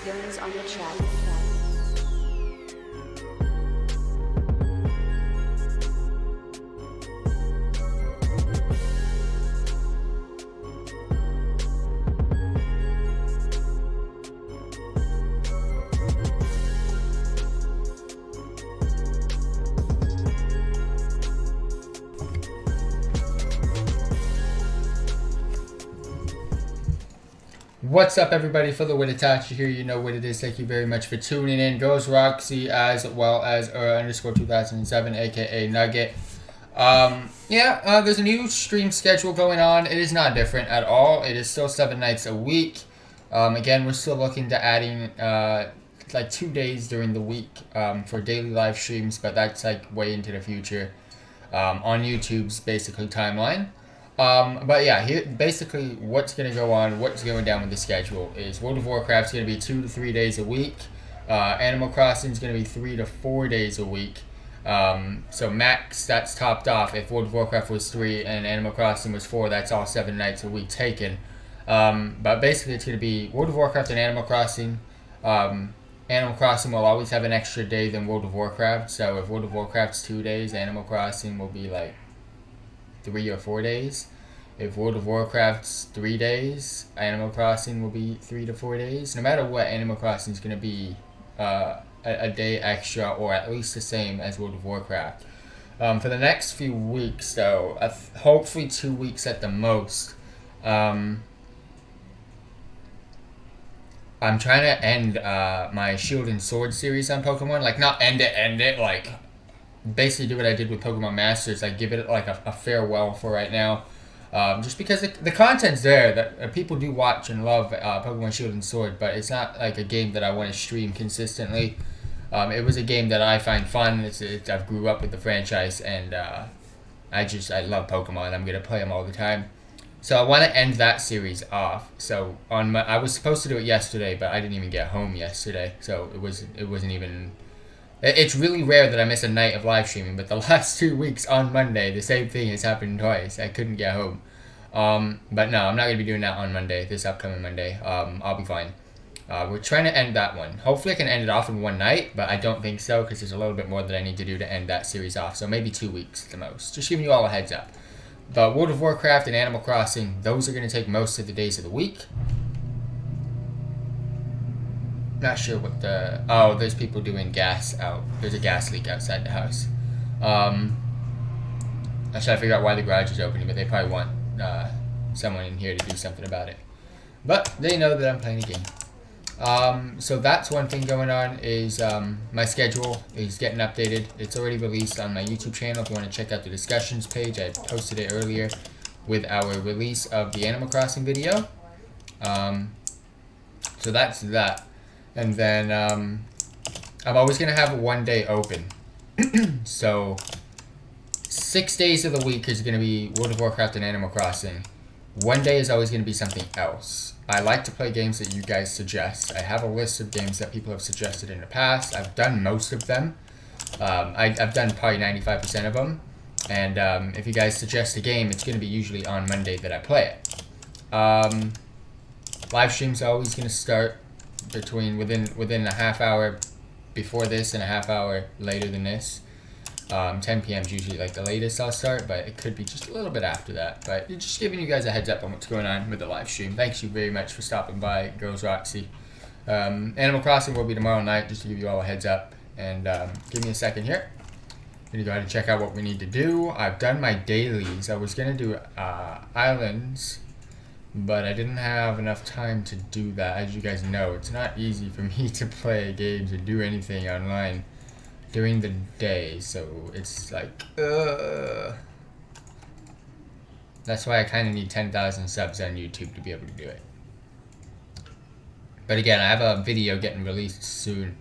Young's on the chat. What's up, everybody? FTWitachiPlays here. You know what it is. Thank you very much for tuning in. Goes Roxy as well as underscore 2007, aka Nugget. There's a new stream schedule going on. It is not different at all. It is still 7 nights a week. Again, we're still looking to adding like 2 days during the week for daily live streams, but that's like way into the future on YouTube's basically timeline. But yeah, here basically what's gonna go on, what's going down with the schedule is World of Warcraft's gonna be 2 to 3 days a week. Animal Crossing's gonna be 3 to 4 days a week. So max, that's topped off. If World of Warcraft was 3 and Animal Crossing was 4, that's all 7 nights a week taken. But basically it's gonna be World of Warcraft and Animal Crossing. Animal Crossing will always have an extra day than World of Warcraft. So if World of Warcraft's 2 days, Animal Crossing will be like 3 or 4 days. If World of Warcraft's 3 days, Animal Crossing will be 3 to 4 days. No matter what, Animal Crossing is going to be a day extra, or at least the same as World of Warcraft. For the next few weeks, though, hopefully 2 weeks at the most, I'm trying to end my Shield and Sword series on Pokemon. Like, not end it, like basically do what I did with Pokemon Masters, like give it like a farewell for right now. Just because the content's there, that people do watch and love Pokemon Shield and Sword, but it's not like a game that I want to stream consistently. It was a game that I find fun. I've grew up with the franchise, and I love Pokemon. I'm gonna play them all the time. So I want to end that series off. So I was supposed to do it yesterday, but I didn't even get home yesterday, so it wasn't even. It's really rare that I miss a night of live streaming, but the last 2 weeks on Monday, the same thing has happened twice. I couldn't get home. But no, I'm not going to be doing that on Monday, this upcoming Monday. I'll be fine. We're trying to end that one. Hopefully I can end it off in one night, but I don't think so, because there's a little bit more that I need to do to end that series off. So maybe 2 weeks at the most. Just giving you all a heads up. But World of Warcraft and Animal Crossing, those are going to take most of the days of the week. Not sure what there's people doing gas out. There's a gas leak outside the house. I was trying to figure out why the garage is opening, but they probably want someone in here to do something about it. But they know that I'm playing a game. So that's one thing going on is my schedule is getting updated. It's already released on my YouTube channel. If you want to check out the discussions page, I posted it earlier with our release of the Animal Crossing video. So that's that. And then I'm always going to have 1 day open. So 6 days of the week is going to be World of Warcraft and Animal Crossing. 1 day is always going to be something else. I like to play games that you guys suggest. I have a list of games that people have suggested in the past. I've done most of them. I've done probably 95% of them. And if you guys suggest a game, it's going to be usually on Monday that I play it. Live streams are always going to start within a half hour before this and a half hour later than this. 10 p.m. is usually like the latest I'll start, but it could be just a little bit after that. But just giving you guys a heads up on what's going on with the live stream. Thanks you very much for stopping by, Girls Roxy. Animal Crossing will be tomorrow night, just to give you all a heads up. And give me a second here. I'm gonna go ahead and check out what we need to do. I've done my dailies. I was gonna do islands, but I didn't have enough time to do that. As you guys know, it's not easy for me to play games or do anything online during the day, so it's like, that's why I kind of need 10,000 subs on YouTube to be able to do it. But again, I have a video getting released soon.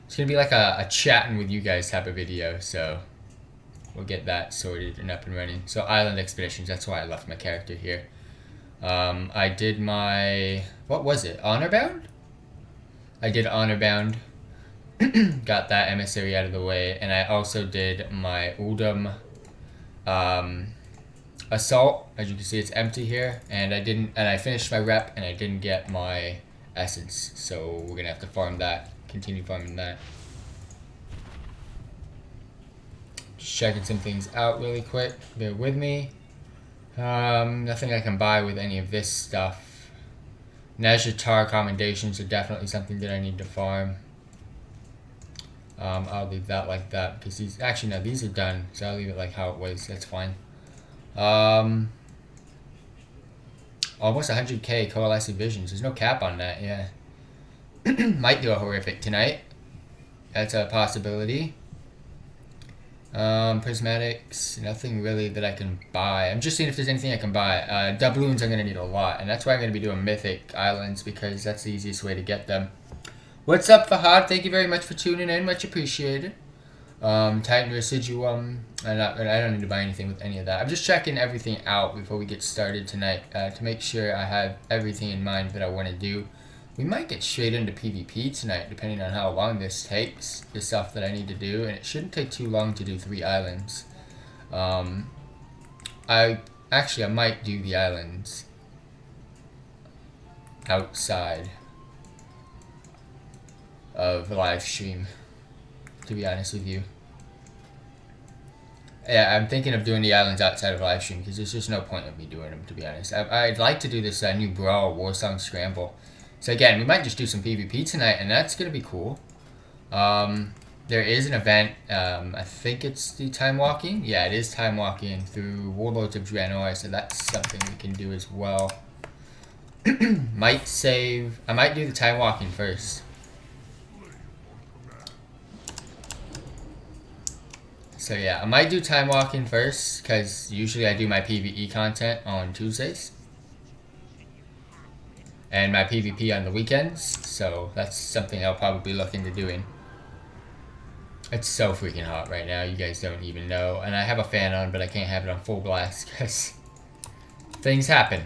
It's gonna be like a chatting with you guys type of video, so we'll get that sorted and up and running. So Island Expeditions, that's why I left my character here. I did my, what was it, Honor Bound? I did Honor Bound. Got that emissary out of the way, and I also did my Uldum Assault. As you can see, it's empty here, and I finished my rep, and I didn't get my essence. So we're gonna have to farm that, continue farming that. Just checking some things out really quick. Bear with me. Nothing I can buy with any of this stuff. Nazjatar commendations are definitely something that I need to farm. I'll leave that like that because these, actually no, these are done, so I'll leave it like how it was. That's fine. Almost 100k coalescing visions. There's no cap on that. Yeah. Might do a horrific tonight. That's a possibility. Prismatics, nothing really that I can buy. I'm just seeing if there's anything I can buy. Doubloons I'm going to need a lot, and that's why I'm going to be doing Mythic Islands, because that's the easiest way to get them. What's up, Fahad? Thank you very much for tuning in. Much appreciated. Titan Residuum. I don't need to buy anything with any of that. I'm just checking everything out before we get started tonight to make sure I have everything in mind that I want to do. We might get straight into PvP tonight, depending on how long this takes, the stuff that I need to do, and it shouldn't take too long to do 3 islands. I might do the islands outside of Livestream, to be honest with you. Yeah, I'm thinking of doing the islands outside of Livestream, because there's just no point of me doing them, to be honest. I'd like to do this new Brawl Warsong Scramble. So again, we might just do some PvP tonight, and that's going to be cool. There is an event, I think it's the Time Walking. Yeah, it is Time Walking through Warlords of Draenor, so that's something we can do as well. I might do the Time Walking first. So yeah, I might do Time Walking first, because usually I do my PvE content on Tuesdays. And my PvP on the weekends, so that's something I'll probably look into doing. It's so freaking hot right now, you guys don't even know. And I have a fan on, but I can't have it on full blast, because things happen.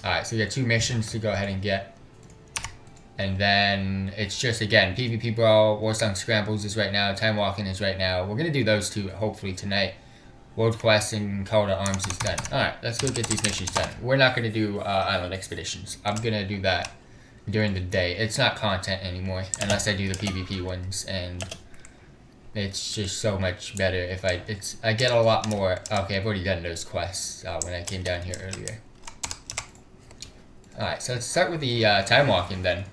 Alright, so we got 2 missions to go ahead and get. And then it's just, again, PvP Brawl, Warsong Scrambles is right now, Time Walking is right now. We're going to do those 2, hopefully, tonight. World Quest and Call to Arms is done. Alright, let's go get these missions done. We're not going to do Island Expeditions. I'm going to do that during the day. It's not content anymore, unless I do the PvP ones, and it's just so much better if I get a lot more. Okay, I've already done those quests when I came down here earlier. Alright, so let's start with the Time Walking then.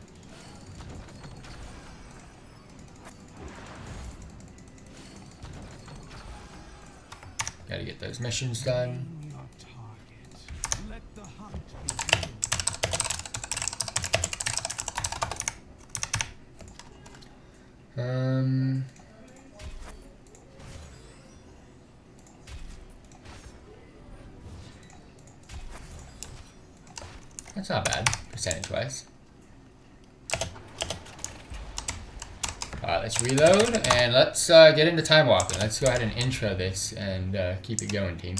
Gotta get those missions done. That's not bad, percentage-wise. Alright, let's reload, and let's get into Time Walking. Let's go ahead and intro this, and keep it going, team.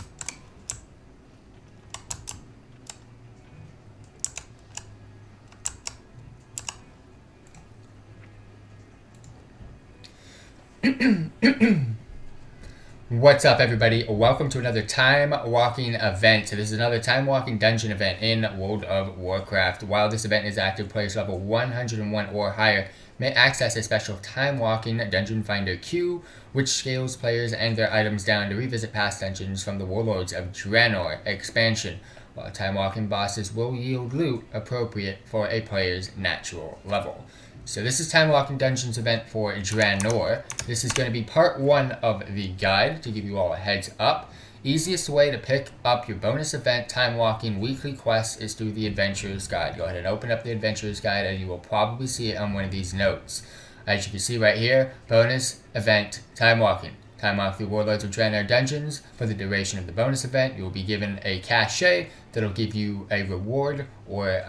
What's up, everybody? Welcome to another Time Walking event. So this is another Time Walking dungeon event in World of Warcraft. While this event is active, players level 101 or higher may access a special Time Walking Dungeon Finder queue, which scales players and their items down to revisit past dungeons from the Warlords of Draenor expansion, while Time Walking bosses will yield loot appropriate for a player's natural level. So this is Time Walking Dungeons event for Draenor. This is going to be part 1 of the guide, to give you all a heads up. Easiest way to pick up your bonus event Time Walking weekly quest is through the Adventurer's Guide. Go ahead and open up the Adventurer's Guide, and you will probably see it on one of these notes. As you can see right here, bonus event Time Walking. Time Walk through Warlords of Draenor dungeons. For the duration of the bonus event, you will be given a cachet that will give you a reward or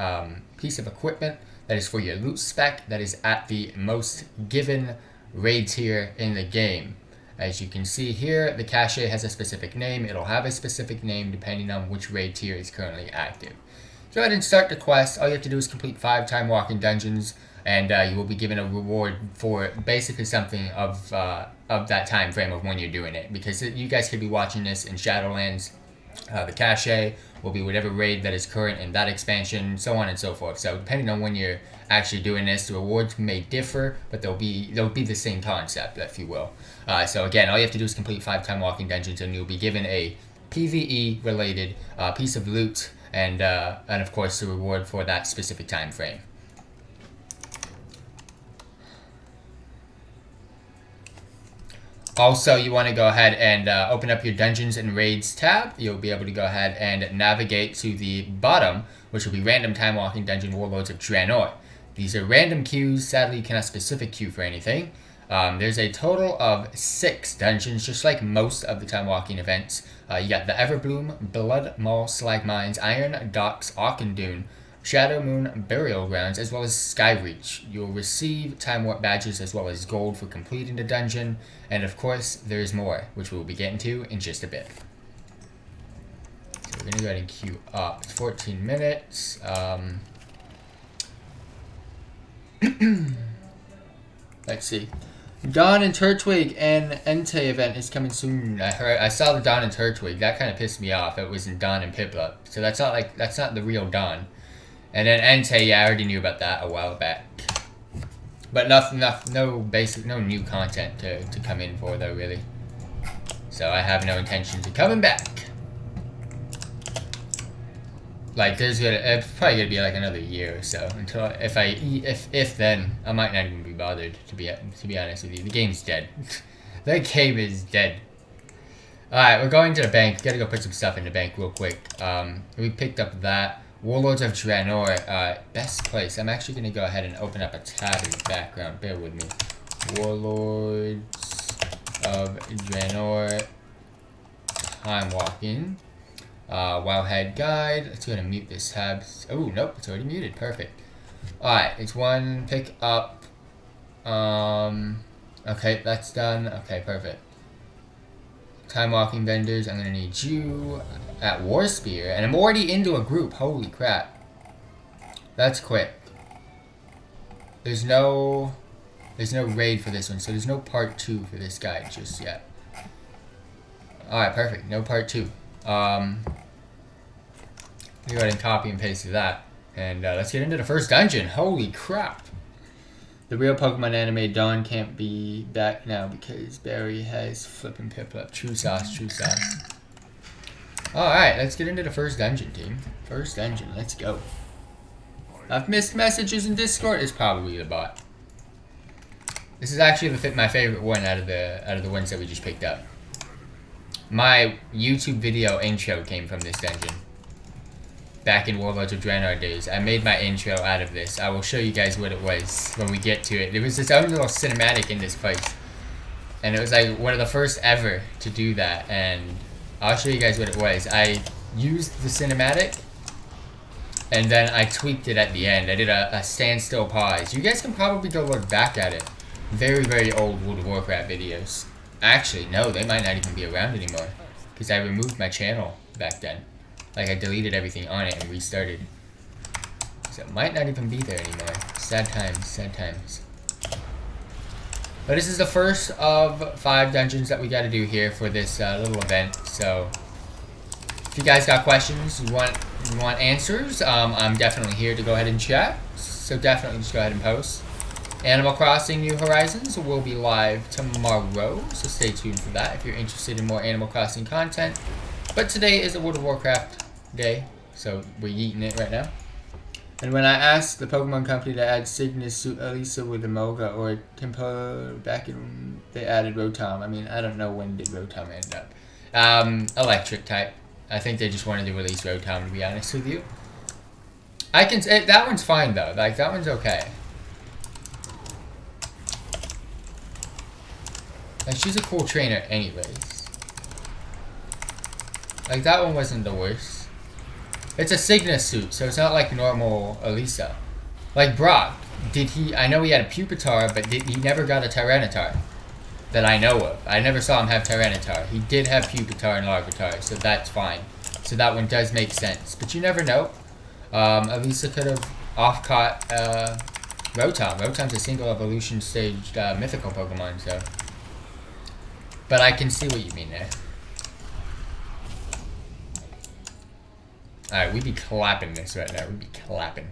piece of equipment that is for your loot spec that is at the most given raid tier in the game. As you can see here, the cache has a specific name. It'll have a specific name depending on which raid tier is currently active. Go ahead and start the quest. All you have to do is complete 5 Time Walking dungeons, and you will be given a reward for basically something of that time frame of when you're doing it. Because you guys could be watching this in Shadowlands, The cache will be whatever raid that is current in that expansion, so on and so forth. So depending on when you're actually doing this, the rewards may differ, but they'll be the same concept, if you will. So again, all you have to do is complete 5 time walking dungeons, and you'll be given a PvE related piece of loot, and of course the reward for that specific time frame. Also, you want to go ahead and open up your Dungeons and Raids tab. You'll be able to go ahead and navigate to the bottom, which will be Random Time Walking Dungeon Warlords of Draenor. These are random queues. Sadly, you cannot specific queue for anything. There's a total of 6 dungeons, just like most of the Time Walking events. You got the Everbloom, Blood Maw Slag Mines, Iron Docks, Auchendoon, Shadow Moon Burial Grounds, as well as Skyreach. You'll receive Time Warp badges as well as gold for completing the dungeon, and of course, there's more, which we'll be getting to in just a bit. So we're going to go ahead and queue up. It's 14 minutes. Let's see. Dawn and Turtwig and Entei event is coming soon. I saw the Dawn and Turtwig. That kind of pissed me off. It was in Dawn and Piplup. So that's not the real Dawn. And then Entei, yeah, I already knew about that a while back. But no new content to come in for though, really. So I have no intentions of coming back. Like it's probably gonna be like another year or so until if then I might not even be bothered to be honest with you. The game's dead. The game is dead. Alright, we're going to the bank. Gotta go put some stuff in the bank real quick. We picked up that. Warlords of Draenor, best place. I'm actually going to go ahead and open up a tab in the background. Bear with me. Warlords of Draenor, Time Walking, Wildhead Guide. Let's go ahead and mute this tab. Oh, nope, it's already muted. Perfect. Alright, it's one pick up. Okay, that's done. Okay, perfect. Time Walking vendors, I'm gonna need you at Warspear, and I'm already into a group. Holy crap, that's quick. There's no raid for this one, so there's no part 2 for this guide just yet. All right, perfect. No part 2. Let me go ahead and copy and paste that, and let's get into the first dungeon. Holy crap. The real Pokemon anime Dawn can't be back now because Barry has flippin' Piplup. True sauce, true sauce. Alright, let's get into the first dungeon, team. First dungeon, let's go. I've missed messages in Discord. It's probably the bot. This is actually my favorite one out of the ones that we just picked up. My YouTube video intro came from this dungeon. Back in Warlords of Draenor days, I made my intro out of this. I will show you guys what it was when we get to it. There was this own little cinematic in this place, and it was like one of the first ever to do that. And I'll show you guys what it was. I used the cinematic, and then I tweaked it at the end. I did a standstill pause. You guys can probably go look back at it. Very, very old World of Warcraft videos. Actually, no, they might not even be around anymore, because I removed my channel back then. Like, I deleted everything on it and restarted. So it might not even be there anymore. Sad times, sad times. But this is the first of 5 dungeons that we got to do here for this little event. So if you guys got questions, you want answers, I'm definitely here to go ahead and chat. So definitely just go ahead and post. Animal Crossing New Horizons will be live tomorrow, so stay tuned for that if you're interested in more Animal Crossing content. But today is a World of Warcraft day, so we're eating it right now. And when I asked the Pokemon Company to add Cygnus to Elisa with Emolga or Tempo back in, they added Rotom. I mean, I don't know when did Rotom end up. Electric type. I think they just wanted to release Rotom, to be honest with you. That one's fine though. Like, that one's okay. Like, she's a cool trainer anyways. Like, that one wasn't the worst. It's a Cygnus suit, so it's not like normal Elisa. Like Brock, I know he had a Pupitar, but he never got a Tyranitar. That I know of. I never saw him have Tyranitar. He did have Pupitar and Larvitar, so that's fine. So that one does make sense. But you never know. Elisa could have off-caught Rotom. Rotom's a single evolution staged mythical Pokemon, so. But I can see what you mean there. Alright, we be clapping this right now. We be clapping.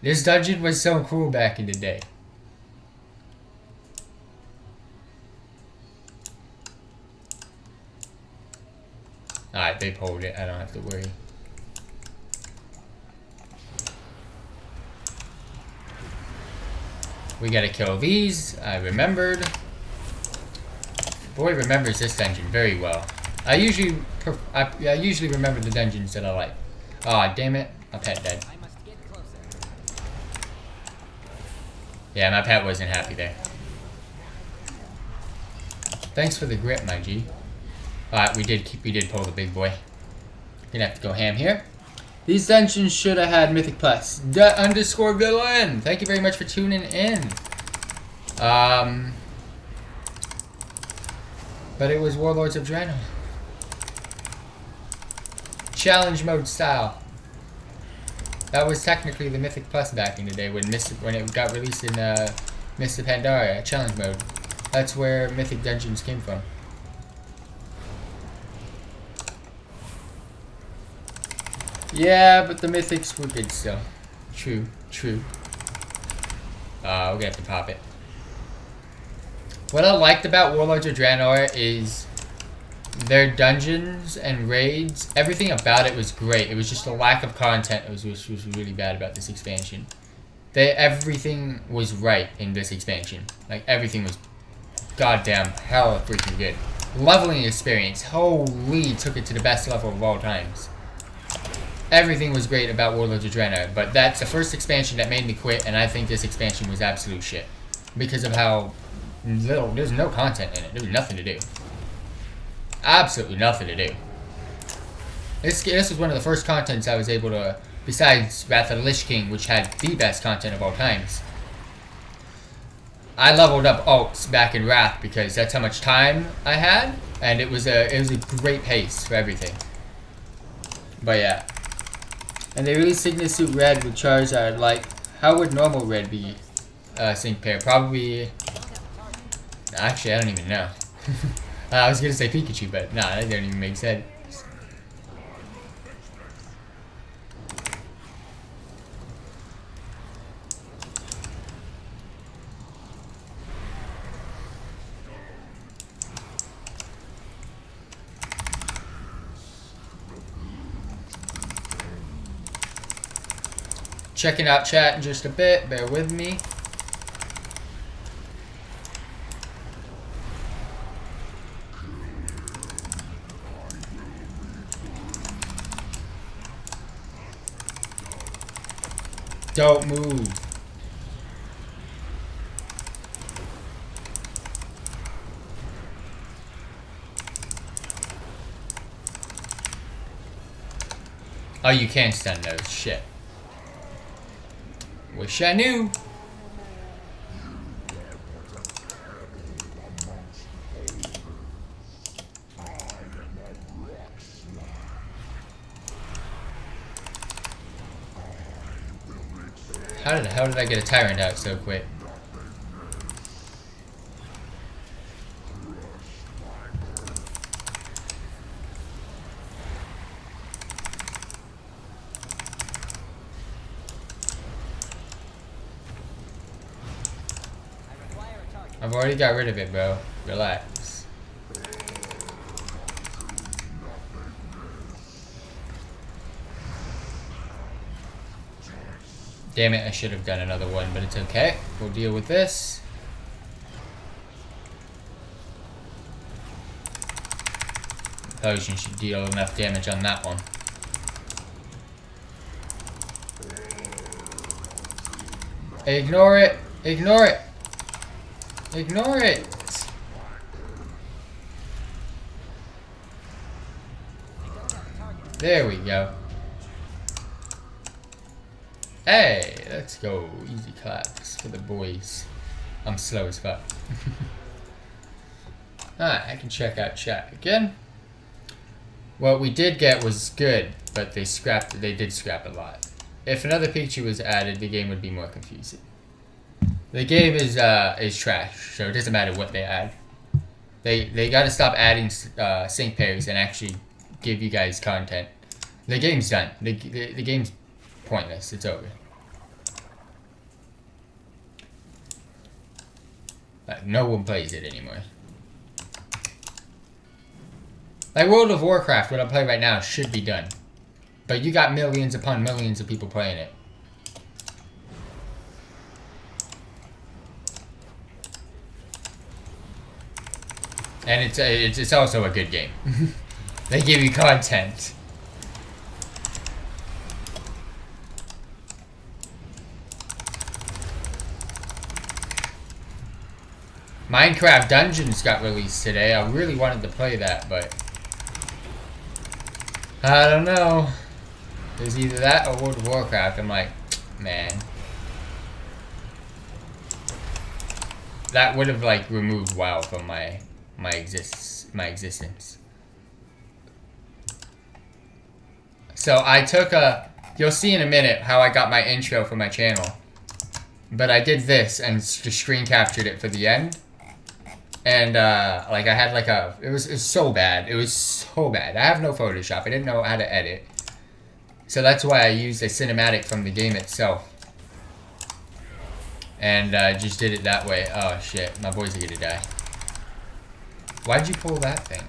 This dungeon was so cool back in the day. Alright, they pulled it. I don't have to worry. We gotta kill these. I remembered. Boy remembers this dungeon very well. I usually remember the dungeons that I like. Aw, damn it. My pet died. Yeah, my pet wasn't happy there. Thanks for the grip, my G. Alright, we did pull the big boy. Gonna have to go ham here. These dungeons should have had Mythic Plus. _villain! Thank you very much for tuning in. But it was Warlords of Draenor. Challenge mode style. That was technically the Mythic Plus back in the day when it got released in Mist of Pandaria, challenge mode. That's where Mythic Dungeons came from. Yeah, but the Mythics were good still. True, true. We're gonna have to pop it. What I liked about Warlords of Draenor is their dungeons and raids, everything about it was great. It was just the lack of content which was really bad about this expansion. Everything was right in this expansion. Like, everything was goddamn hella freaking good. Leveling experience, holy, took it to the best level of all times. Everything was great about Warlords of Draenor, but that's the first expansion that made me quit, and I think this expansion was absolute shit. Because of how little, there's no content in it. There's nothing to do. Absolutely nothing to do. This was one of the first contents I was able to, besides Wrath of the Lich King, which had the best content of all times. I leveled up alts back in Wrath because that's how much time I had, and it was a great pace for everything. But yeah. And they released Signet Suit Red with Charizard. Like, how would normal red be sync pair? Probably. Actually, I don't even know. I was gonna say Pikachu, but nah, that doesn't even make sense. Checking out chat in just a bit, bear with me. Don't move. Oh, you can't stun those. Shit. Wish I knew. How the hell did I get a tyrant out so quick? I've already got rid of it, bro. Relax. Damn it, I should have done another one, but it's okay. We'll deal with this. Potion should deal enough damage on that one. Ignore it! Ignore it! Ignore it! There we go. Hey, let's go. Easy claps for the boys. I'm slow as fuck. Alright, I can check out chat again. What we did get was good, but they did scrap a lot. If another Pikachu was added, the game would be more confusing. The game is trash, so it doesn't matter what they add. They got to stop adding sync pairs and actually give you guys content. The game's done. The game's pointless. It's over. No one plays it anymore. Like World of Warcraft, what I play right now, should be done. But you got millions upon millions of people playing it. And it's also a good game. They give you content. Minecraft Dungeons got released today. I really wanted to play that, but I don't know. There's either that or World of Warcraft. I'm like, man. That would have like removed WoW from my existence. So I took you'll see in a minute how I got my intro for my channel. But I did this and just screen captured it for the end. And like I had like it was so bad. It was so bad. I have no Photoshop. I didn't know how to edit. So that's why I used a cinematic from the game itself. And just did it that way. Oh shit, my boys are gonna die. Why'd you pull that thing?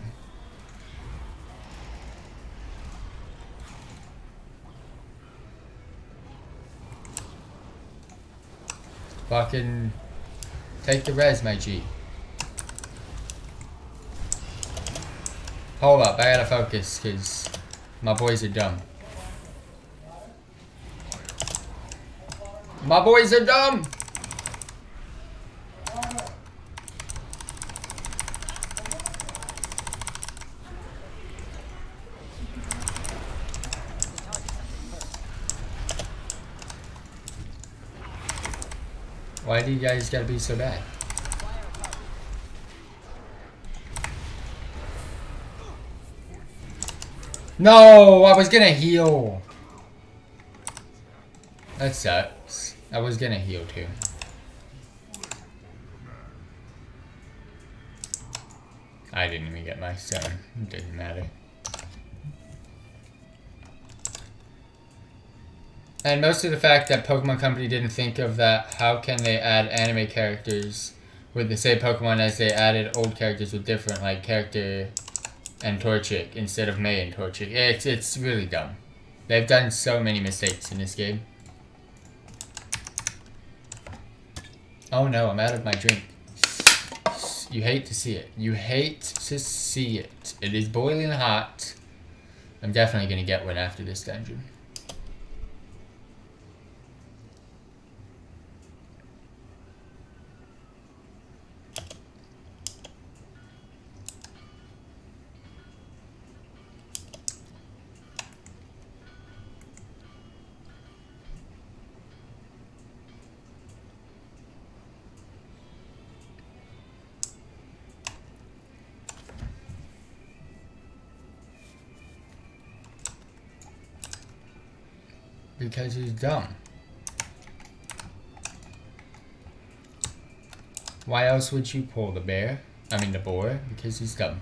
Fucking take the res, my G. Hold up, I gotta focus, cause my boys are dumb. My boys are dumb! Why do you guys gotta be so bad? No, I was gonna heal. That sucks. I was gonna heal too. I didn't even get my stone. It didn't matter. And most of the fact that Pokemon Company didn't think of that, how can they add anime characters with the same Pokemon as they added old characters with different, like, character and Torchic instead of May and Torchic. It's really dumb. They've done so many mistakes in this game. Oh no, I'm out of my drink. You hate to see it. You hate to see it. It is boiling hot. I'm definitely gonna get one after this dungeon. Because he's dumb. Why else would you pull the bear? I mean the boar? Because he's dumb.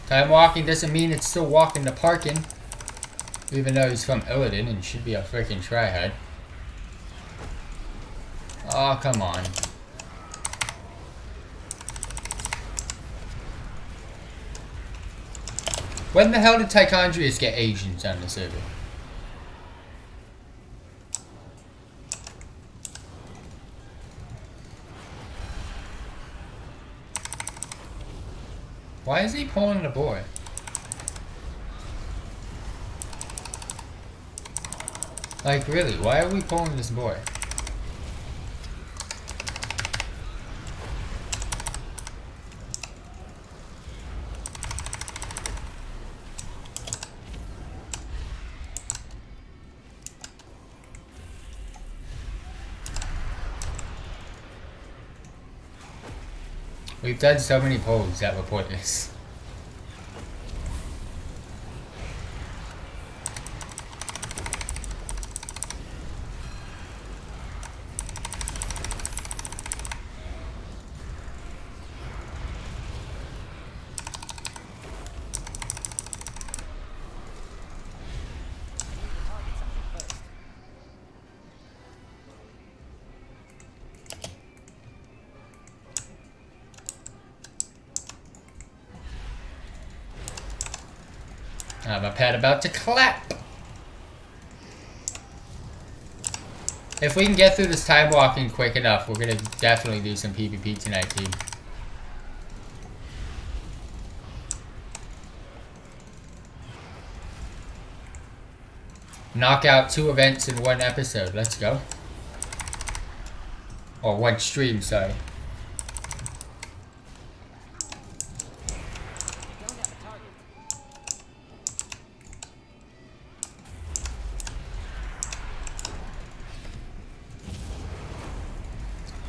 Time walking doesn't mean it's still walking to parking. Even though he's from Illidan and should be a freaking tryhard. Oh, come on. When the hell did Tichondrius get Asians on the server? Why is he pulling the boar? Like really, why are we pulling this boar? We've done so many polls that were pointless. My pad about to clap. If we can get through this time walking quick enough, we're gonna definitely do some PvP tonight, team. Knock out 2 events in 1 episode. Let's go. Or 1 stream, sorry.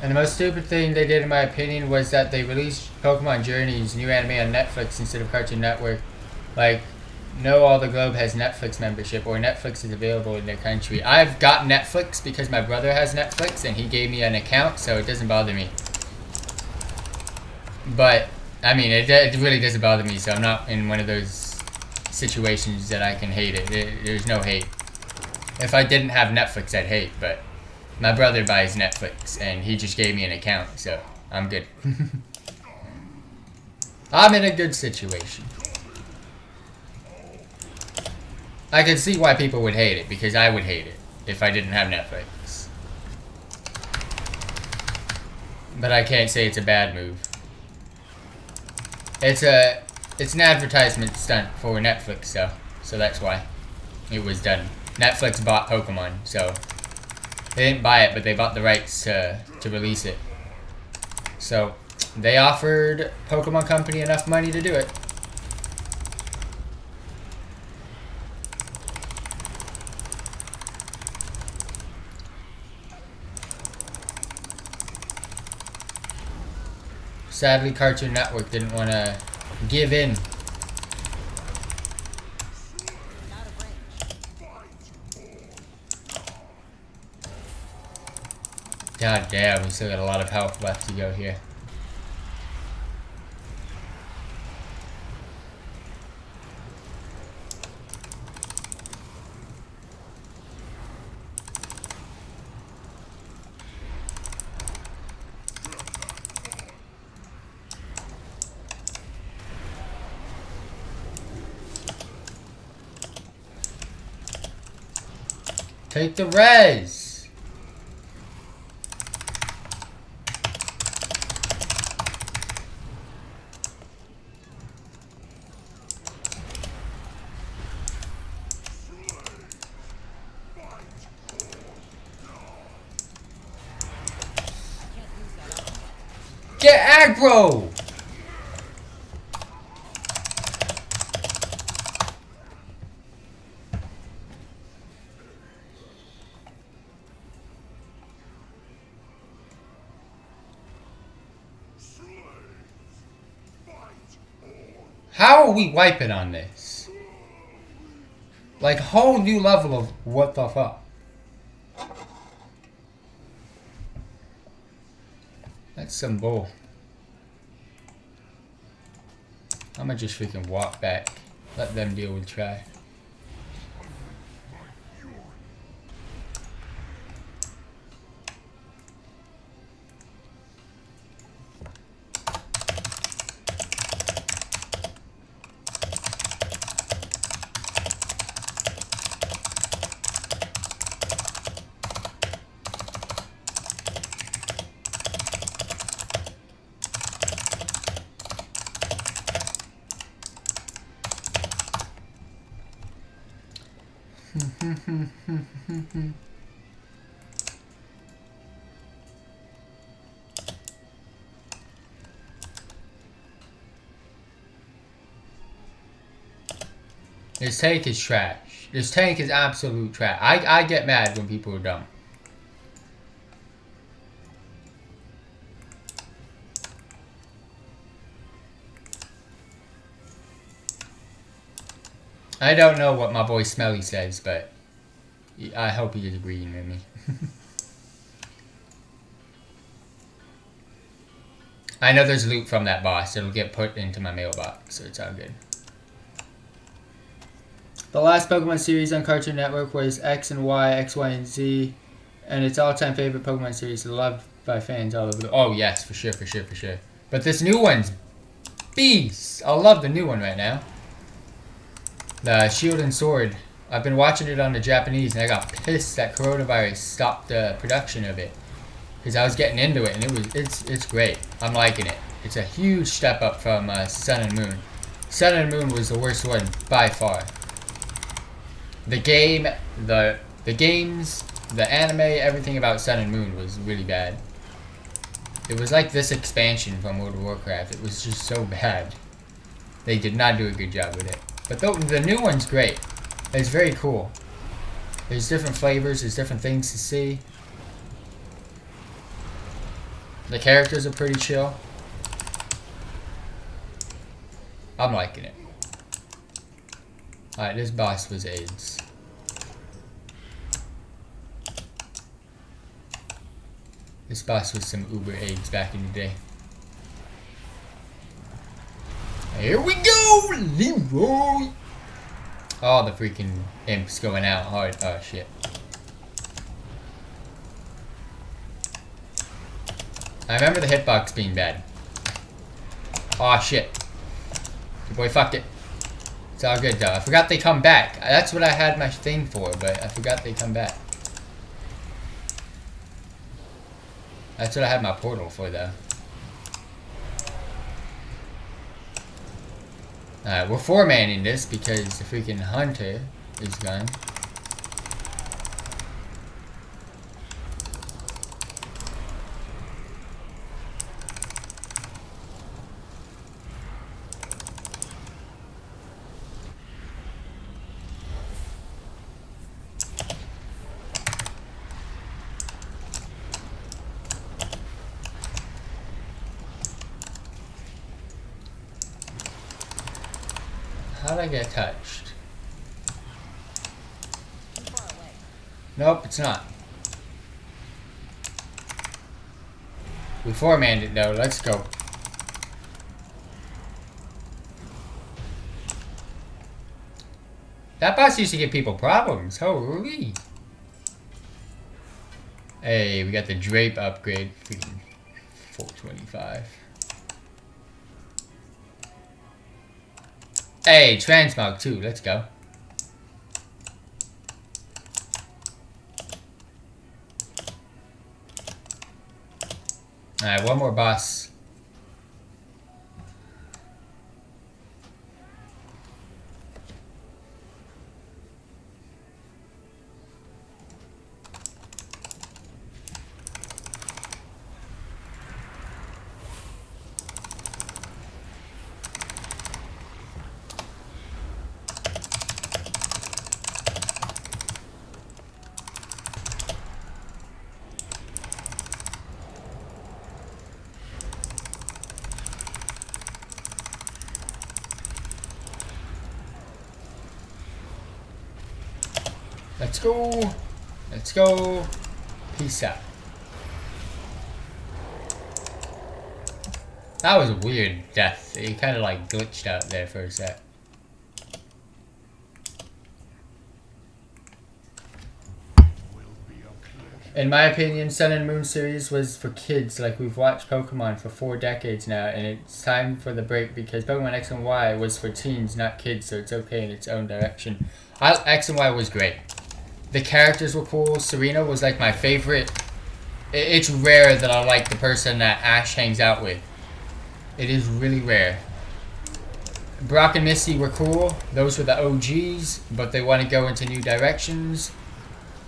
And the most stupid thing they did, in my opinion, was that they released Pokemon Journey's new anime on Netflix instead of Cartoon Network. Like, no, all the globe has Netflix membership, or Netflix is available in their country. I've got Netflix because my brother has Netflix, and he gave me an account, so it doesn't bother me. But, I mean, it really doesn't bother me, so I'm not in one of those situations that I can hate it. There's no hate. If I didn't have Netflix, I'd hate, but my brother buys Netflix, and he just gave me an account, so I'm good. I'm in a good situation. I can see why people would hate it, because I would hate it if I didn't have Netflix. But I can't say it's a bad move. It's an advertisement stunt for Netflix, though, so that's why it was done. Netflix bought Pokemon, so they didn't buy it, but they bought the rights to release it. So they offered Pokemon Company enough money to do it. Sadly, Cartoon Network didn't want to give in. God damn, we still got a lot of health left to go here. Take the res! Get aggro! How are we wiping on this? Like, whole new level of what the fuck? That's some bull. I'm gonna just freaking walk back. Let them deal with try. This tank is trash. This tank is absolute trash. I get mad when people are dumb. I don't know what my boy Smelly says, but I hope he is agreeing with me. I know there's loot from that boss. It'll get put into my mailbox, so it's all good. The last Pokemon series on Cartoon Network was X and Y, X, Y, and Z, and its all-time favorite Pokemon series, loved by fans all over the... Oh, yes, for sure, for sure, for sure. But this new one's beast. I love the new one right now. The Shield and Sword. I've been watching it on the Japanese, and I got pissed that coronavirus stopped the production of it, because I was getting into it, and it's great. I'm liking it. It's a huge step up from Sun and Moon. Sun and Moon was the worst one by far. The game, the games, the anime, everything about Sun and Moon was really bad. It was like this expansion from World of Warcraft. It was just so bad. They did not do a good job with it. But the new one's great. It's very cool. There's different flavors, there's different things to see. The characters are pretty chill. I'm liking it. Alright, this boss was AIDS. This boss was some Uber AIDS back in the day. Here we go, Leroy! Oh, the freaking imp's going out hard. Oh, shit. I remember the hitbox being bad. Oh, shit. Your boy fucked it. It's all good, though. I forgot they come back. That's what I had my thing for, but I forgot they come back. That's what I had my portal for, though. Alright, we're 4-manning this because the freaking hunter is gone. How'd I get touched? Nope, it's not. We 4-manned it though, let's go. That boss used to give people problems, holy. Hey, we got the drape upgrade, freaking 425. Hey, transmog too, let's go. Alright, one more boss. Let's go. Let's go. Peace out. That was a weird death. It kind of like glitched out there for a sec. In my opinion, Sun and Moon series was for kids. Like, we've watched Pokemon for 4 decades now, and it's time for the break because Pokemon X and Y was for teens, not kids, so it's okay in its own direction. X and Y was great. The characters were cool. Serena was like my favorite. It's rare that I like the person that Ash hangs out with. It is really rare. Brock and Misty were cool. Those were the OGs, but they want to go into new directions.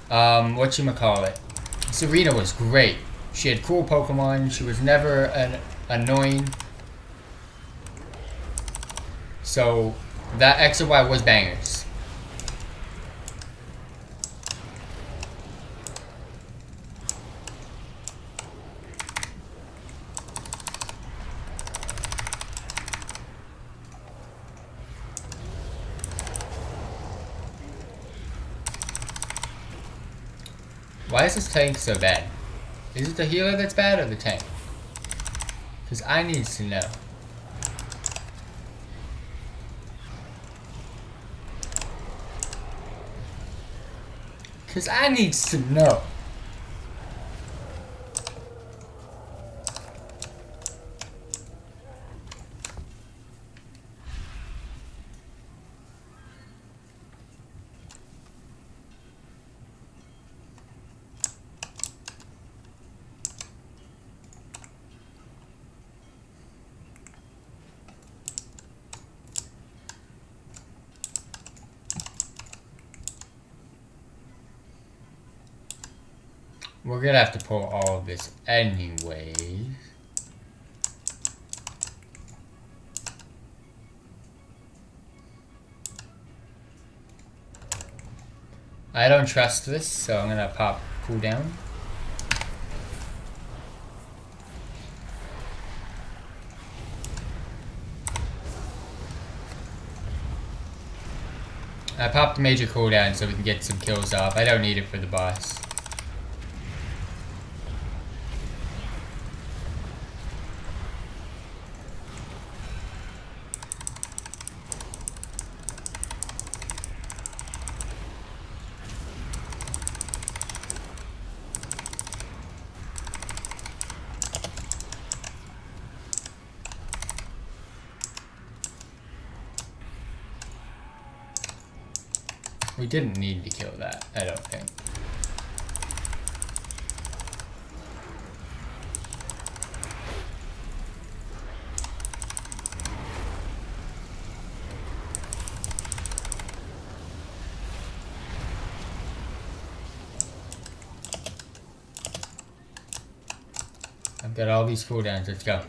Whatchamacallit. Serena was great. She had cool Pokemon. She was never annoying. So, that X and Y was bangers. Why is this tank so bad? Is it the healer that's bad or the tank? Because I need to know. Because I need to know. We're gonna have to pull all of this anyways. I don't trust this, so I'm gonna pop cooldown. I popped major cooldown so we can get some kills off. I don't need it for the boss. We didn't need to kill that, I don't think. I've got all these cooldowns, let's go.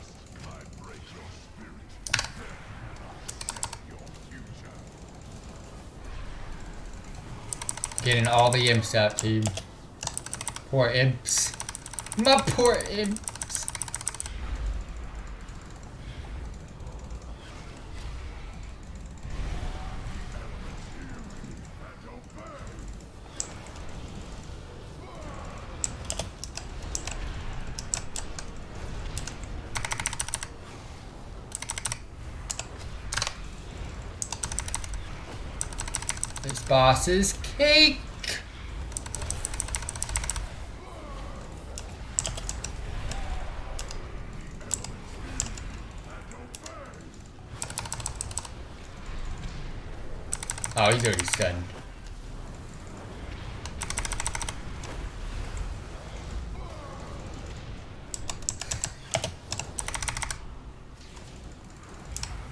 Getting all the imps out, team. Poor imps. My poor imps. This boss is cake. Oh, he's already stunned.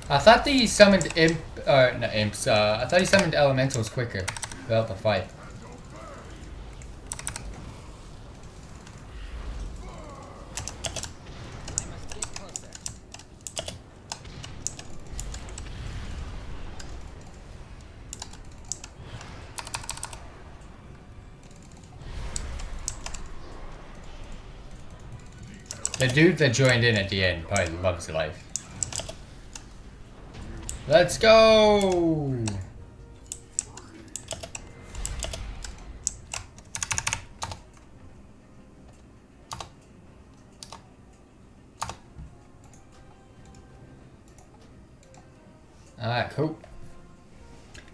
I thought he summoned not imps, I thought he summoned elementals quicker without the fight. The dude that joined in at the end probably loves life. Let's go! Alright, cool.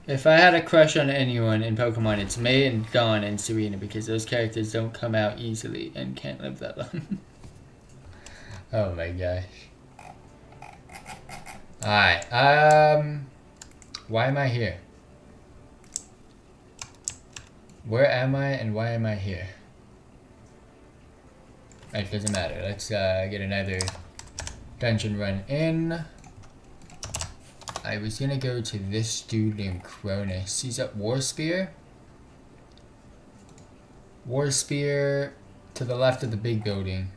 If I had a crush on anyone in Pokemon, it's May and Dawn and Serena because those characters don't come out easily and can't live that long. Oh my gosh. Alright, why am I here? Where am I and why am I here? It doesn't matter. Let's get another dungeon run in. I was gonna go to this dude named Cronus. He's at War Spear. War Spear to the left of the big building.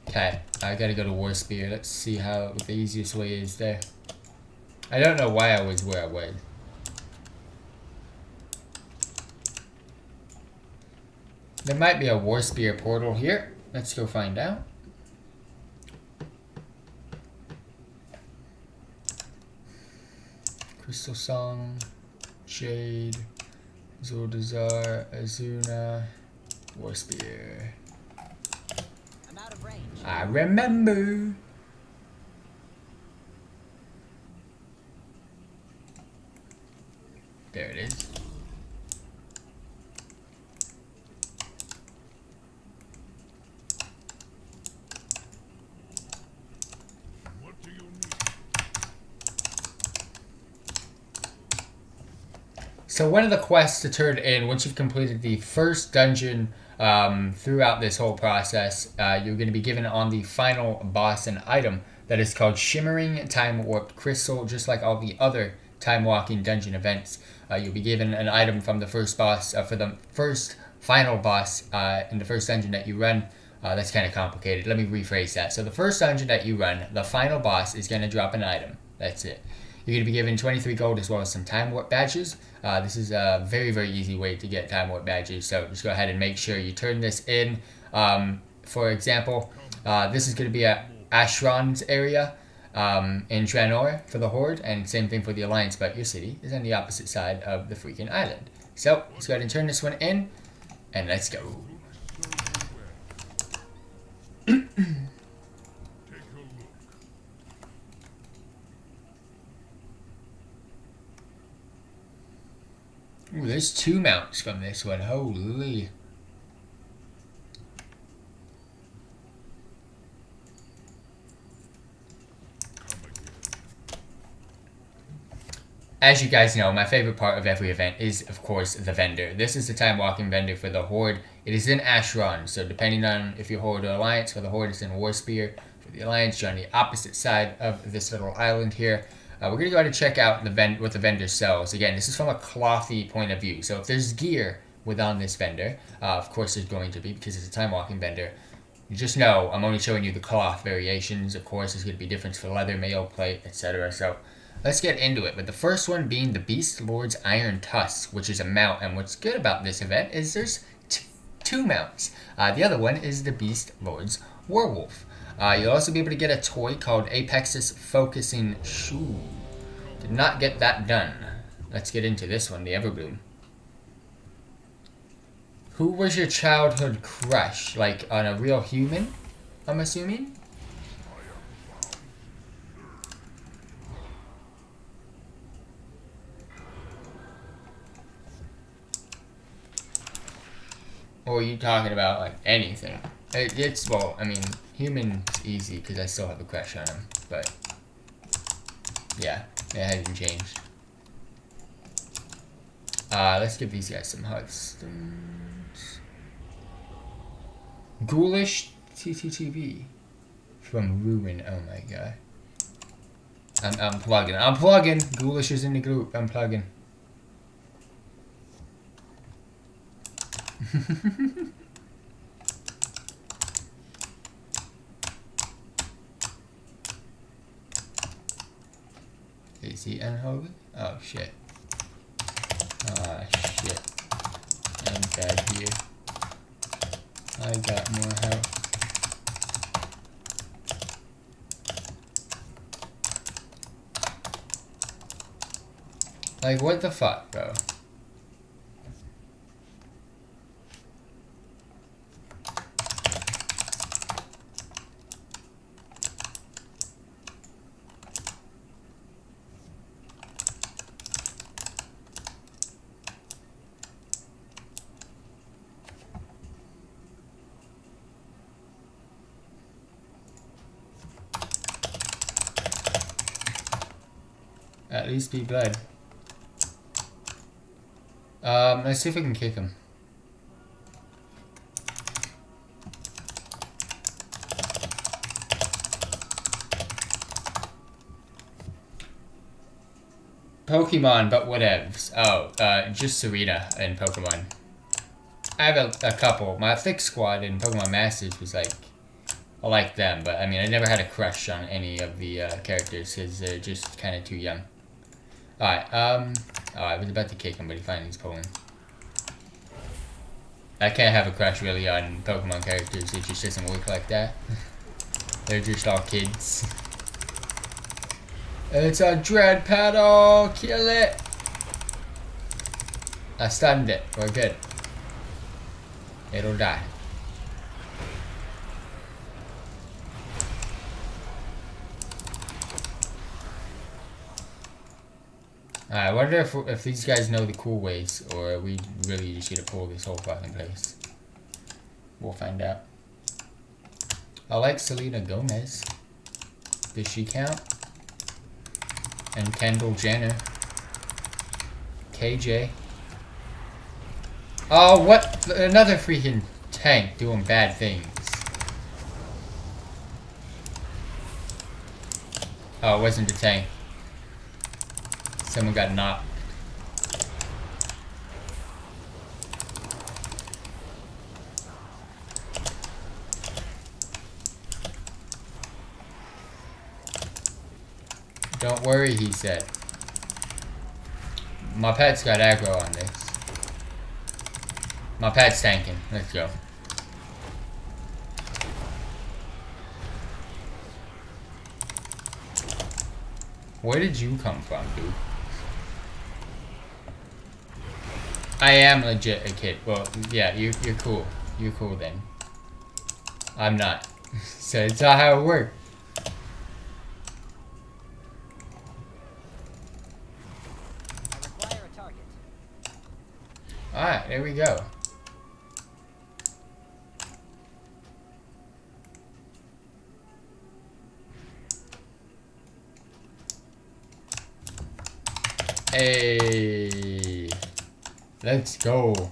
Okay, I gotta go to War Spear. Let's see what the easiest way is there. I don't know why I was where I was. There might be a War Spear portal here. Let's go find out. Crystal Song, Jade, Zoldazar, Azuna, War Spear. I'm out of range. I remember. There it is. So one of the quests to turn in, once you've completed the first dungeon throughout this whole process, you're going to be given on the final boss an item that is called Shimmering Time Warped Crystal, just like all the other time walking dungeon events. You'll be given an item from the first boss for the first final boss in the first dungeon that you run. That's kind of complicated. Let me rephrase that. So the first dungeon that you run, the final boss is going to drop an item. That's it. You're going to be given 23 gold as well as some time warp badges. This is a very, very easy way to get time warp badges. So just go ahead and make sure you turn this in. For example, this is going to be at Ashron's area in Tranor for the Horde, and same thing for the Alliance, but your city is on the opposite side of the freaking island. So let's go ahead and turn this one in, and let's go. Ooh, there's 2 mounts from this one. Holy. As you guys know, my favorite part of every event is, of course, the vendor. This is the time walking vendor for the Horde. It is in Ashron, so depending on if you're Horde or Alliance, for the Horde it's in Warspear. For the Alliance, you're on the opposite side of this little island here. We're going to go ahead and check out what the vendor sells. Again, this is from a clothy point of view. So if there's gear within this vendor, of course there's going to be, because it's a time walking vendor. You just know I'm only showing you the cloth variations. Of course, there's going to be difference for leather, mail, plate, etc. So let's get into it. But the first one being the Beast Lord's Iron Tusk, which is a mount. And what's good about this event is there's 2 mounts. The other one is the Beast Lord's Werewolf. You'll also be able to get a toy called Apex's Focusing Shoe. Did not get that done. Let's get into this one, the Everbloom. Who was your childhood crush? Like on a real human, I'm assuming? Or are you talking about like anything? It's, well, I mean, human's easy because I still have a crush on him, but yeah, it hasn't changed. Let's give these guys some Hearthstones. Ghoulish TTTV from Ruin. Oh my god. I'm plugging. Ghoulish is in the group. I'm plugging. Is he unholy? Oh shit. Ah shit. I'm bad here. I got more health. Like what the fuck, bro? At least be blood. Let's see if we can kick him. Pokemon, but whatevs. Oh, just Serena in Pokemon. I have a couple. My Thick Squad in Pokemon Masters was like, I like them, but I mean, I never had a crush on any of the characters because they're just kind of too young. Alright, oh, I was about to kick him, but he finally is pulling. I can't have a crush really on Pokemon characters, it just doesn't work like that. They're just all kids. It's a Dread Paddle! Kill it! I stunned it, we're good. It'll die. I wonder if these guys know the cool ways, or we really just gonna pull this whole fucking place. We'll find out. I like Selena Gomez. Does she count? And Kendall Jenner. KJ. Oh, what? Another freaking tank doing bad things. Oh, it wasn't a tank. Someone got knocked. worry, he said. My pet's got aggro on this. My pet's tanking. Let's go. Where did you come from, dude? I am legit a kid. Well, yeah, you're cool. You're cool then. I'm not. So it's not how it works. I require a target. Alright, there we go. Hey, let's go.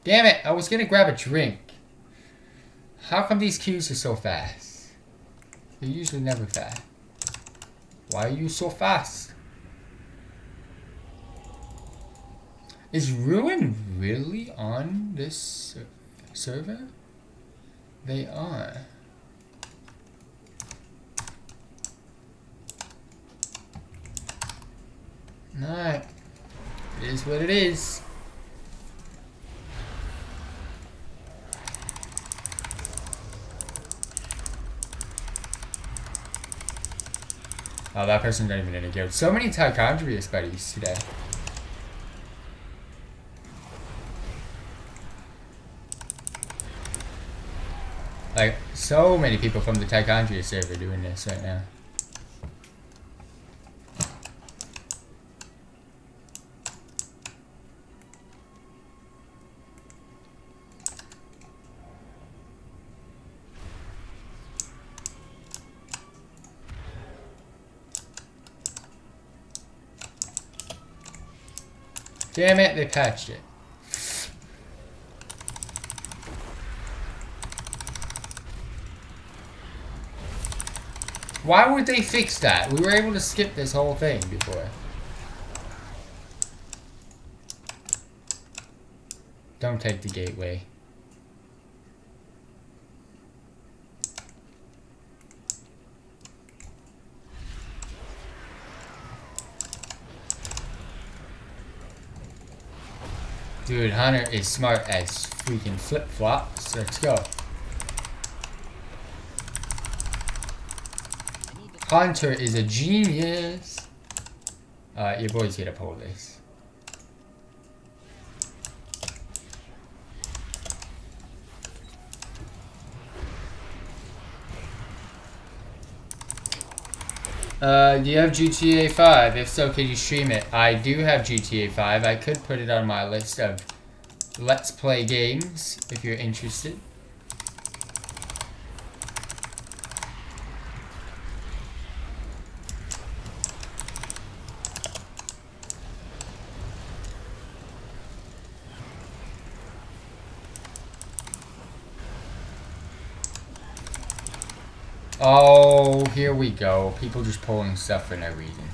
Damn it, I was gonna grab a drink. How come these queues are so fast? They're usually never fast. Why are you so fast? Is Ruin really on this server? They are. Alright. It is what it is. Oh, that person's not even in a guild. So many Tichondrius buddies today. Like, so many people from the Tichondrius server doing this right now. Damn it, they patched it. Why would they fix that? We were able to skip this whole thing before. Don't take the gateway. Dude, Hunter is smart as freaking flip-flops. Let's go. Hunter is a genius. Your boys get a pull this. Do you have GTA 5? If so, could you stream it? I do have GTA 5. I could put it on my list of Let's Play games if you're interested. Oh, here we go. People just pulling stuff for no reason.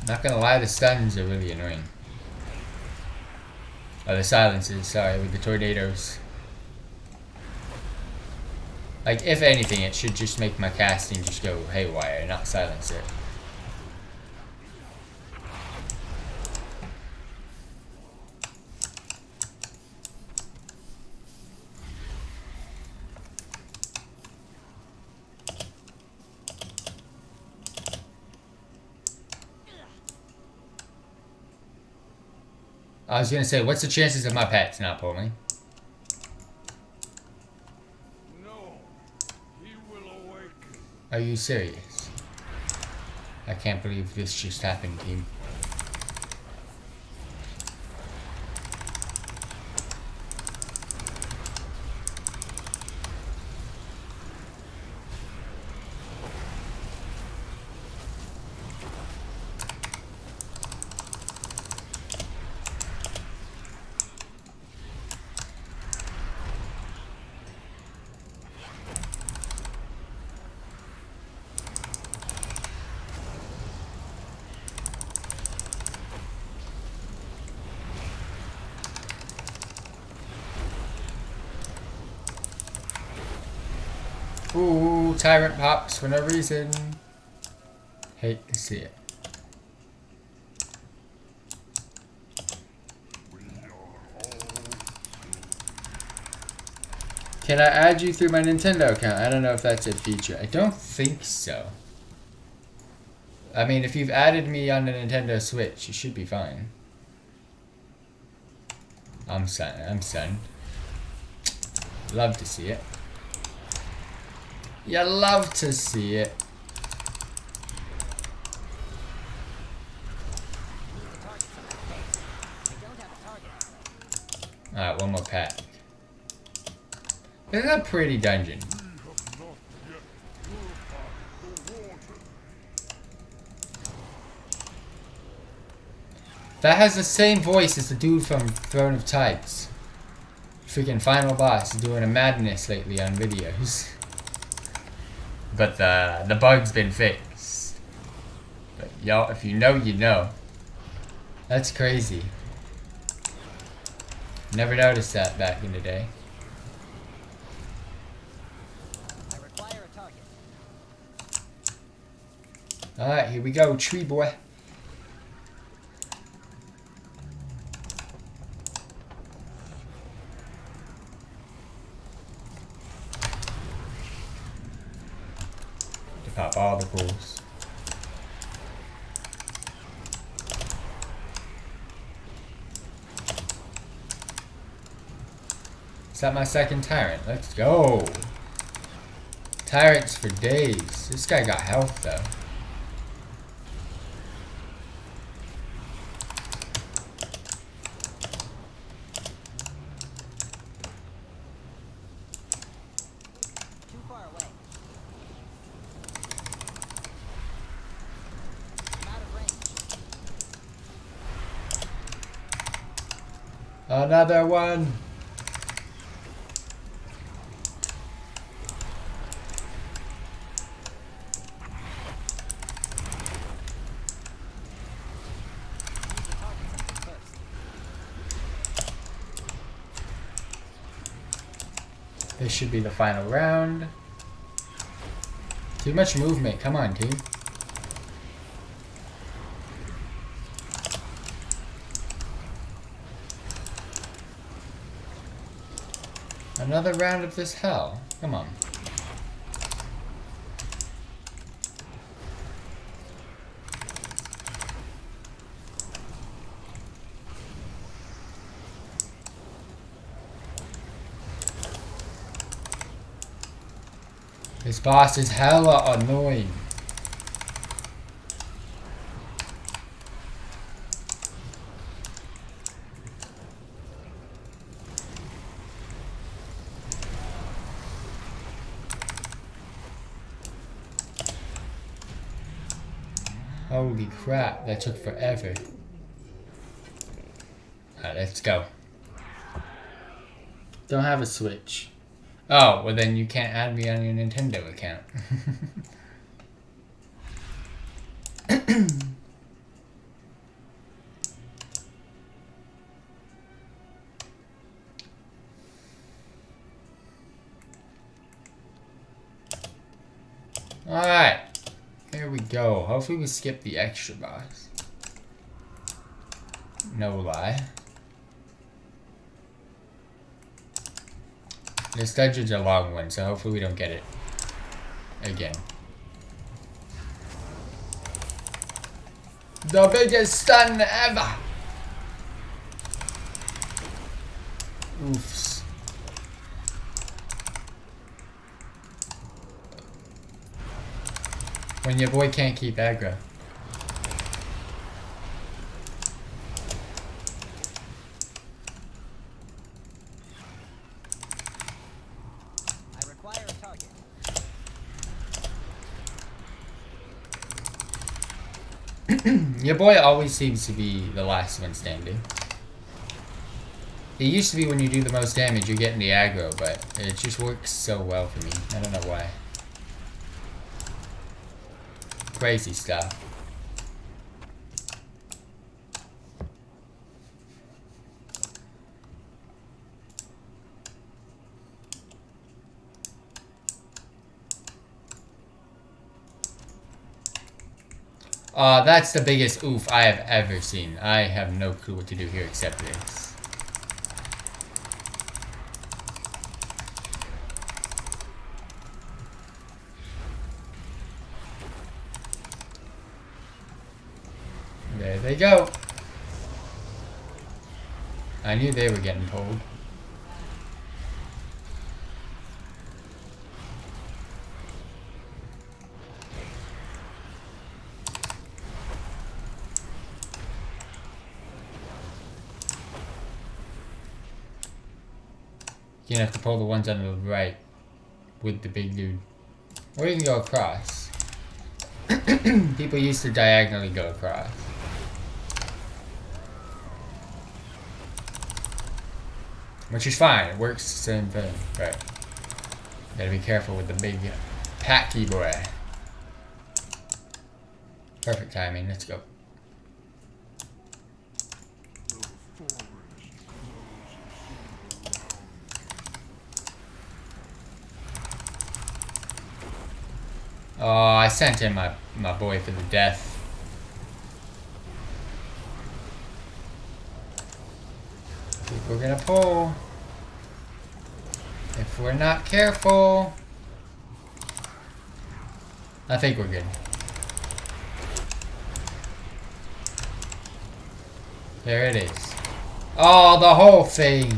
Not gonna lie, the stuns are really annoying. Oh, the silences, sorry, with the tornadoes. Like, if anything, it should just make my casting just go haywire, not silence it. I was gonna say, what's the chances of my pets not pulling? No, he will awaken. Are you serious? I can't believe this just happened, team. tyrant pops for no reason. Hate to see it. Can I add you through my Nintendo account? I don't know if that's a feature. I don't think so. I mean, if you've added me on the Nintendo Switch, you should be fine. I'm son. Love to see it. You love to see it. Alright, one more pack. This is a pretty dungeon. That has the same voice as the dude from Throne of Tides. Freaking final boss doing a madness lately on videos. But the bug's been fixed. But y'all, if you know, you know. That's crazy. Never noticed that back in the day. I require a target. Alright, here we go, tree boy. To pop all the balls. Is that my second tyrant? Let's go. Tyrants for days. This guy got health though. Too far away. I'm out of range. Another one. Use the target something first. This should be the final round. Too much movement. Come on, team. Another round of this hell. Come on. This boss is hella annoying. Holy crap, that took forever. Alright, let's go. Don't have a Switch. Oh, well then you can't add me on your Nintendo account. Alright. Here we go. Hopefully we skip the extra boss. No lie. This dungeon's a long one, so hopefully we don't get it again. The biggest stun ever! Oofs. When your boy can't keep aggro. I require a target. Your boy always seems to be the last one standing. It used to be when you do the most damage, you're getting the aggro, but it just works so well for me. I don't know why. Crazy stuff. That's the biggest oof I have ever seen. I have no clue what to do here except this. There they go. I knew they were getting pulled. You're gonna have to pull the ones on the right with the big dude. Or you can go across. People used to diagonally go across. Which is fine, it works the same thing, but gotta be careful with the big packy boy. Perfect timing, let's go. Oh, I sent in my boy for the death. We're gonna pull. If we're not careful, I think we're good. There it is. Oh, the whole thing.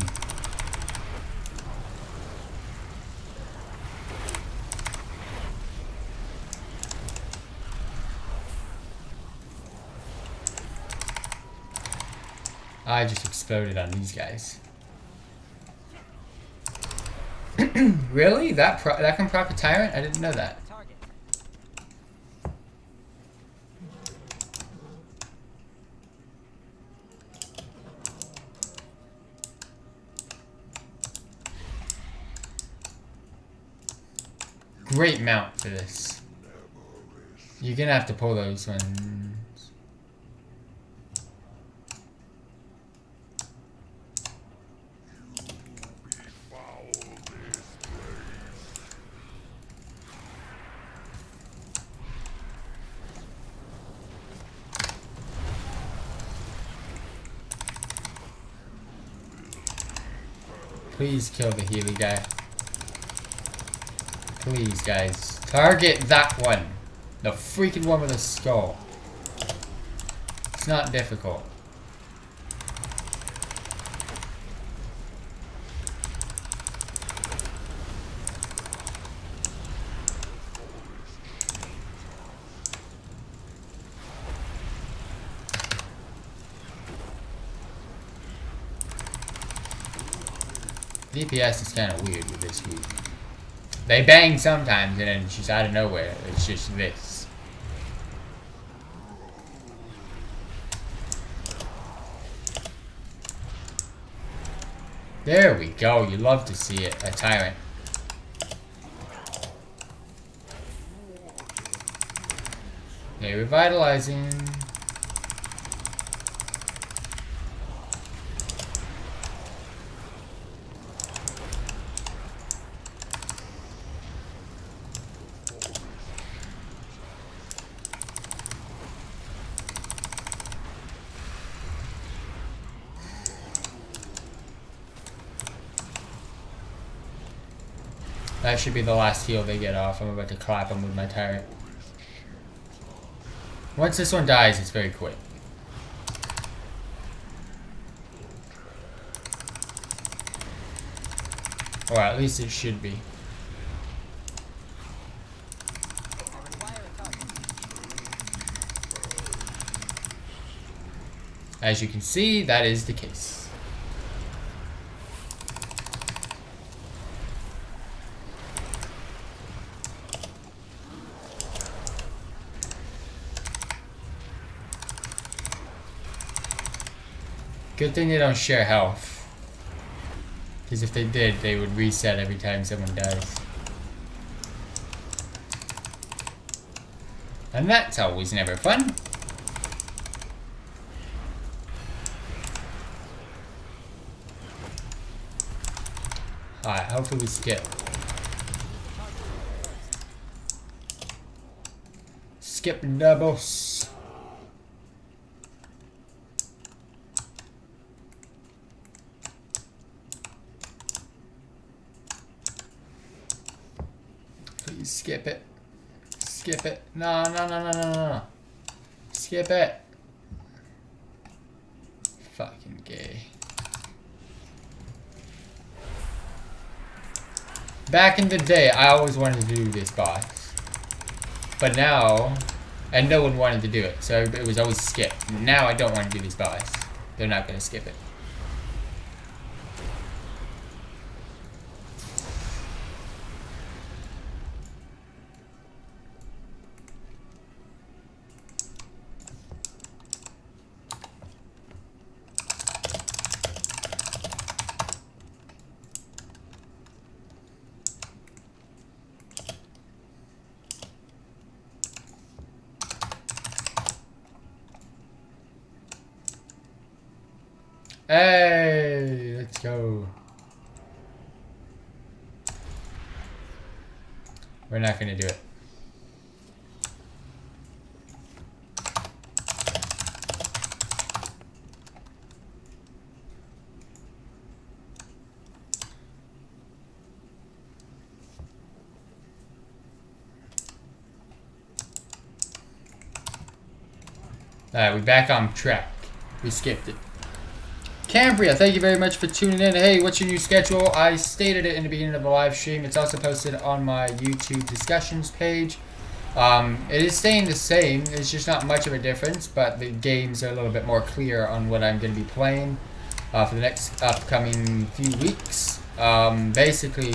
I just exploded on these guys. Really? That can proc a tyrant? I didn't know that. Target. Great mount for this. You're gonna have to pull those ones. Please kill the Healy guy. Please, guys. Target that one. The freaking one with a skull. It's not difficult. DPS is kind of weird with this week. They bang sometimes and then it's just out of nowhere. It's just this. There we go. You love to see it. A tyrant. Okay, revitalizing. That should be the last heal they get off. I'm about to clap them with my tyrant. Once this one dies, it's very quick. Or at least it should be. I require a target. As you can see, that is the case. Good thing they don't share health. Because if they did, they would reset every time someone dies. And that's always never fun. Alright, hopefully we skip. Skip doubles. Skip it. Skip it. No, no, no, no, no, no. Skip it. Fucking gay. Back in the day, I always wanted to do this boss. But now, and no one wanted to do it, so it was always skipped. Now I don't want to do this boss. They're not going to skip it. Hey, let's go. We're not gonna do it. Alright, we're back on track. We skipped it. Cambria, thank you very much for tuning in. Hey, what's your new schedule? I stated it in the beginning of the live stream. It's also posted on my YouTube discussions page. It is staying the same. It's just not much of a difference, but the games are a little bit more clear on what I'm going to be playing for the next upcoming few weeks. Basically,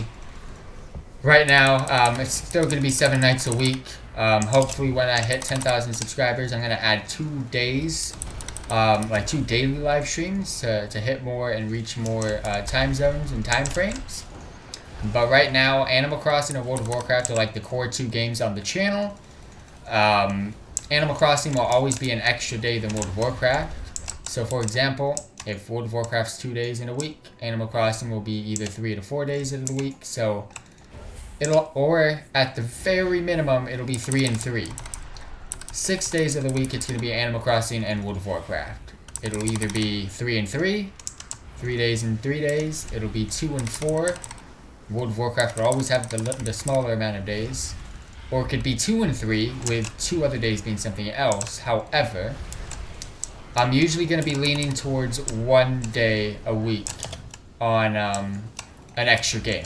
right now, it's still going to be 7 nights a week. Hopefully, when I hit 10,000 subscribers, I'm going to add 2 days. Like 2 daily live streams to hit more and reach more time zones and time frames. But right now, Animal Crossing and World of Warcraft are like the core 2 games on the channel. Animal Crossing will always be an extra day than World of Warcraft. So for example, if World of Warcraft's 2 days in a week, Animal Crossing will be either 3 to 4 days of the week. So or at the very minimum, it'll be 3 and 3. 6 days of the week, it's going to be Animal Crossing and World of Warcraft. It'll either be 3 and 3, 3 days and 3 days. It'll be 2 and 4. World of Warcraft will always have the smaller amount of days. Or it could be 2 and 3, with 2 other days being something else. However, I'm usually going to be leaning towards 1 day a week on an extra game.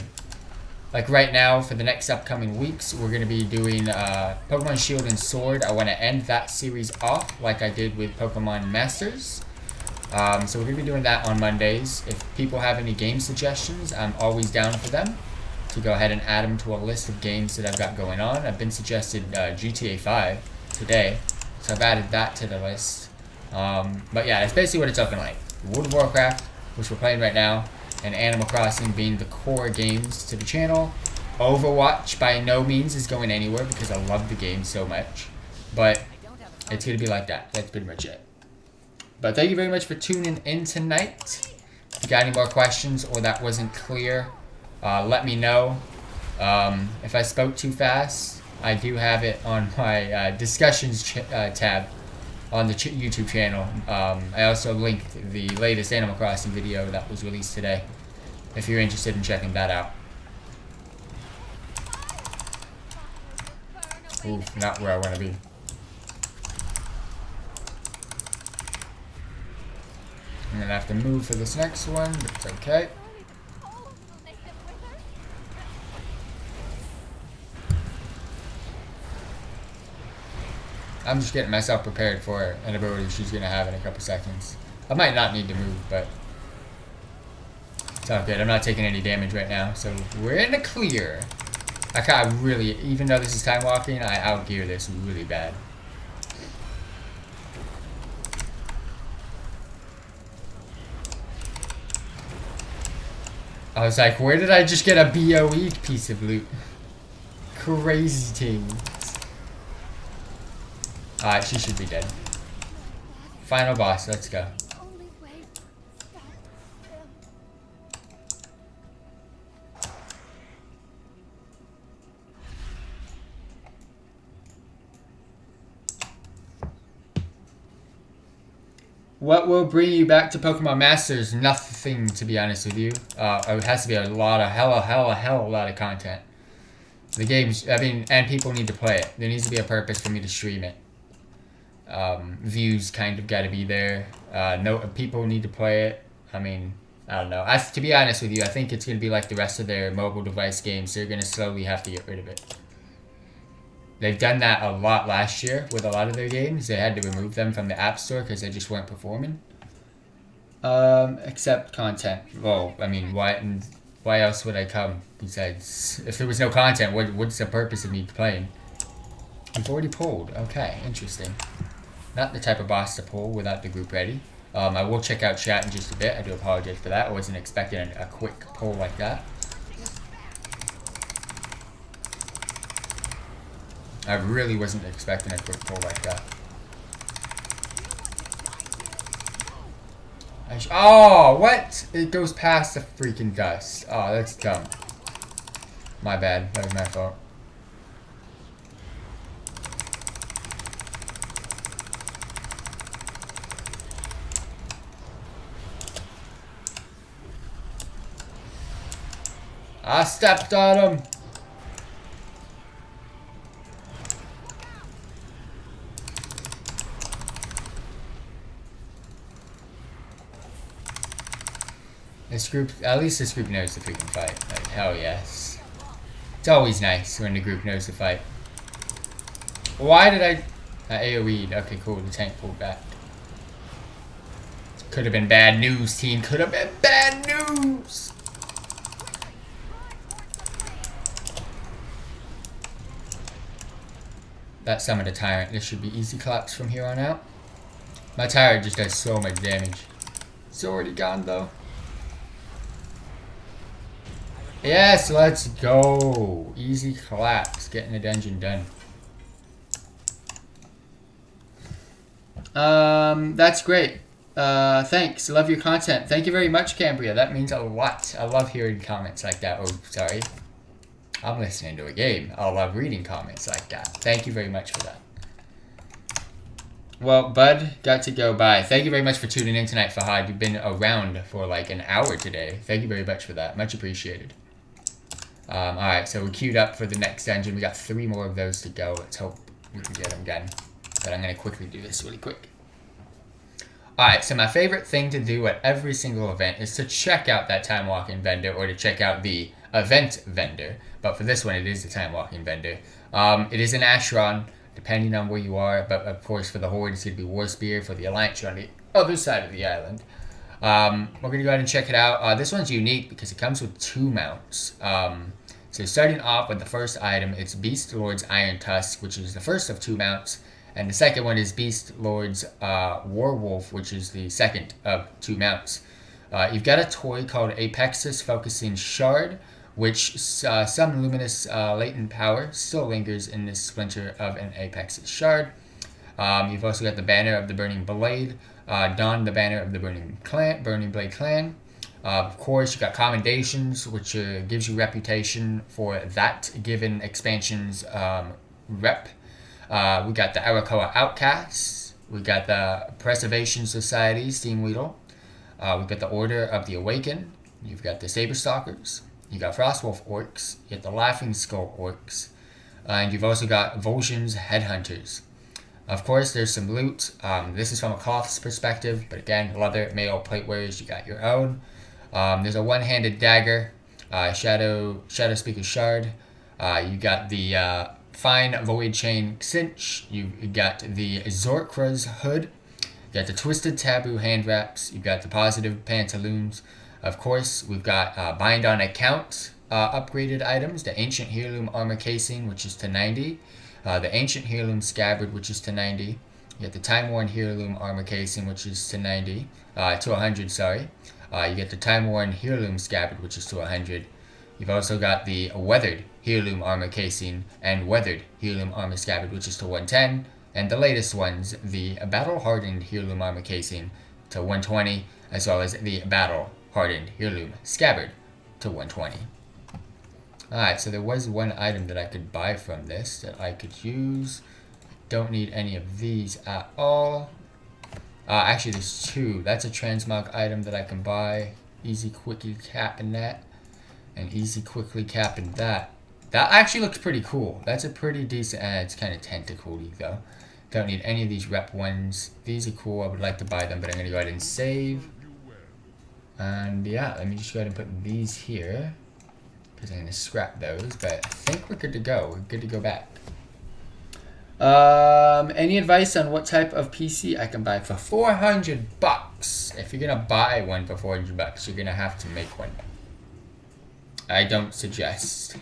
Like right now, for the next upcoming weeks, we're going to be doing Pokemon Shield and Sword. I want to end that series off like I did with Pokemon Masters. So we're going to be doing that on Mondays. If people have any game suggestions, I'm always down for them to go ahead and add them to a list of games that I've got going on. I've been suggested GTA 5 today, so I've added that to the list. But yeah, that's basically what it's looking like. World of Warcraft, which we're playing right now, and Animal Crossing being the core games to the channel. Overwatch by no means is going anywhere because I love the game so much. But it's going to be like that. That's pretty much it. But thank you very much for tuning in tonight. If you got any more questions or that wasn't clear, let me know. If I spoke too fast, I do have it on my discussions tab on the YouTube channel. I also linked the latest Animal Crossing video that was released today, if you're interested in checking that out. Oof, not where I want to be. I'm going to have to move for this next one, but it's okay. I'm just getting myself prepared for an ability she's going to have in a couple seconds. I might not need to move, but it's all good. I'm not taking any damage right now, so we're in the clear. I really, even though this is time walking, I outgear this really bad. I was like, where did I just get a BOE piece of loot? Crazy things. Alright, she should be dead. Final boss, let's go. What will bring you back to Pokemon Masters? Nothing, to be honest with you. It has to be a lot of hella lot of content. The game's, I mean, and people need to play it. There needs to be a purpose for me to stream it. Views kind of got to be there. No, people need to play it. I mean, I don't know. To be honest with you, I think it's going to be like the rest of their mobile device games. They're going to slowly have to get rid of it. They've done that a lot last year with a lot of their games. They had to remove them from the App Store because they just weren't performing. Except content. Well, I mean, why else would I come? Besides, if there was no content, what's the purpose of me playing? You've already pulled. Okay, interesting. Not the type of boss to pull without the group ready. I will check out chat in just a bit. I do apologize for that. I wasn't expecting a quick pull like that. I really wasn't expecting a quick pull like that. Oh, what? It goes past the freaking dust. Oh, that's dumb. My bad. That was my fault. I stepped on him. This group, at least this group knows the freaking fight. Like, hell yes. It's always nice when the group knows the fight. Why did I AoE'd? Okay, cool. The tank pulled back. Could have been bad news, team. Could have been bad news. That summoned a tyrant. This should be easy claps from here on out. My tyrant just does so much damage. It's already gone though. Yes, let's go. Easy collapse. Getting the dungeon done. That's great. Thanks. Love your content. Thank you very much, Cambria. That means a lot. I love hearing comments like that. Oh, sorry. I'm listening to a game. I love reading comments like that. Thank you very much for that. Well, Bud, got to go. Bye. Thank you very much for tuning in tonight, Fahad. You've been around for like an hour today. Thank you very much for that. Much appreciated. Alright, so we're queued up for the next dungeon. We got 3 more of those to go. Let's hope we can get them done. But I'm going to quickly do this really quick. Alright, so my favorite thing to do at every single event is to check out that time walking vendor or to check out the event vendor. But for this one, it is the time walking vendor. It is an Ashron, depending on where you are. But of course, for the Horde, it's going to be Warspear. For the Alliance, you're on the other side of the island. We're going to go ahead and check it out. This one's unique because it comes with 2 mounts. So starting off with the first item, it's Beast Lord's Iron Tusk, which is the first of 2 mounts. And the second one is Beast Lord's Warwolf, which is the second of 2 mounts. You've got a toy called Apexus Focusing Shard, which some luminous latent power still lingers in this splinter of an Apexus Shard. You've also got the Banner of the Burning Blade, Don the Banner of the Burning Blade Clan. Of course, you got Commendations, which gives you reputation for that given expansion's rep. We got the Arakoa Outcasts. We got the Preservation Society, Steam Weedle. We've got the Order of the Awakened. You've got the Saber Stalkers. You got Frostwolf Orcs. You got the Laughing Skull Orcs. And you've also got Vol'jin's Headhunters. Of course, there's some loot. This is from a cloth's perspective, but again, leather, mail, plate wearers, you got your own. There's a one-handed dagger, Shadow Speaker Shard. You got the Fine Void Chain Cinch. You got the Zorkra's Hood. You got the Twisted Taboo Hand Wraps. You got the Positive Pantaloons. Of course, we've got Bind on Account upgraded items. The Ancient Heirloom Armor Casing, which is to 90. The Ancient Heirloom Scabbard, which is to 90. You got the Time Worn Heirloom Armor Casing, which is to 90. To 100, sorry. You get the Time Worn Heirloom Scabbard, which is to 100. You've also got the Weathered Heirloom Armor Casing and Weathered Heirloom Armor Scabbard, which is to 110. And the latest ones, the Battle Hardened Heirloom Armor Casing to 120, as well as the Battle Hardened Heirloom Scabbard to 120. Alright, so there was one item that I could buy from this that I could use. Don't need any of these at all. Actually, there's 2. That's a transmog item that I can buy. Easy quickly capping that. And easy quickly capping that. That actually looks pretty cool. That's a pretty decent... it's kind of tentacle-y, though. Don't need any of these rep ones. These are cool. I would like to buy them, but I'm going to go ahead and save. And yeah, let me just go ahead and put these here. Because I'm going to scrap those. But I think we're good to go. We're good to go back. Any advice on what type of PC I can buy for $400? If you're going to buy one for $400, you're going to have to make one. I don't suggest.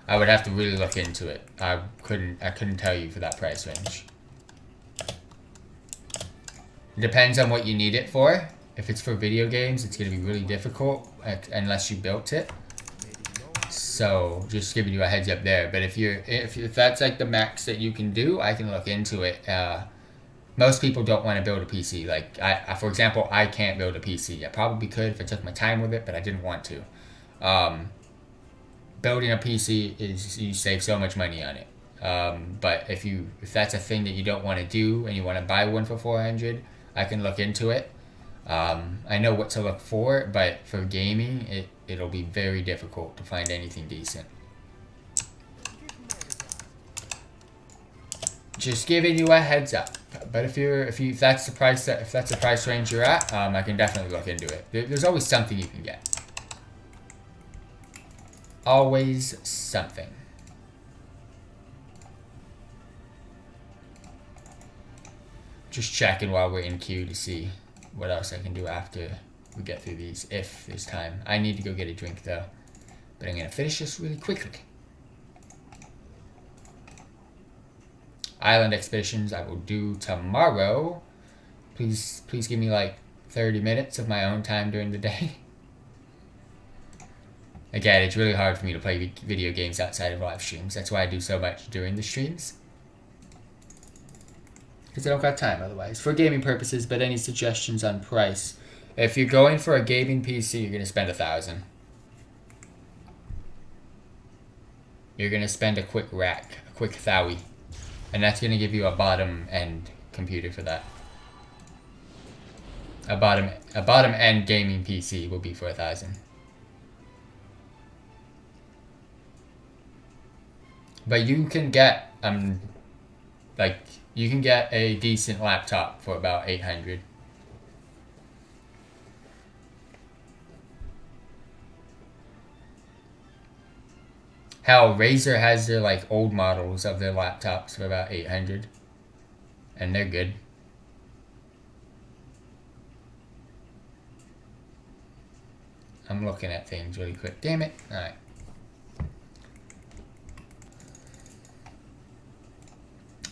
I would have to really look into it. I couldn't tell you for that price range. It depends on what you need it for. If it's for video games, it's going to be really difficult unless you built it. So just giving you a heads up there. But if that's like the max that you can do, I can look into it. Most people don't want to build a PC. Like for example, I can't build a PC. I probably could if I took my time with it, but I didn't want to. Building a PC is, you save so much money on it. But if that's a thing that you don't want to do and you want to buy one for $400, I can look into it. I know what to look for, but for gaming, it'll be very difficult to find anything decent. Just giving you a heads up. But if that's the price range you're at, I can definitely look into it. There's always something you can get. Always something. Just checking while we're in queue to see what else I can do after we get through these, if there's time. I need to go get a drink though, but I'm gonna finish this really quickly. Island expeditions I will do tomorrow. Please give me like 30 minutes of my own time during the day. Again, it's really hard for me to play video games outside of live streams. That's why I do so much during the streams. Because I don't got time otherwise. For gaming purposes, but any suggestions on price? If you're going for a gaming PC, you're going to spend $1,000. You're going to spend a quick rack, a quick thowie. And that's going to give you a bottom-end computer for that. A bottom-end gaming PC will be for $1,000. But you can get you can get a decent laptop for about $800. Hell, Razer has their like old models of their laptops for about $800, and they're good. I'm looking at things really quick. Damn it! All right.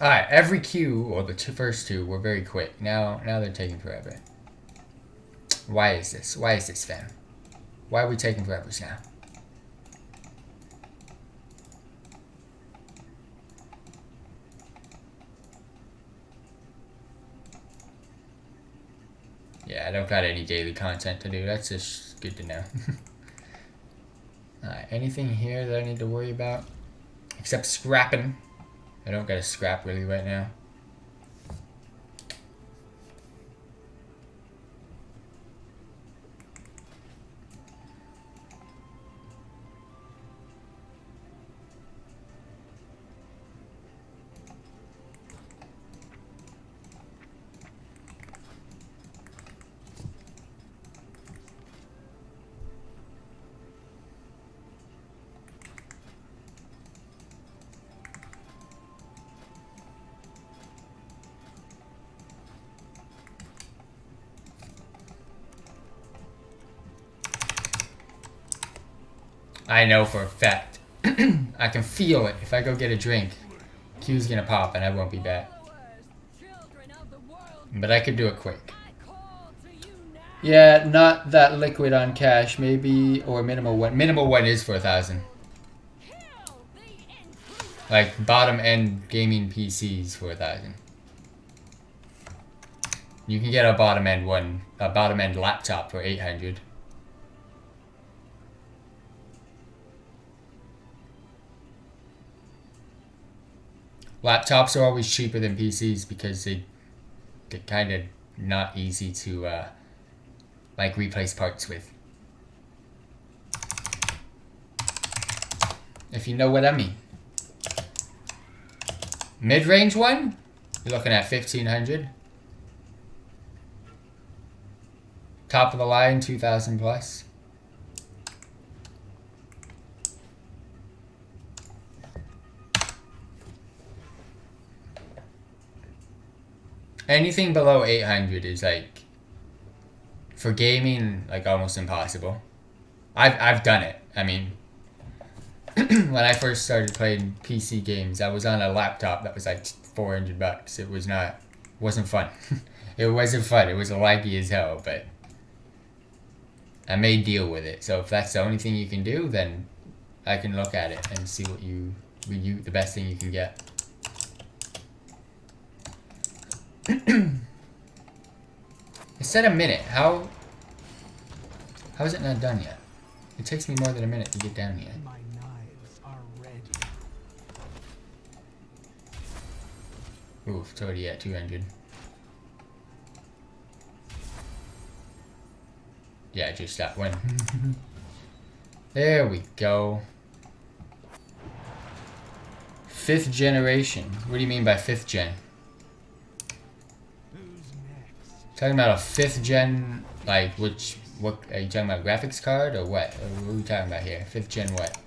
Alright, every queue, or the first two, were very quick. Now they're taking forever. Why is this? Why is this, fam? Why are we taking forever now? Yeah, I don't got any daily content to do. That's just good to know. Alright, anything here that I need to worry about? Except scrapping. I don't got to scrap really right now. I know for a fact. I can feel it. If I go get a drink, Q's gonna pop and I won't be back. But I could do it quick. Yeah, not that liquid on cash, maybe, or minimal one. Minimal one is for $1,000. Like bottom end gaming PCs for $1,000. You can get a bottom end laptop for $800. Laptops are always cheaper than PCs because they're kind of not easy to like replace parts with. if you know what I mean. Mid-range one, you're looking at 1500. Top of the line, 2000 plus. Anything below 800 is like, for gaming, like almost impossible. I've done it. I mean, when I first started playing PC games, I was on a laptop that was like $400. It wasn't fun. It wasn't fun. It was laggy as hell, but I made deal with it. So if that's the only thing you can do, then I can look at it and see what the best thing you can get. It said a minute. How is it not done yet? It takes me more than a minute to get down here. My knives are ready. Oof, it's already at 200. Yeah, just that one. There we go. 5th generation. What do you mean by 5th gen? Who's next? Talking about a 5th gen, like what are you talking about, graphics card or what? Or what are we talking about here? 5th gen what?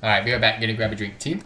Alright, be right back. Gonna grab a drink, team.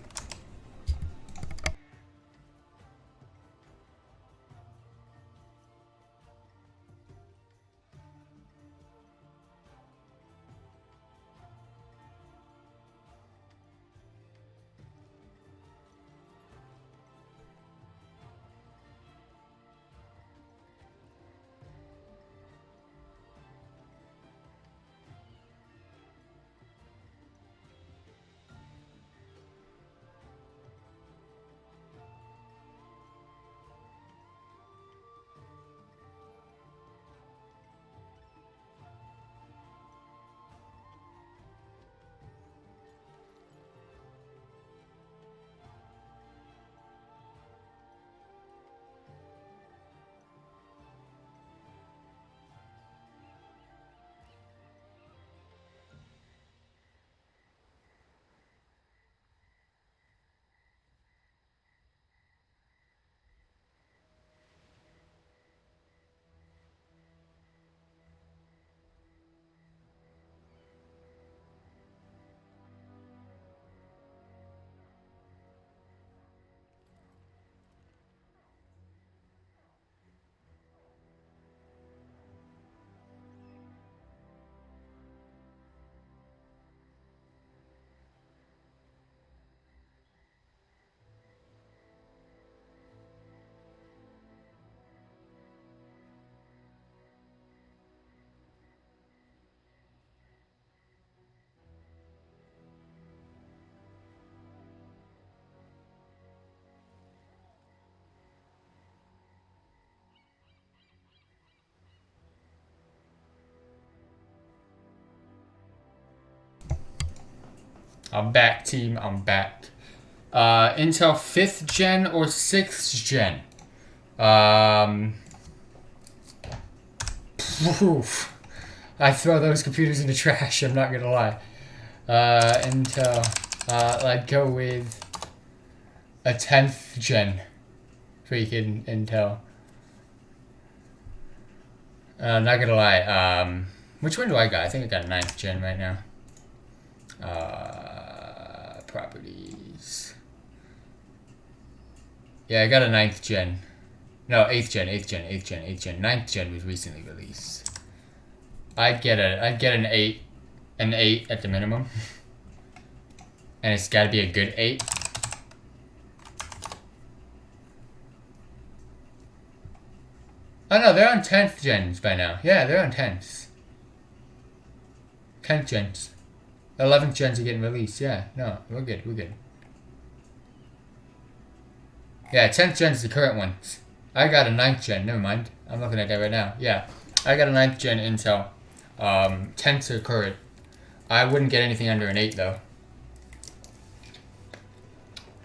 I'm back, team. I'm back. Intel 5th gen or 6th gen? Oof. I throw those computers in the trash, I'm not gonna lie. Intel, I'd go with a 10th gen freaking Intel. Not gonna lie, which one do I got? I think I got a 9th gen right now. Properties. Yeah, I got a 9th gen. No, 8th gen. 9th gen was recently released. I'd get an 8 at the minimum. And it's gotta be a good 8. Oh no, they're on 10th gens by now. Yeah, they're on 10th. 10th gens. 11th gens are getting released. Yeah, no, we're good. Yeah, 10th gen's the current ones. I got a 9th gen. Never mind. I'm looking at that right now. Yeah, I got a 9th gen Intel. 10ths are current. I wouldn't get anything under an 8 though.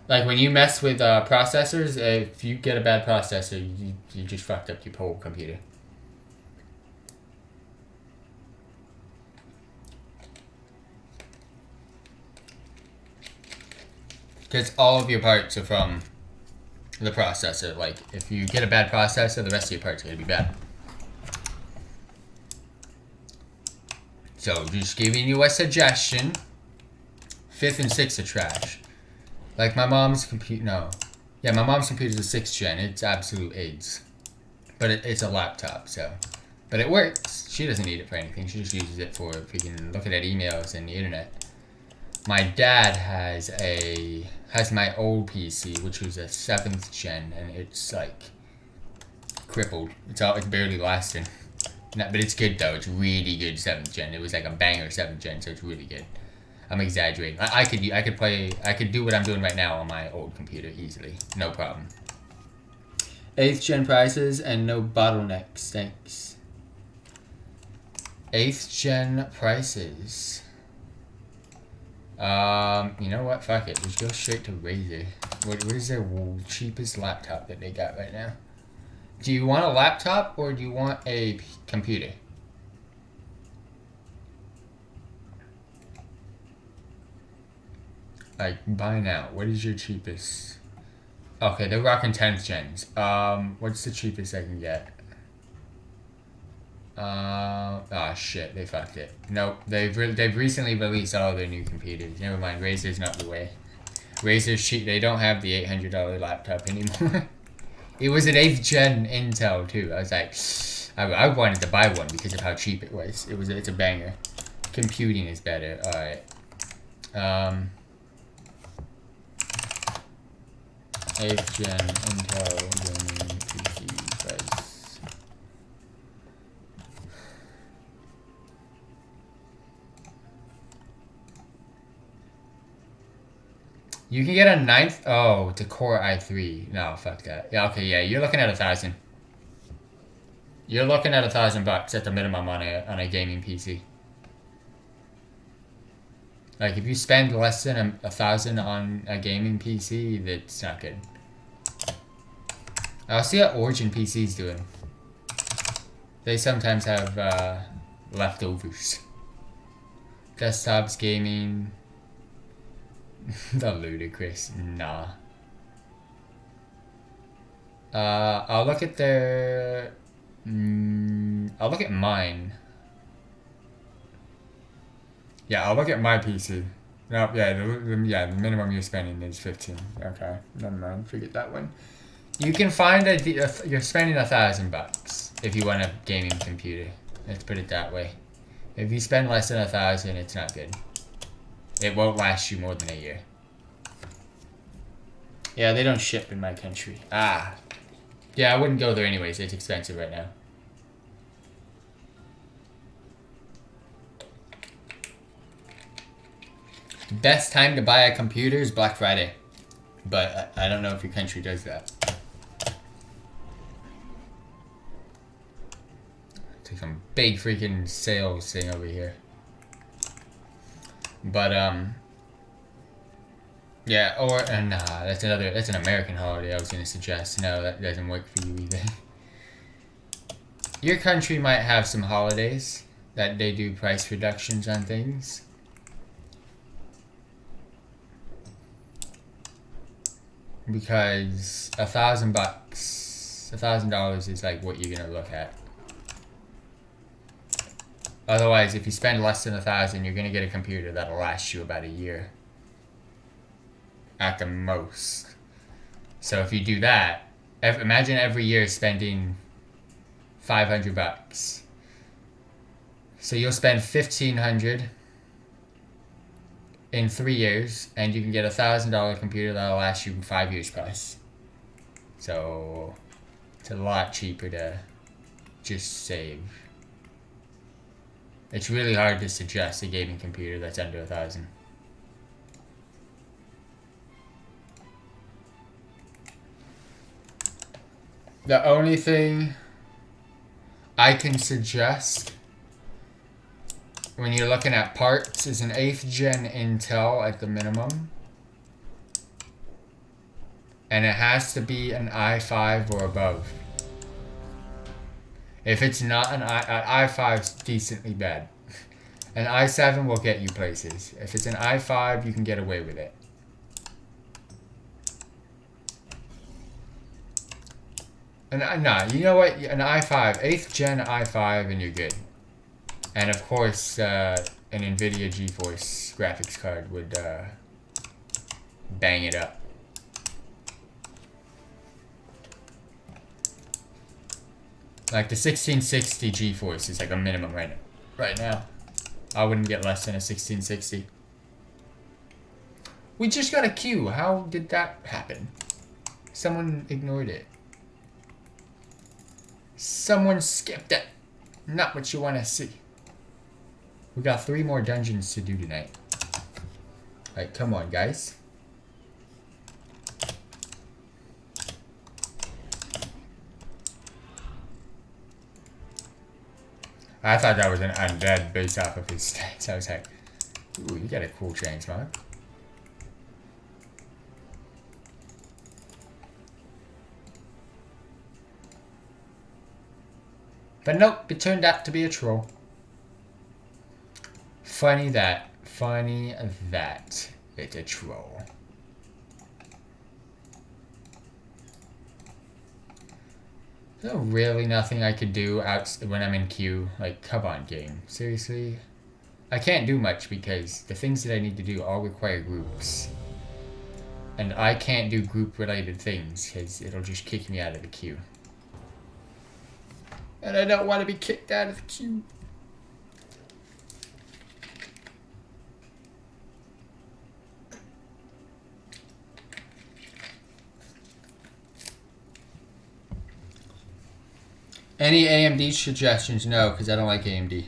Like when you mess with processors, if you get a bad processor, you just fucked up your whole computer. Because all of your parts are from the processor. Like, if you get a bad processor, the rest of your parts are going to be bad. So, just giving you a suggestion. 5th and 6th are trash. Like, my mom's computer, no. Yeah, my mom's computer's a 6th gen. It's absolute AIDS. But it's a laptop, so. But it works. She doesn't need it for anything. She just uses it for freaking looking at emails and the internet. My dad has my old PC, which was a 7th gen, and it's like crippled. It's barely lasting. No, but it's good though. It's really good 7th gen. It was like a banger 7th gen, so it's really good. I'm exaggerating. I could do what I'm doing right now on my old computer easily, no problem. 8th gen prices and no bottlenecks. Thanks. 8th gen prices. You know what? Fuck it. Just go straight to Razer. What is their cheapest laptop that they got right now? Do you want a laptop or do you want a computer? Like, buy now. What is your cheapest? Okay, they're rocking 10th gens. What's the cheapest I can get? Oh shit, they fucked it. Nope, they've recently released all their new computers. Never mind, Razer's not the way. Razer's cheap. They don't have the $800 laptop anymore. It was an 8th gen Intel too. I was like, I wanted to buy one because of how cheap it was. It's a banger. Computing is better. All right. 8th gen Intel gaming PC price. You can get a 9th. Oh, it's a Core i3. No, fuck that. Yeah, okay, yeah. You're looking at 1,000. You're looking at $1,000 at the minimum on a gaming PC. Like, if you spend less than 1,000 on a gaming PC, that's not good. I'll see what OriginPC's doing. They sometimes have leftovers. Desktops, gaming. The ludicrous. Nah. I'll look at their. I'll look at mine. Yeah, I'll look at my PC. No, yeah, the minimum you're spending is 15. Okay, never mind. Forget that one. You can find you're spending $1,000 if you want a gaming computer. Let's put it that way. If you spend less than 1,000, it's not good. It won't last you more than a year. Yeah, they don't ship in my country. Ah. Yeah, I wouldn't go there anyways. It's expensive right now. Best time to buy a computer is Black Friday. But I don't know if your country does that. It's like some big freaking sales thing over here. But, yeah, or, nah, that's an American holiday I was going to suggest. No, that doesn't work for you either. Your country might have some holidays that they do price reductions on things. Because $1,000 is like what you're going to look at. Otherwise, if you spend less than 1,000, you're gonna get a computer that'll last you about a year, at the most. So if you do that, imagine every year spending $500. So you'll spend $1,500 in 3 years, and you can get a $1,000 computer that'll last you 5 years plus. So it's a lot cheaper to just save. It's really hard to suggest a gaming computer that's under 1,000. The only thing I can suggest when you're looking at parts is an 8th gen Intel at the minimum. And it has to be an i5 or above. If it's not an i5's decently bad. An i7 will get you places. If it's an i5, you can get away with it. Nah, you know what? An i5, 8th gen i5, and you're good. And of course, an NVIDIA GeForce graphics card would bang it up. Like the 1660 GeForce is like a minimum right now. I wouldn't get less than a 1660. We just got a queue. How did that happen? Someone ignored it. Someone skipped it. Not what you want to see. We got 3 more dungeons to do tonight. Alright, come on, guys. I thought that was an undead based off of his stats. I was like, ooh, you got a cool transmog. But nope, it turned out to be a troll. Funny that it's a troll. There's really nothing I could do out when I'm in queue. Like, come on, game. Seriously? I can't do much because the things that I need to do all require groups. And I can't do group-related things because it'll just kick me out of the queue. And I don't want to be kicked out of the queue. Any AMD suggestions? No, because I don't like AMD.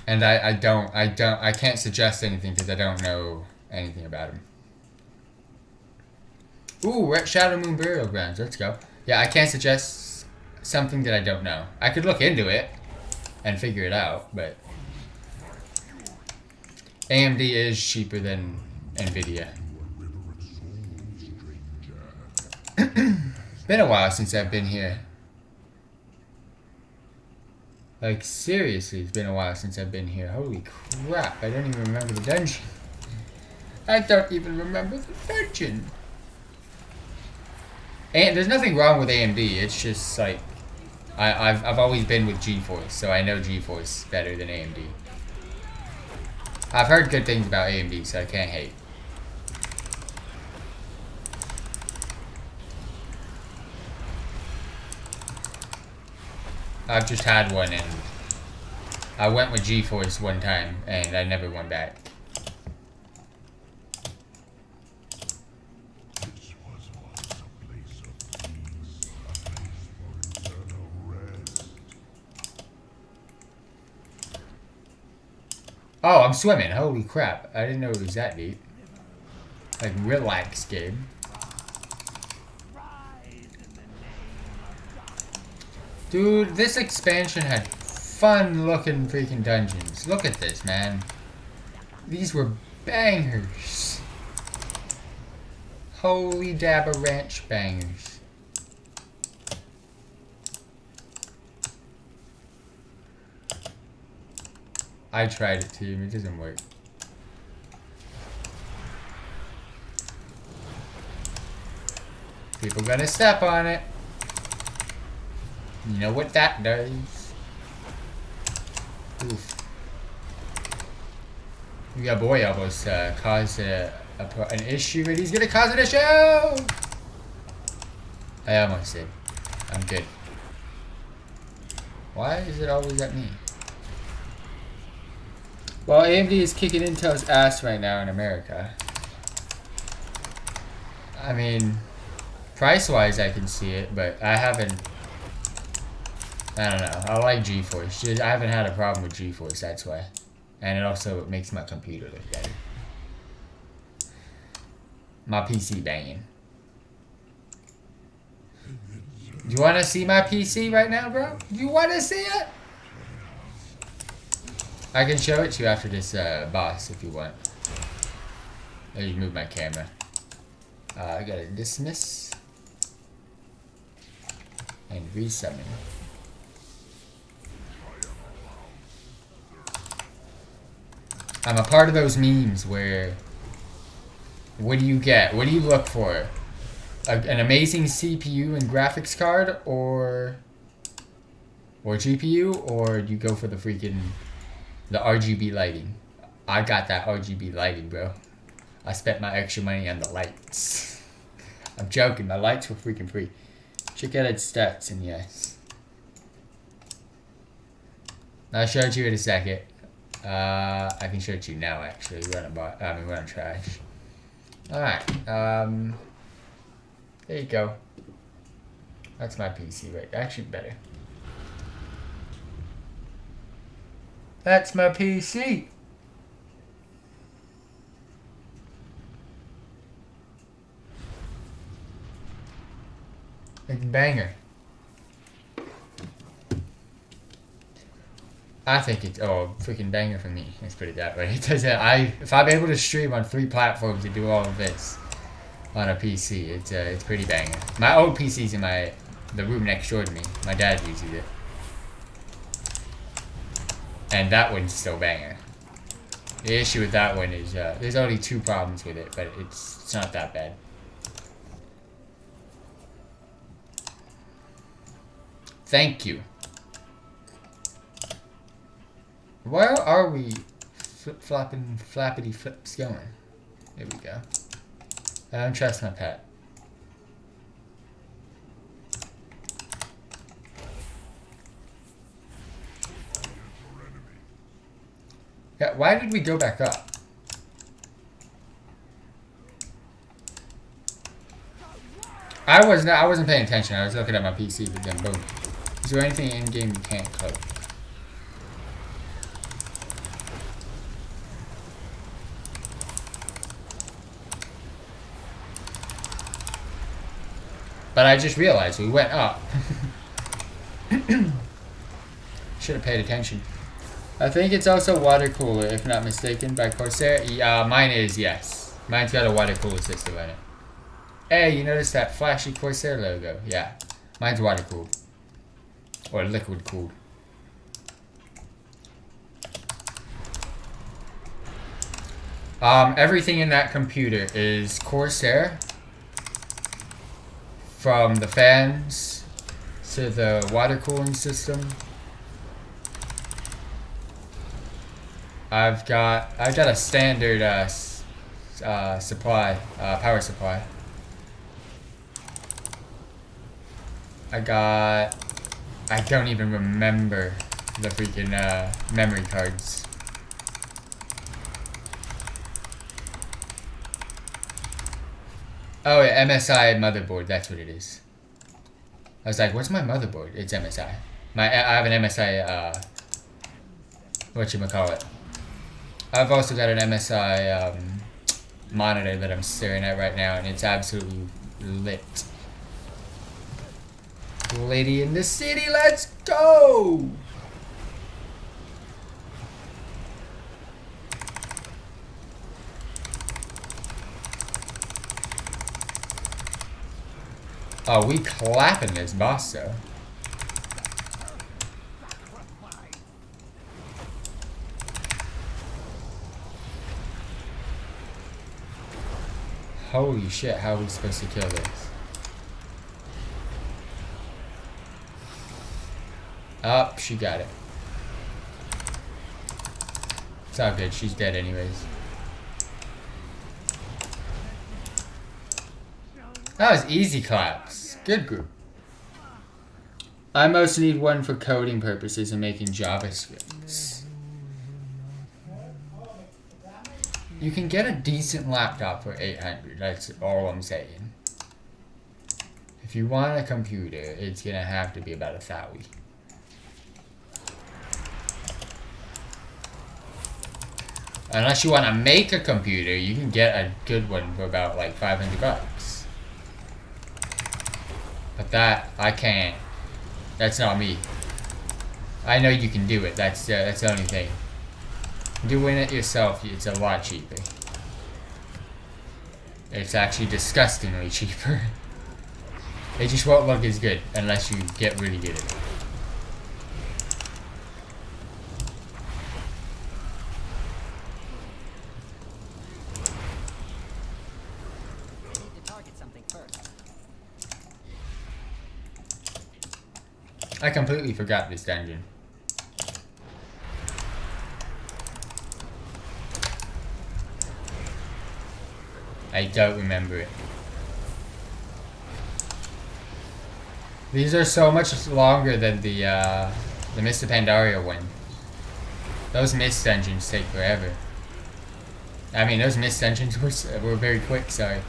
And I can't suggest anything because I don't know anything about them. Ooh, we're at Shadow Moon Burial Grounds. Let's go. Yeah, I can't suggest something that I don't know. I could look into it and figure it out, but AMD is cheaper than NVIDIA. Been a while since I've been here. Like, seriously, it's been a while since I've been here. Holy crap, I don't even remember the dungeon. I don't even remember the dungeon. And there's nothing wrong with AMD, it's just like, I've always been with GeForce, so I know GeForce better than AMD. I've heard good things about AMD, so I can't hate. I've just had one and I went with GeForce one time and I never went back. This was once a place of peace, a place for eternal rest. Oh, I'm swimming. Holy crap. I didn't know it was that deep. Like, relax, game. Dude, this expansion had fun looking freaking dungeons. Look at this, man. These were bangers. Holy Dabba Ranch bangers. I tried it too, it doesn't work. People gonna step on it. You know what that does. Oof. Your boy almost caused an issue, and he's gonna cause an issue! I almost did. I'm good. Why is it always at me? Well, AMD is kicking Intel's ass right now in America. I mean, price-wise I can see it, but I haven't... I don't know. I like GeForce. I haven't had a problem with GeForce, that's why. And it also makes my computer look better. My PC banging. Do you want to see my PC right now, bro? Do you want to see it? I can show it to you after this boss if you want. Let me move my camera. I gotta dismiss. And resummon. I'm a part of those memes where What do you get? What do you look for? An amazing CPU and graphics card, or GPU, or do you go for the RGB lighting? I got that RGB lighting, bro. I spent my extra money on the lights. I'm joking. My lights were freaking free. Check out its stats, and yes. I'll show it to you in a second. I can show it to you now, actually. We're on trash. Alright, there you go. That's my PC, right? Actually, better. That's my PC! It's a banger. I think it's freaking banger for me. Let's put it that way. It does if I'm able to stream on 3 platforms and do all of this on a PC, it's pretty banger. My old PC's in the room next door to me. My dad uses it, and that one's still banger. The issue with that one is there's only 2 problems with it, but it's not that bad. Thank you. Where are we flip-flopping, flappity flips going? There we go. I don't trust my pet. Yeah, why did we go back up? I wasn't paying attention. I was looking at my PC, but then boom. Is there anything in game you can't close? But I just realized we went up. Should have paid attention. I think it's also water cooler, if not mistaken, by Corsair. Mine is, yes. Mine's got a water cooler system in it. Hey, you notice that flashy Corsair logo? Yeah. Mine's water cooled. Or liquid cooled. Everything in that computer is Corsair. From the fans to the water cooling system. I've got a standard supply, power supply. I don't even remember the freaking memory cards. Oh yeah, MSI motherboard, that's what it is. I was like, what's my motherboard? It's MSI. I have an MSI, whatchamacallit. I've also got an MSI monitor that I'm staring at right now, and it's absolutely lit. Lady in the city, let's go! Oh, we clapping this boss though. Holy shit, how are we supposed to kill this? Oh, she got it. It's all good, she's dead anyways. That was easy claps. Good group. I mostly need one for coding purposes and making JavaScripts. You can get a decent laptop for $800. That's all I'm saying. If you want a computer, it's gonna have to be about $1,000. Unless you want to make a computer, you can get a good one for about like $500. But that, I can't. That's not me. I know you can do it. That's the only thing. Doing it yourself, it's a lot cheaper. It's actually disgustingly cheaper. It just won't look as good unless you get really good at it. I completely forgot this dungeon. I don't remember it. These are so much longer than the Mist of Pandaria one. Those Mist dungeons take forever. I mean, those Mist dungeons were very quick, sorry.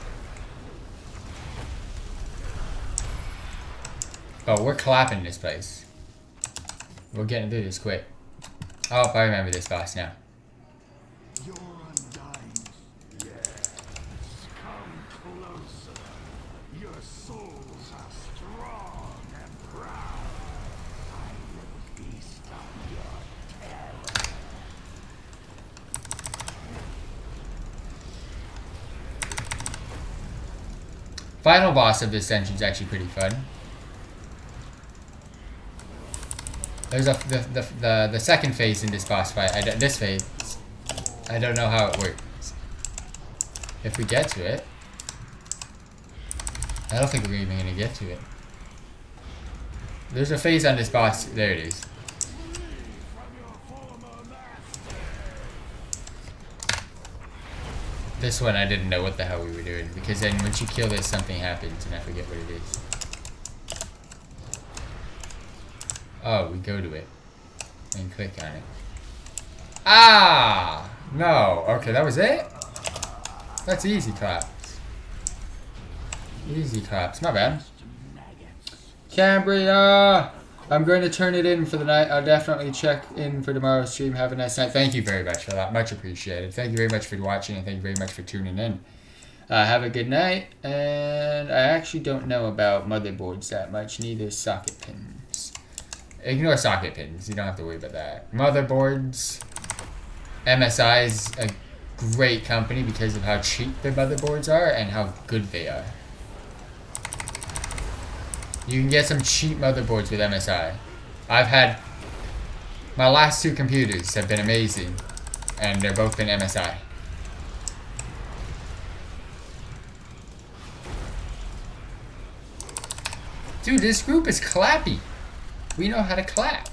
Oh, we're clapping this place. We're getting through this quick. Oh, I remember this boss now. You're undying. Yes. Come closer. Your souls are strong and proud. I will feast on your terror. Final boss of this dungeon is actually pretty fun. There's the second phase in this boss fight. This phase, I don't know how it works. If we get to it, I don't think we're even gonna get to it. There's a phase on this boss. There it is. This one I didn't know what the hell we were doing, because then once you kill this, something happens, and I forget what it is. Oh, we go to it and click on it. Ah! No. Okay, that was it? That's easy claps. Easy claps. Not bad. Cambria! I'm going to turn it in for the night. I'll definitely check in for tomorrow's stream. Have a nice night. Thank you very much for that. Much appreciated. Thank you very much for watching, and thank you very much for tuning in. Have a good night. And I actually don't know about motherboards that much. Neither socket pins. Ignore socket pins. You don't have to worry about that. Motherboards. MSI is a great company because of how cheap their motherboards are and how good they are. You can get some cheap motherboards with MSI. I've had... My last two computers have been amazing. And they're both been MSI. Dude, this group is clappy. We know how to clap.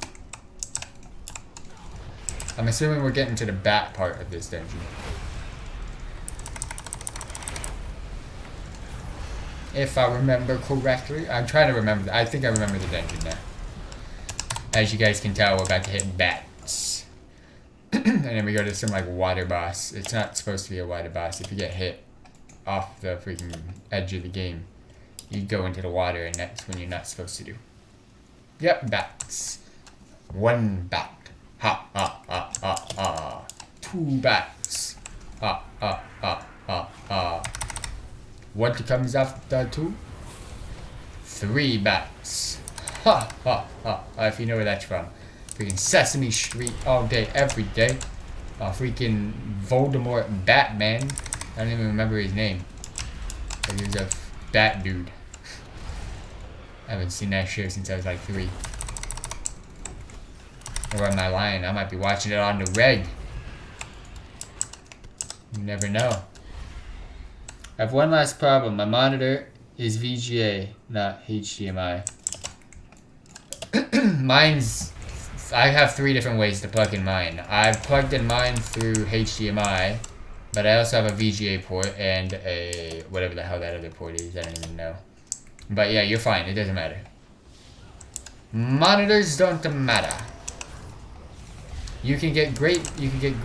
I'm assuming we're getting to the bat part of this dungeon. If I remember correctly. I'm trying to remember. I think I remember the dungeon now. As you guys can tell, we're about to hit bats. And then we go to some like water boss. It's not supposed to be a water boss. If you get hit off the freaking edge of the game, you go into the water, and that's when you're not supposed to do. Yep, bats. One bat. Ha, ha, ha, ha, ha. Two bats. Ha, ha, ha, ha, ha. What comes after two? Three bats. Ha, ha, ha. If you know where that's from. Freaking Sesame Street all day, every day. Freaking Voldemort Batman. I don't even remember his name. But he was a bat dude. I haven't seen that show since I was like 3. Or am I lying? I might be watching it on the reg. You never know. I have one last problem. My monitor is VGA, not HDMI. Mine's... I have 3 different ways to plug in mine. I've plugged in mine through HDMI, but I also have a VGA port and a... whatever the hell that other port is. I don't even know. But yeah, you're fine. It doesn't matter. Monitors don't matter. You can get great, you can get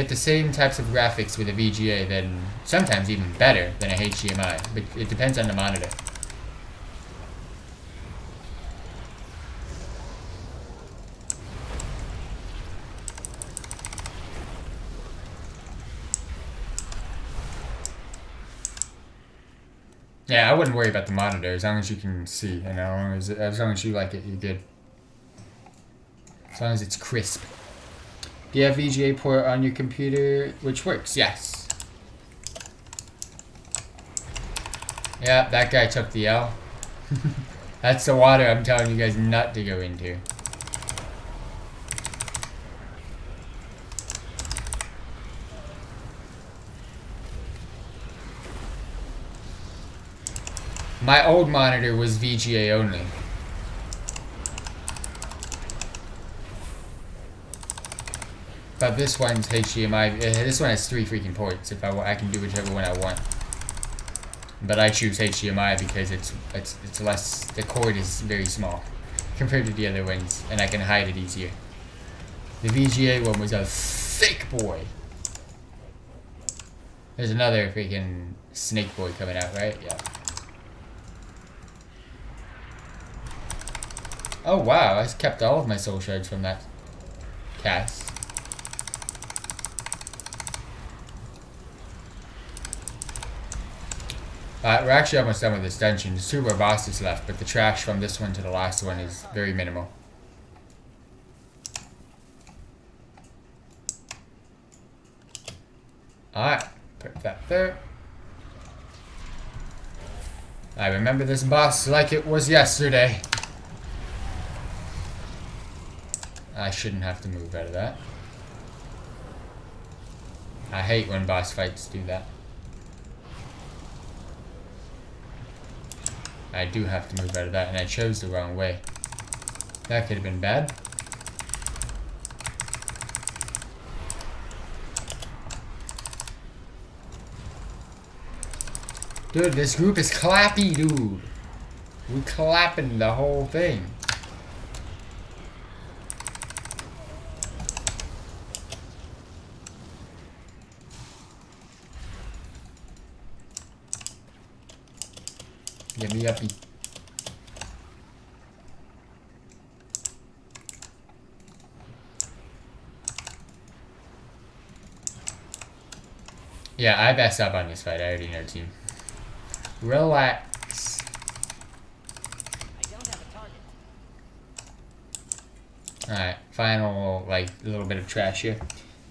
the same types of graphics with a VGA, then sometimes even better than a HDMI, but it depends on the monitor. Yeah, I wouldn't worry about the monitor as long as you can see, and as long as you like it, you're good. As long as it's crisp. Do you have VGA port on your computer, which works? Yes. Yeah, that guy took the L. That's the water I'm telling you guys not to go into. My old monitor was VGA only. But this one's HDMI. This one has 3 freaking ports. If I can do whichever one I want. But I choose HDMI because it's less. The cord is very small compared to the other ones, and I can hide it easier. The VGA one was a thick boy. There's another freaking snake boy coming out, right? Yeah. Oh wow, I kept all of my soul shards from that cast. We're actually almost done with this dungeon. There's 2 more bosses left, but the trash from this one to the last one is very minimal. Alright, put that there. I remember this boss like it was yesterday. I shouldn't have to move out of that. I hate when boss fights do that. I do have to move out of that, and I chose the wrong way. That could have been bad. Dude, this group is clappy, dude. We're clapping the whole thing. Get me uppy. Yeah, I messed up on this fight. I already know, team. Relax. I don't have a target. Alright, final, like, little bit of trash here.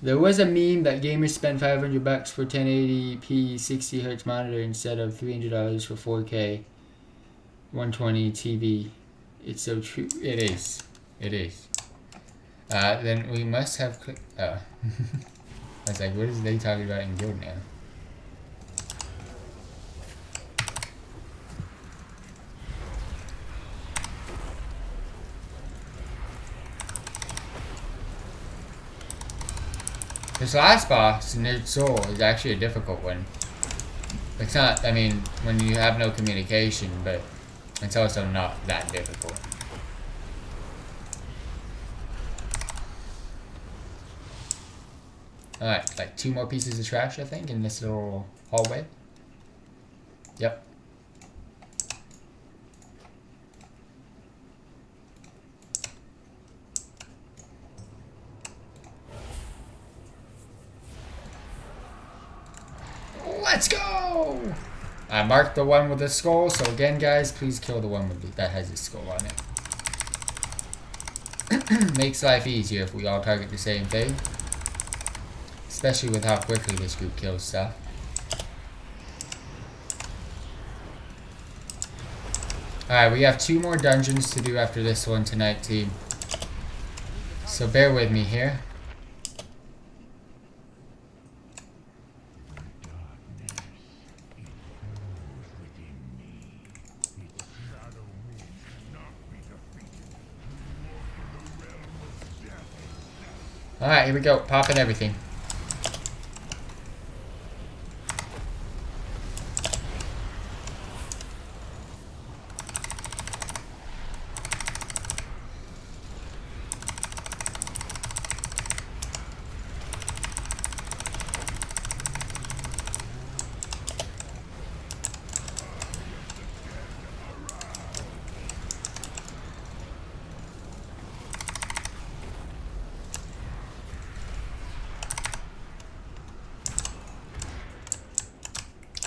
There was a meme that gamers spend $500 for 1080p 60Hz monitor instead of $300 for 4K 120 TV. It's so true. It is. It is. Then we must have clicked. Oh. I was like, what is they talking about in guild now? This last boss, Nerd Soul, is actually a difficult one. It's not, I mean, when you have no communication, but it's also not that difficult. Alright, like 2 more pieces of trash, I think, in this little hallway. Yep. Let's go! I marked the one with the skull, so again, guys, please kill the one with that has a skull on it. Makes life easier if we all target the same thing. Especially with how quickly this group kills stuff. Alright, we have 2 more dungeons to do after this one tonight, team. So bear with me here. Alright, here we go. Popping everything.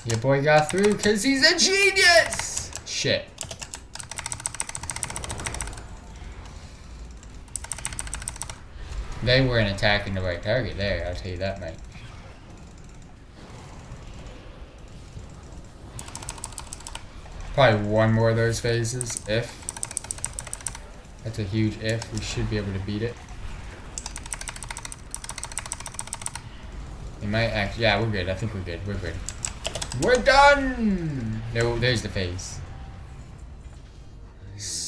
Your boy got through because he's a genius! Shit. They weren't attacking the right target there, I'll tell you that, mate. Probably 1 more of those phases, if. That's a huge if. We should be able to beat it. We might actually, yeah, we're good. I think we're good. We're good. We're done! No, there's the phase.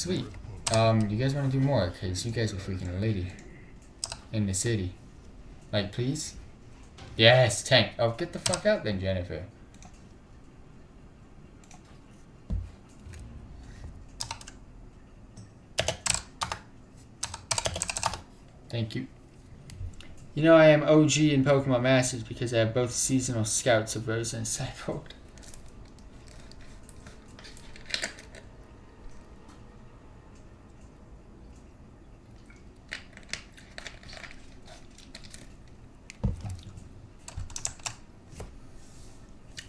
Sweet. You guys want to do more? Cause you guys are freaking a lady in the city. Like, please. Yes, tank. Oh, get the fuck out then, Jennifer. Thank you. You know I am OG in Pokemon Masters because I have both seasonal scouts of Razer and Cyborg.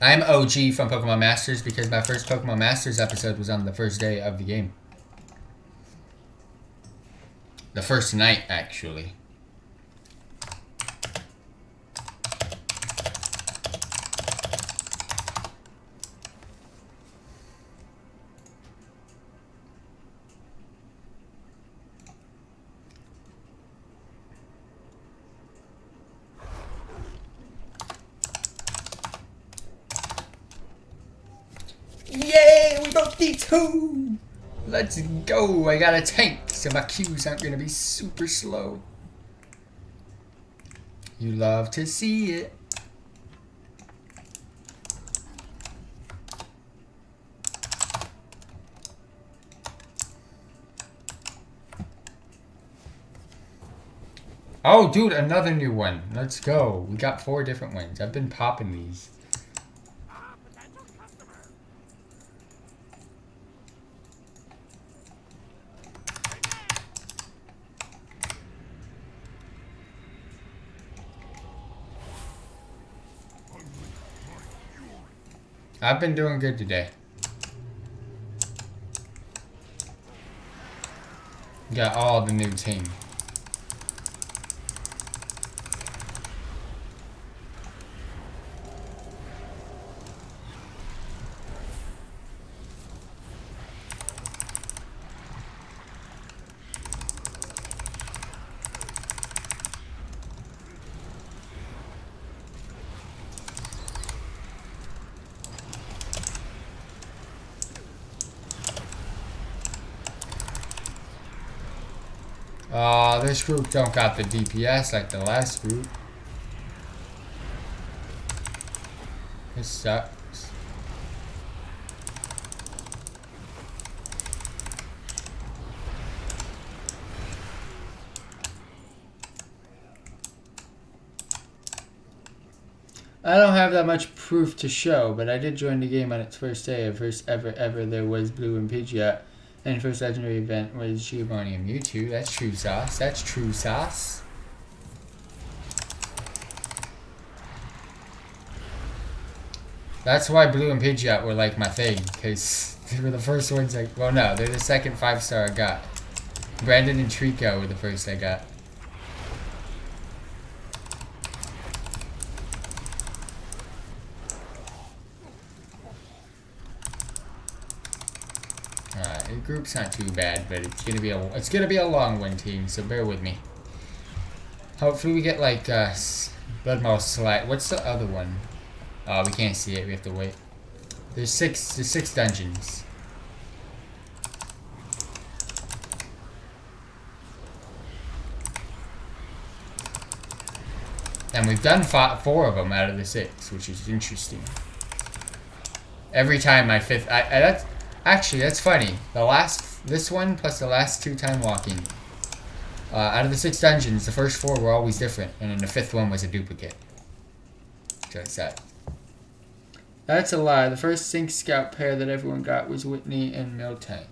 I'm OG from Pokemon Masters because my first Pokemon Masters episode was on the first day of the game. The first night, actually. Yay! We broke D2! Let's go! I got a tank, so my Qs aren't gonna be super slow. You love to see it. Oh, dude, another new one. Let's go. We got 4 different ones. I've been popping these. I've been doing good today. Got all the new team. This group don't got the DPS like the last group. This sucks. I don't have that much proof to show, but I did join the game on its first day. First ever there was Blue and Pidgeot. And first legendary event was Giovanni and Mewtwo. That's true sauce. That's true sauce. That's why Blue and Pidgeot were like my thing. Because they were the first ones I... Well, no. They're the second 5-star I got. Brandon and Trico were the first I got. The group's not too bad, but it's gonna be a long one, team. So bear with me. Hopefully we get like Bloodmaw Slide. What's the other one? Oh, we can't see it. We have to wait. There's six dungeons. And we've done 4 of them out of the 6, which is interesting. Every time my 5th, that's actually that's funny. This one plus the last 2 time walking. Out of the 6 dungeons, the first 4 were always different, and then the 5th one was a duplicate. So it's that. That's a lie. The first Sync Scout pair that everyone got was Whitney and Miltank.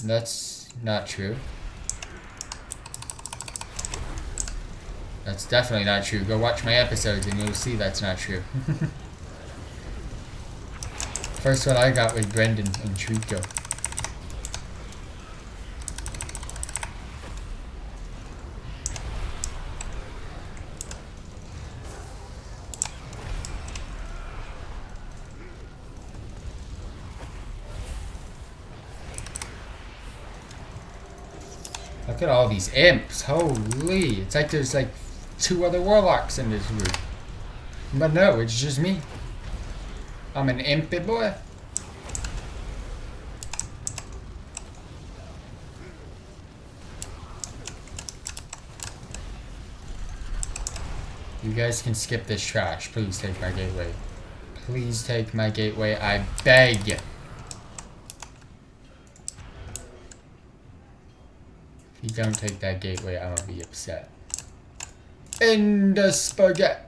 That's not true. That's definitely not true. Go watch my episodes and you'll see that's not true. First one I got was Brendan and Trico. Look at all these imps. Holy. It's like there's like 2 other warlocks in this group. But no, it's just me. I'm an impy boy. You guys can skip this trash. Please take my gateway. Please take my gateway. I beg. If you don't take that gateway, I'm gonna be upset. In the spaghetti.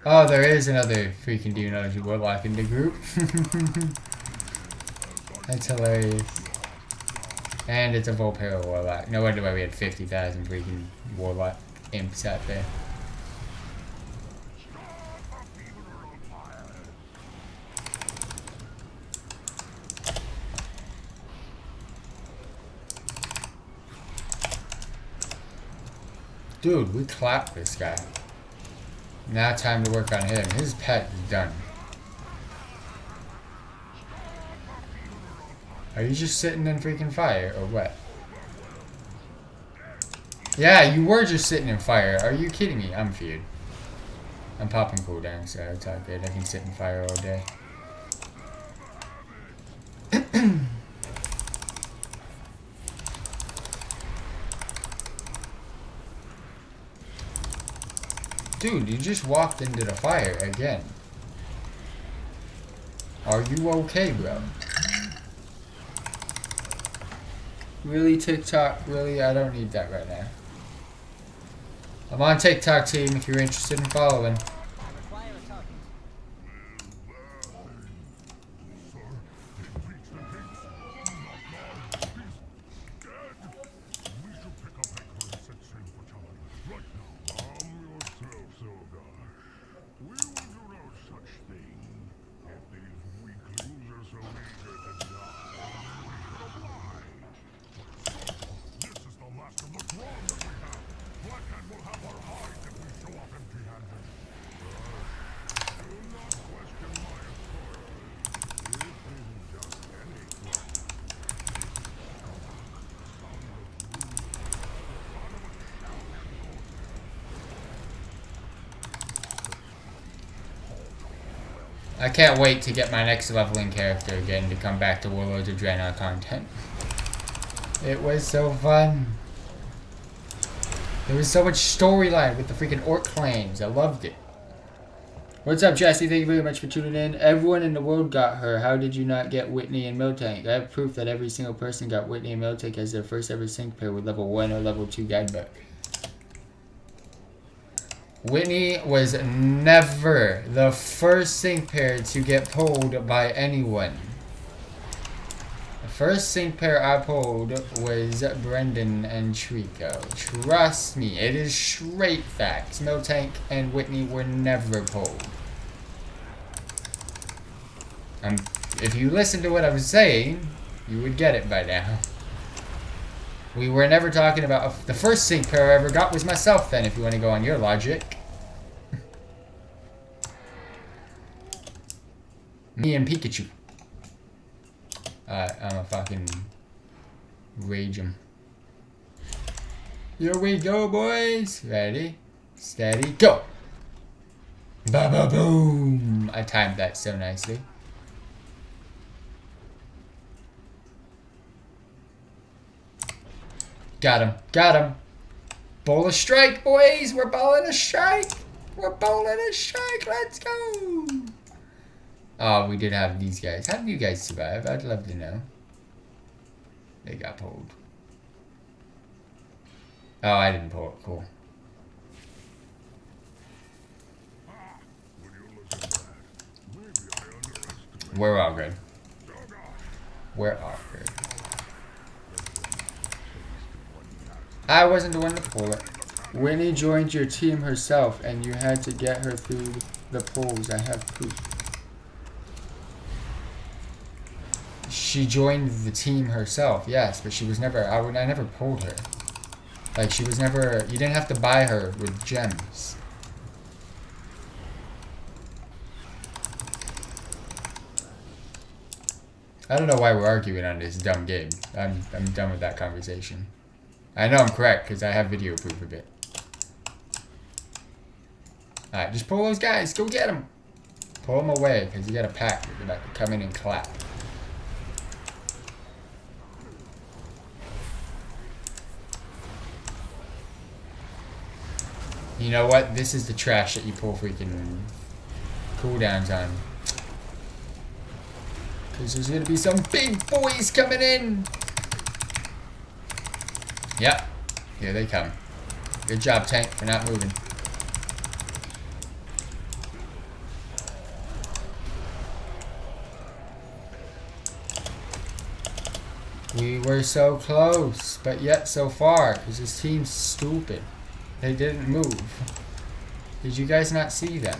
Oh, there is another freaking demonology warlock in the group. That's hilarious. And it's a Volpera warlock. No wonder why we had 50,000 freaking warlock imps out there. Dude, we clapped this guy. Now time to work on him. His pet is done. Are you just sitting in freaking fire or what? Yeah, you were just sitting in fire. Are you kidding me? I'm feared. I'm popping cooldown, so it's all good. I can sit in fire all day. Dude, you just walked into the fire again. Are you okay, bro? Really, TikTok? Really? I don't need that right now. I'm on TikTok, team, if you're interested in following. I require a target. I can't wait to get my next leveling character again to come back to Warlords of Draenor content. It was so fun. There was so much storyline with the freaking orc clans. I loved it. What's up, Jesse? Thank you very much for tuning in. Everyone in the world got her. How did you not get Whitney and Miltank? I have proof that every single person got Whitney and Miltank as their first ever sync pair with level 1 or level 2 guidebook. Whitney was never the first sync pair to get pulled by anyone. The first sync pair I pulled was Brendan and Trico. Trust me, it is straight facts. Miltank and Whitney were never pulled. If you listen to what I was saying, you would get it by now. We were never talking about... The first sync pair I ever got was myself then, if you want to go on your logic. Me and Pikachu. I'm a fucking... rage 'em. Here we go, boys. Ready, steady, go! Ba-ba-boom! I timed that so nicely. Got him. Got him. Bowl a strike, boys. We're bowling a strike. We're bowling a strike. Let's go. Oh, we did have these guys. How did you guys survive? I'd love to know. They got pulled. Oh, I didn't pull it. Cool. We're all good. We're all good. I wasn't the one to pull it. Winnie joined your team herself and you had to get her through the polls. I have proof. She joined the team herself, yes, but she was never, I never pulled her. Like, she was never, you didn't have to buy her with gems. I don't know why we're arguing on this dumb game. I'm done with that conversation. I know I'm correct, because I have video proof of it. Alright, just pull those guys. Go get them. Pull them away, because you got a pack. They're about to come in and clap. You know what? This is the trash that you pull freaking cooldowns on. Because there's gonna be some big boys coming in. Yep. Here they come. Good job, tank, for not moving. We were so close, but yet so far, because this team's stupid. They didn't move. Did you guys not see them?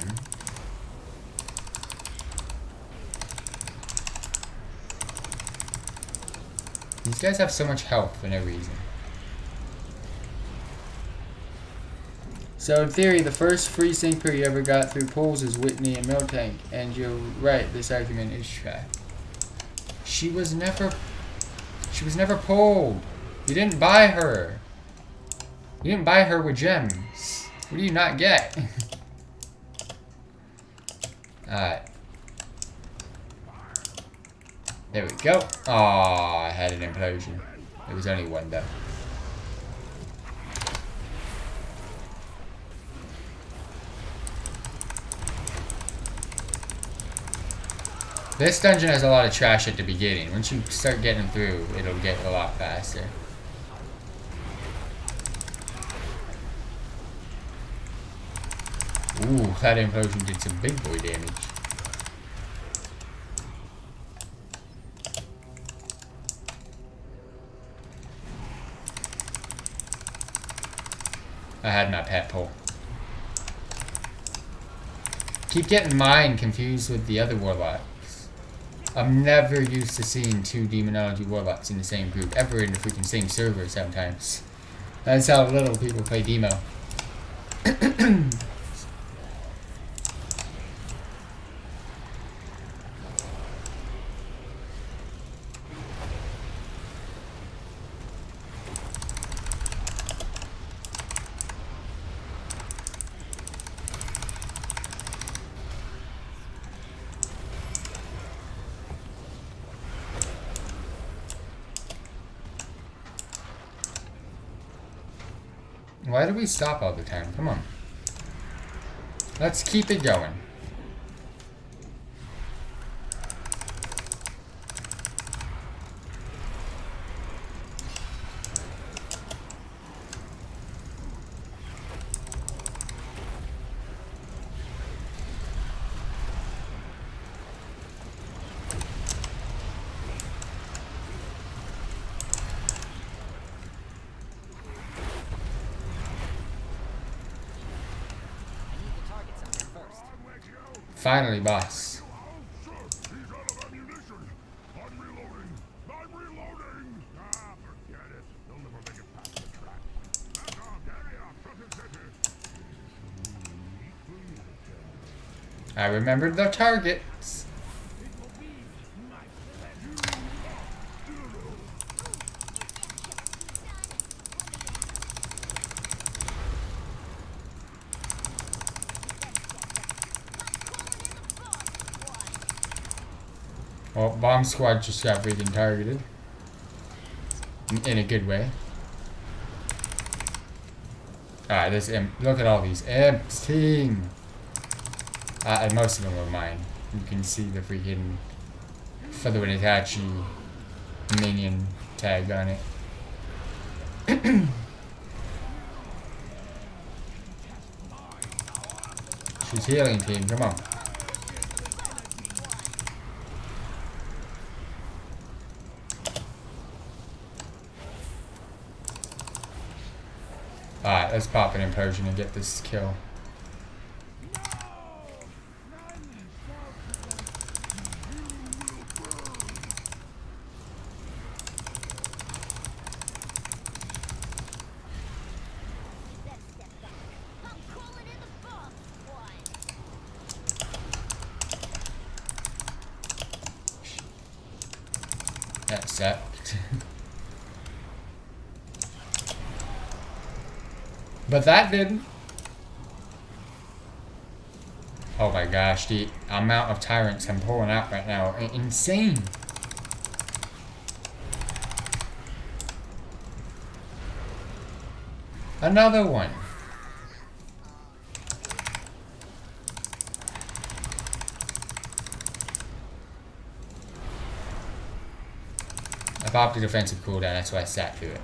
These guys have so much health for no reason. So in theory, the first free sync pair you ever got through polls is Whitney and Miltank, and you're right, this argument is trash. She was never pulled. You didn't buy her. You didn't buy her with gems. What do you not get? Alright. There we go. Aw, I had an implosion. There was only one though. This dungeon has a lot of trash at the beginning. Once you start getting through, it'll get a lot faster. Ooh, that implosion did some big boy damage. I had my pet pull. Keep getting mine confused with the other warlocks. I'm never used to seeing two demonology warlocks in the same group, ever in the freaking same server sometimes. That's how little people play demo. Why do we stop all the time? Come on. Let's keep it going. Finally, boss. I remembered the targets. Well, bomb squad just got freaking targeted. In a good way. Alright, this imp. Look at all these imps, team. And most of them are mine. You can see the freaking FTWitachi minion tag on it. She's healing, team. Come on. Alright, let's pop an implosion and get this kill. That sucked. But that didn't. Oh my gosh, the amount of tyrants I'm pulling out right now, insane. Another one. I popped a defensive cooldown, that's why I sat through it.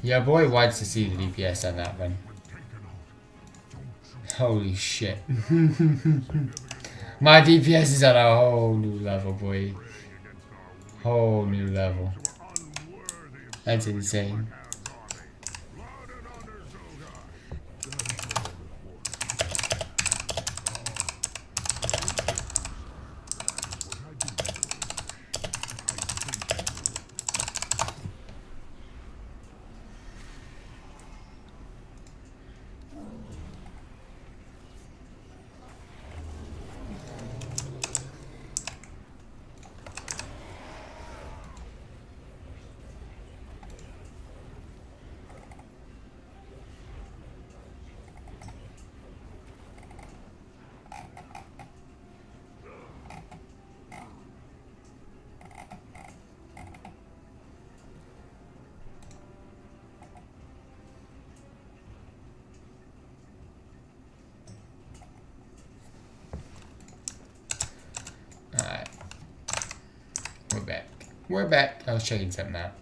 Yeah, boy wants to see the DPS on that one. Holy shit. My DPS is at a whole new level, boy. Whole new level. That's insane. Alright. We're back. We're back. I was checking something out.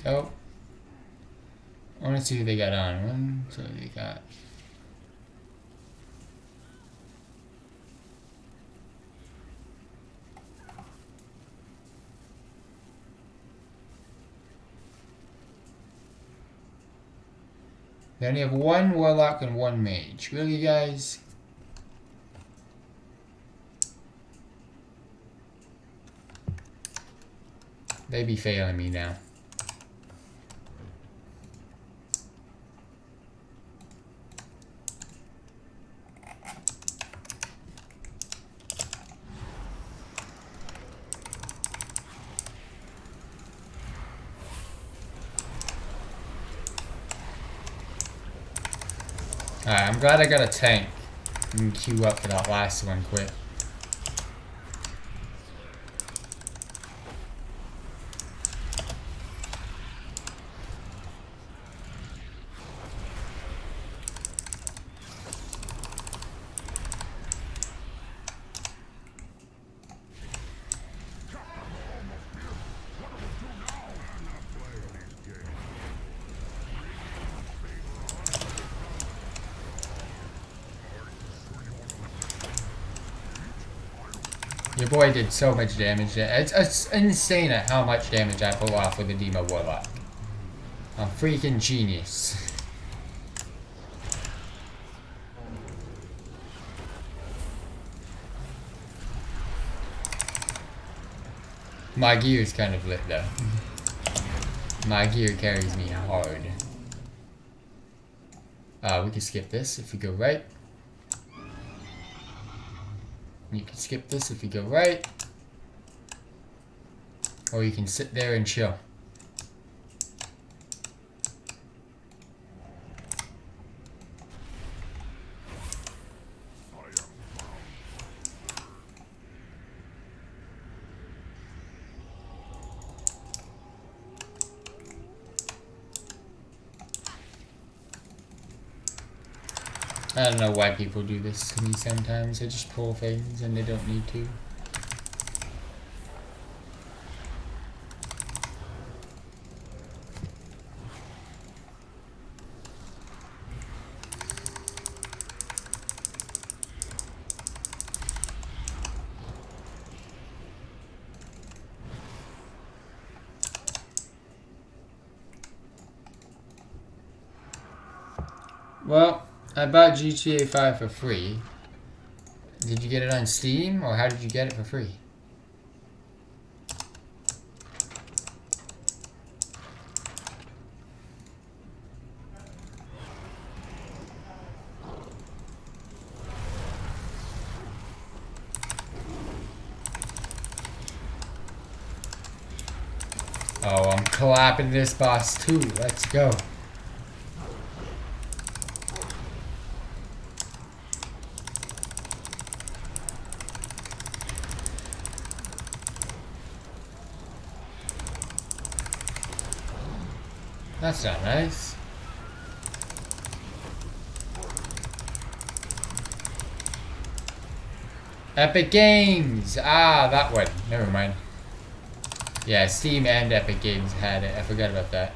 Oh. I want to see who they got on. So they got. They only have one warlock and one mage. Really, guys? They be failing me now. Alright, I'm glad I got a tank. I can queue up for that last one quick. Your boy did so much damage there. It's insane at how much damage I pull off with a Demo Warlock. I'm freaking genius. My gear is kind of lit though. My gear carries me hard. We can skip this if we go right. You can skip this if you go right. Or you can sit there and chill. I don't know why people do this to me sometimes. They just pull things and they don't need to. Well, I bought GTA 5 for free. Did you get it on Steam, or how did you get it for free? Oh, I'm clapping this boss too. Let's go. That's not nice. Epic Games! Ah, that one. Never mind. Yeah, Steam and Epic Games had it. I forgot about that.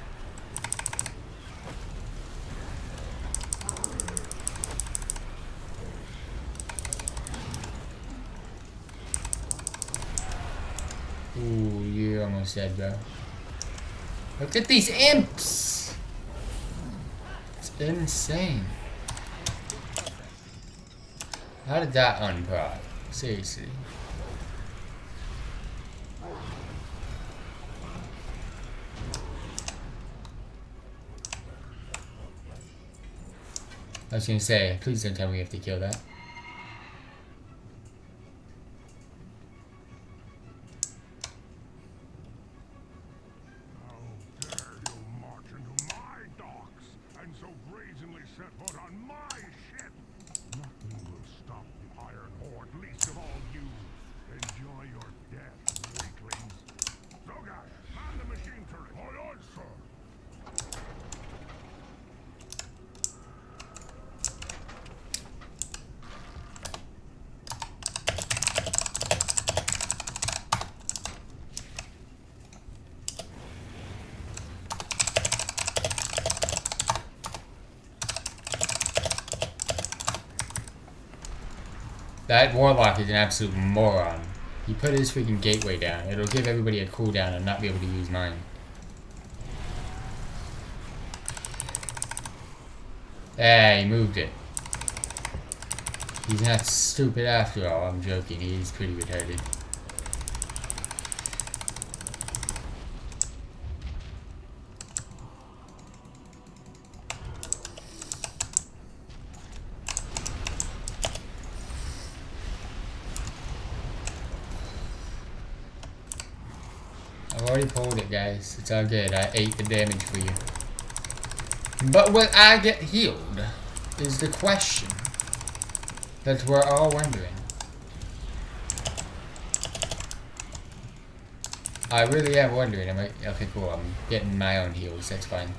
Ooh, you're almost dead, bro. Look at these imps! It's insane. How did that unprod? Seriously. I was gonna say, please don't tell me we have to kill that. How dare you march into my docks and so brazenly set foot on my ship? Nothing will stop the Iron Horde, least of all you. Enjoy your death, weaklings. Zogash, man the machine turret. Aye, aye, sir. That Warlock is an absolute moron. He put his freaking gateway down. It'll give everybody a cooldown and not be able to use mine. Hey, he moved it. He's not stupid after all. I'm joking. He's pretty retarded. I've already pulled it, guys. It's all good. I ate the damage for you. But will I get healed? Is the question that we're all wondering. I really am wondering. Okay, cool. I'm getting my own heals. That's fine.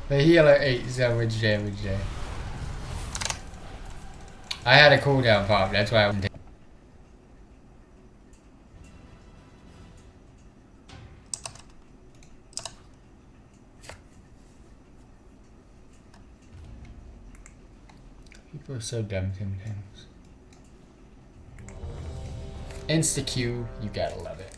The healer ate so much damage there. I had a cooldown pop, that's why I wasn't taking. People are so dumb sometimes. Insta Q, you gotta love it.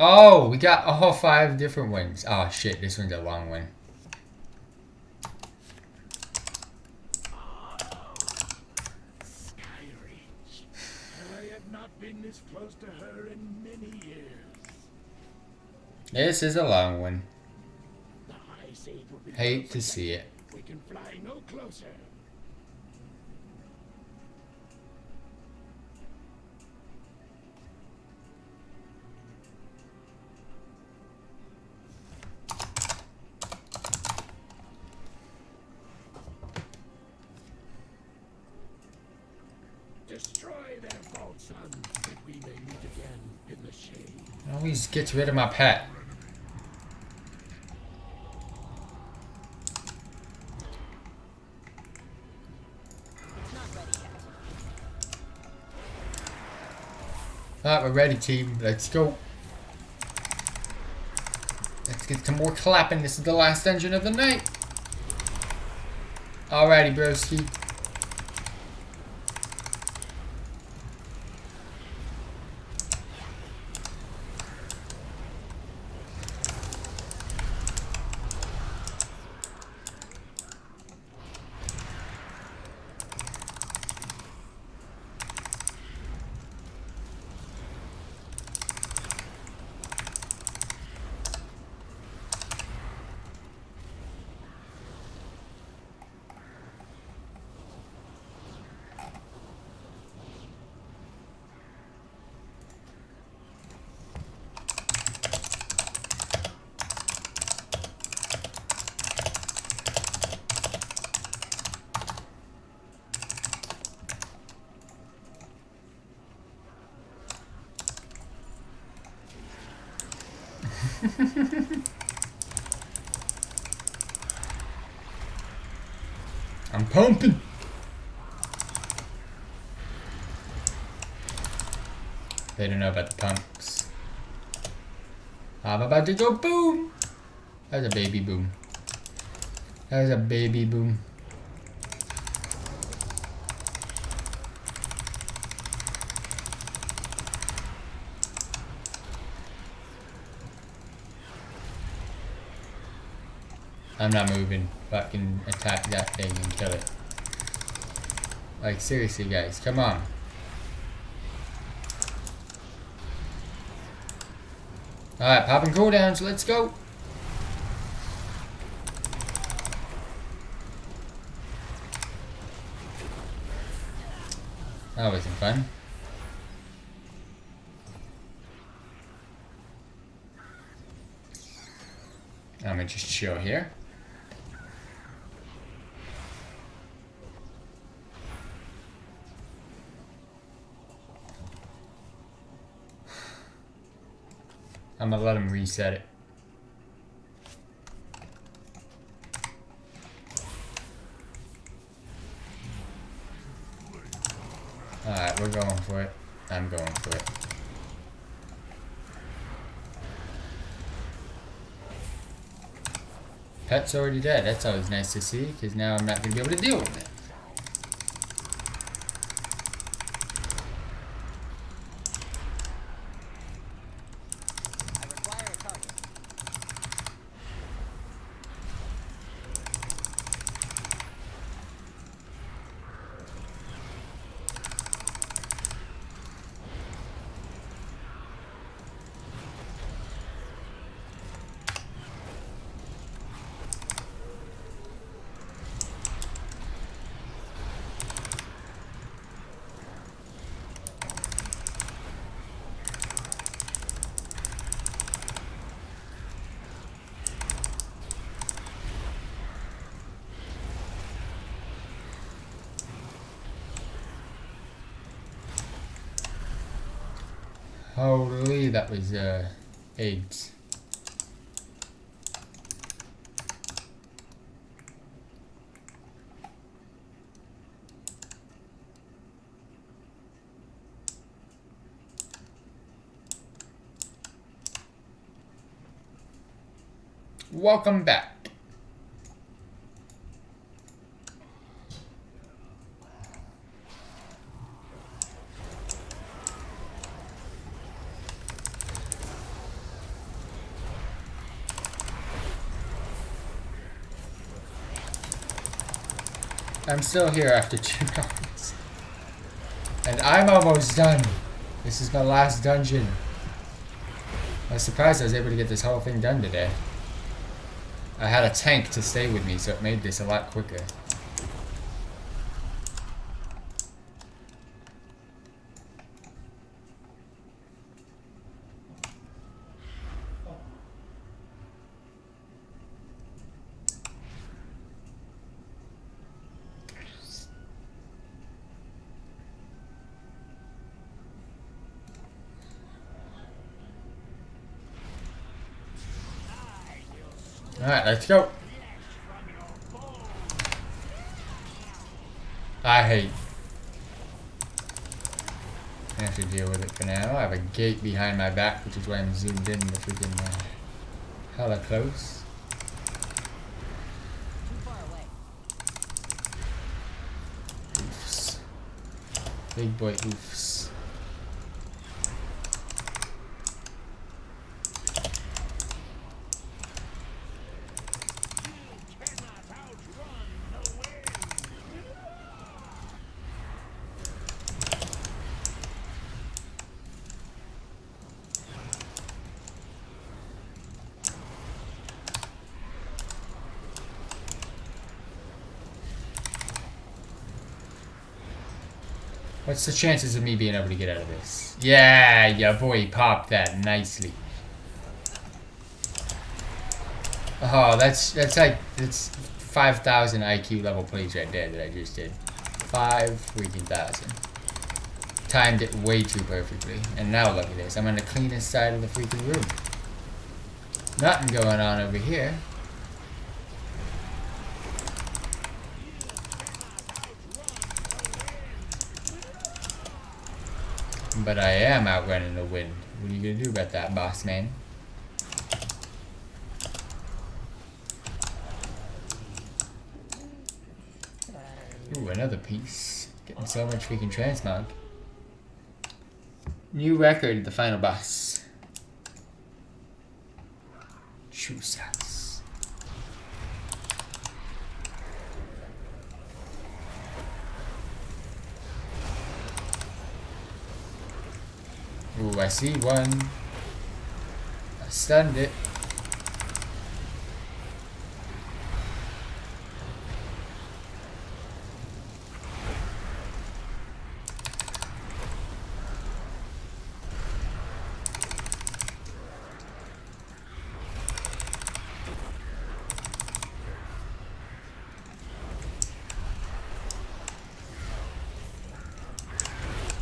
Oh, we got all 5 different ones. Oh shit, this one's a long one. Skyreach. I have not been this close to her in many years. This is a long one. The High Sage will be Hate closer to see it. We can fly no closer. Destroy their vault, son, that we may meet again in the shade. Always gets rid of my pet. It's not ready yet. Alright, we're ready, team. Let's go. Let's get some more clapping. This is the last dungeon of the night. Alrighty, broski. I'm pumping. They don't know about the pumps. I'm about to go boom. That was a baby boom. That was a baby boom. I'm not moving. Fucking attack that thing and kill it. Like, seriously, guys. Come on. Alright, popping cooldowns. Let's go. That wasn't fun. I'm gonna just chill here. I'm gonna let him reset it. Alright, we're going for it. I'm going for it. Pet's already dead. That's always nice to see, because now I'm not going to be able to deal with it. I require a target. Holy, that was AIDS. Welcome back. I'm still here after 2 hours. And I'm almost done. This is my last dungeon. I was surprised I was able to get this whole thing done today. I had a tank to stay with me, so it made this a lot quicker. Alright, let's go. I hate. I have to deal with it for now. I have a gate behind my back, which is why I'm zoomed in the freaking hella close. Too far away. Oofs. Big boy oofs. What's the chances of me being able to get out of this? Yeah, your boy popped that nicely. Oh, that's 5,000 IQ level plays right there that I just did. 5,000. Timed it way too perfectly. And now look at this. I'm on the cleanest side of the freaking room. Nothing going on over here. But I am outrunning the wind. What are you gonna do about that, boss man? Ooh, another piece. Getting so much freaking transmog. New record, the final boss. True size. Ooh, I see one. I stunned it.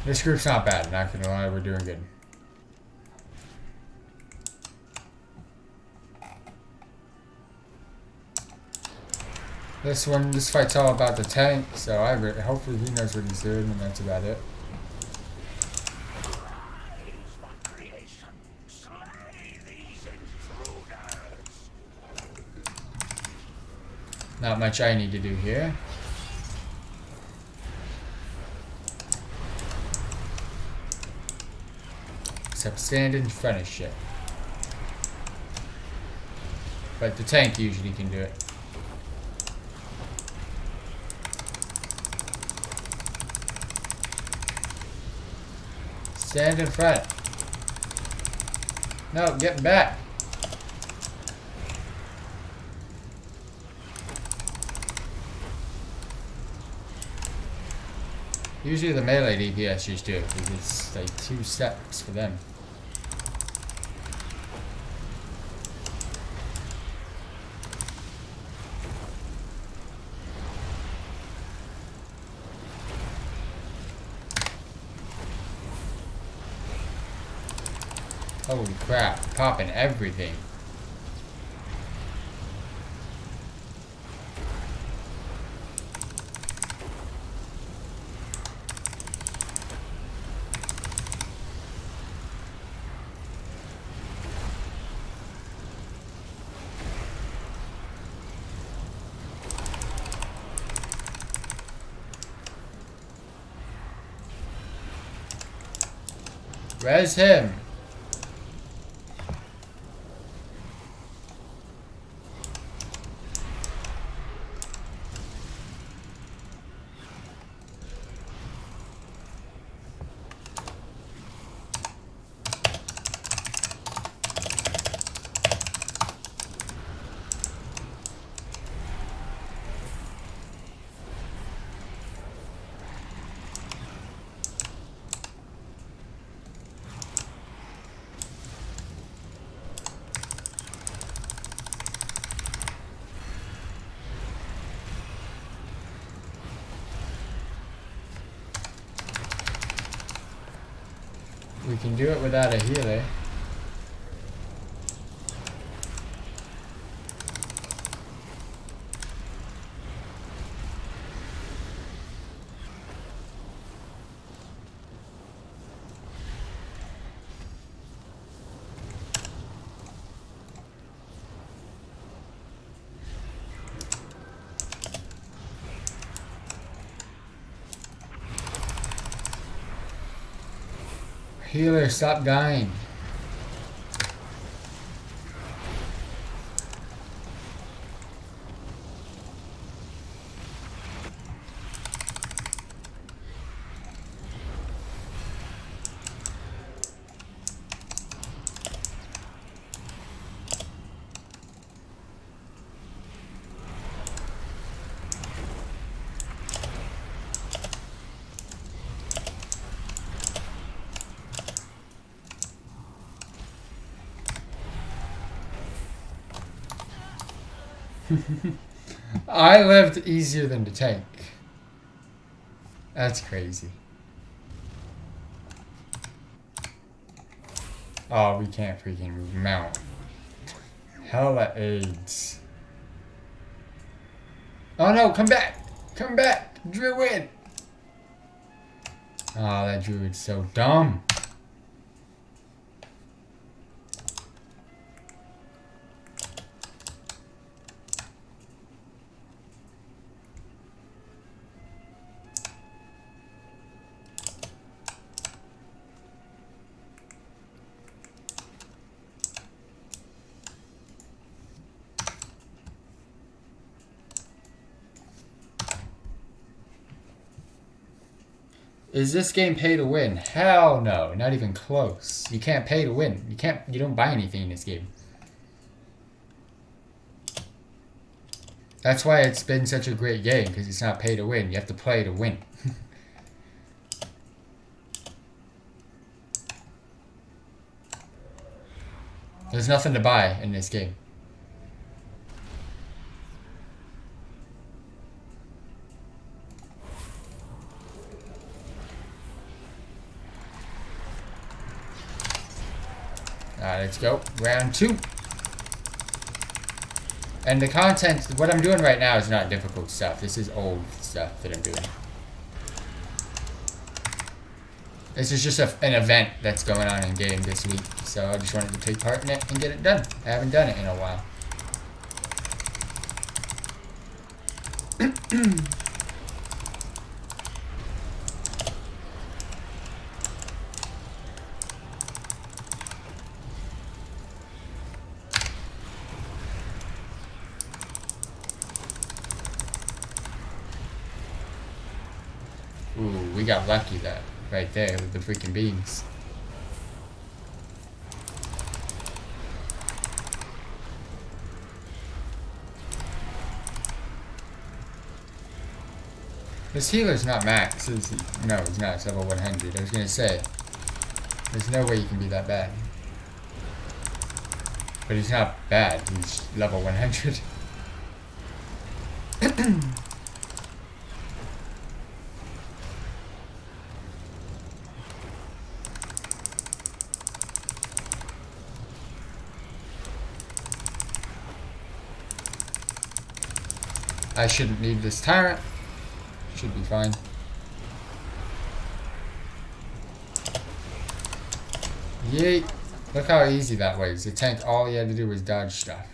This group's not bad, not gonna lie, we're doing good. This fight's all about the tank, so hopefully he knows what he's doing, and that's about it. Not much I need to do here. Except stand in front of shit. But the tank usually can do it. Stand in front. No, get back. Usually the melee DPS just do it because it's like 2 steps for them. Holy crap, popping everything. Res him. We can do it without a healer. Healer, stop dying. I lived easier than the tank. That's crazy. Oh, we can't freaking mount. Hella AIDS. Oh no, come back! Come back! Druid! Oh, that druid's so dumb. Is this game pay to win? Hell no, not even close. You can't pay to win. You don't buy anything in this game. That's why it's been such a great game, because it's not pay to win. You have to play to win. There's nothing to buy in this game. Alright, let's go. Round 2. And the content, what I'm doing right now is not difficult stuff. This is old stuff that I'm doing. This is just an event that's going on in game this week. So I just wanted to take part in it and get it done. I haven't done it in a while. Ooh, we got lucky that right there with the freaking beams. This healer's not max, is he? No, he's not. It's level 100. I was gonna say, there's no way you can be that bad. But he's not bad. He's level 100. I shouldn't need this tyrant. Should be fine. Yeet. Look how easy that was. The tank, all he had to do was dodge stuff.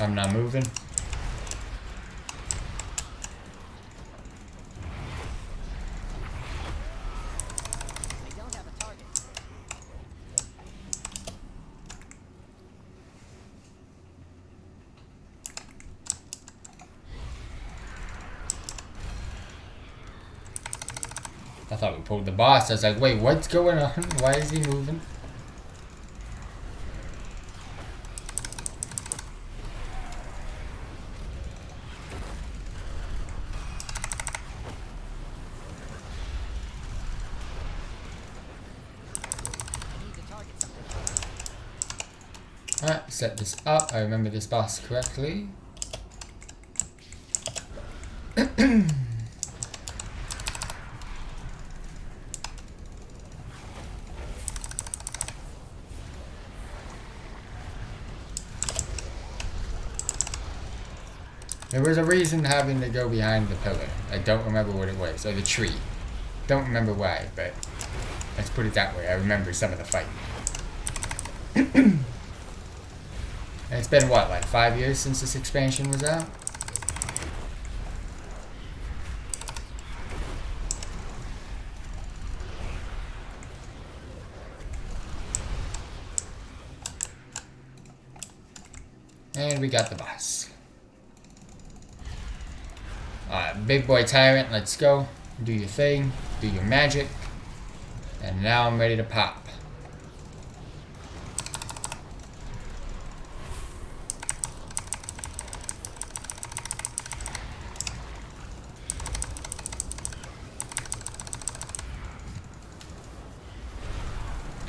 I'm not moving. They don't have a target. I thought we pulled the boss. I was like, wait, what's going on? Why is he moving? Alright, set this up. I remember this boss correctly. There was a reason having to go behind the pillar. I don't remember what it was. Or the tree. Don't remember why, but let's put it that way. I remember some of the fight. And it's been what, like 5 years since this expansion was out? And we got the boss. Alright, big boy tyrant, let's go. Do your thing, do your magic. And now I'm ready to pop.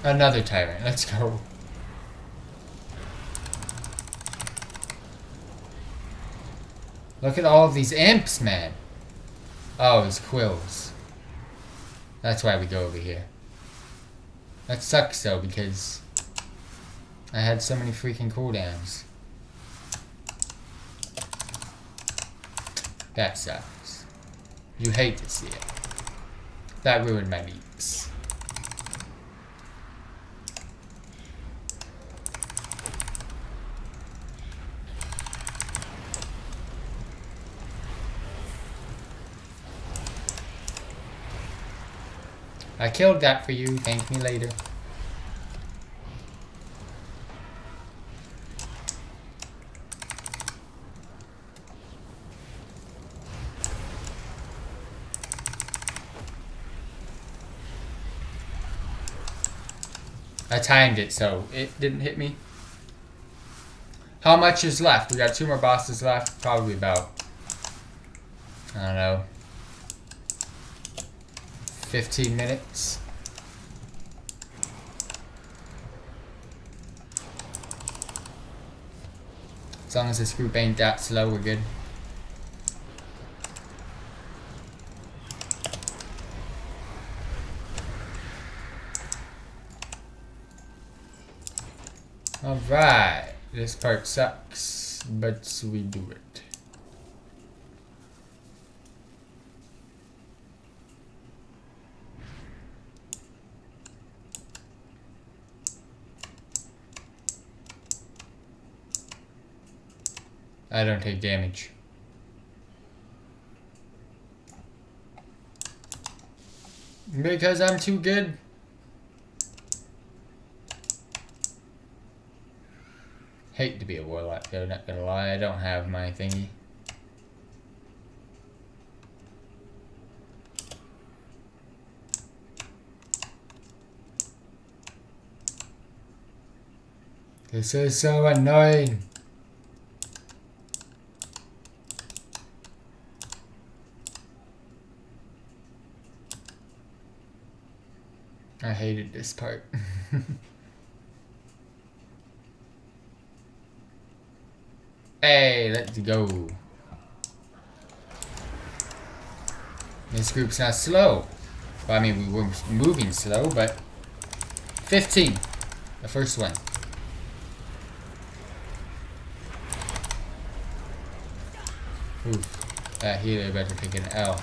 Another tyrant, let's go. Look at all of these imps, man. Oh, it's quills. That's why we go over here. That sucks though, because I had so many freaking cooldowns. That sucks. You hate to see it. That ruined my beeps. I killed that for you, thank me later. I timed it so it didn't hit me. How much is left? We got 2 more bosses left, probably about, I don't know, 15 minutes. As long as this group ain't that slow, we're good. Alright, this part sucks, but we do it. I don't take damage. Because I'm too good. Hate to be a warlock though, not gonna lie, I don't have my thingy. This is so annoying. I hated this part. Hey, let's go. This group's not slow. Well, I mean, we were moving slow, but 15. The first one. Oof. That healer better take an L.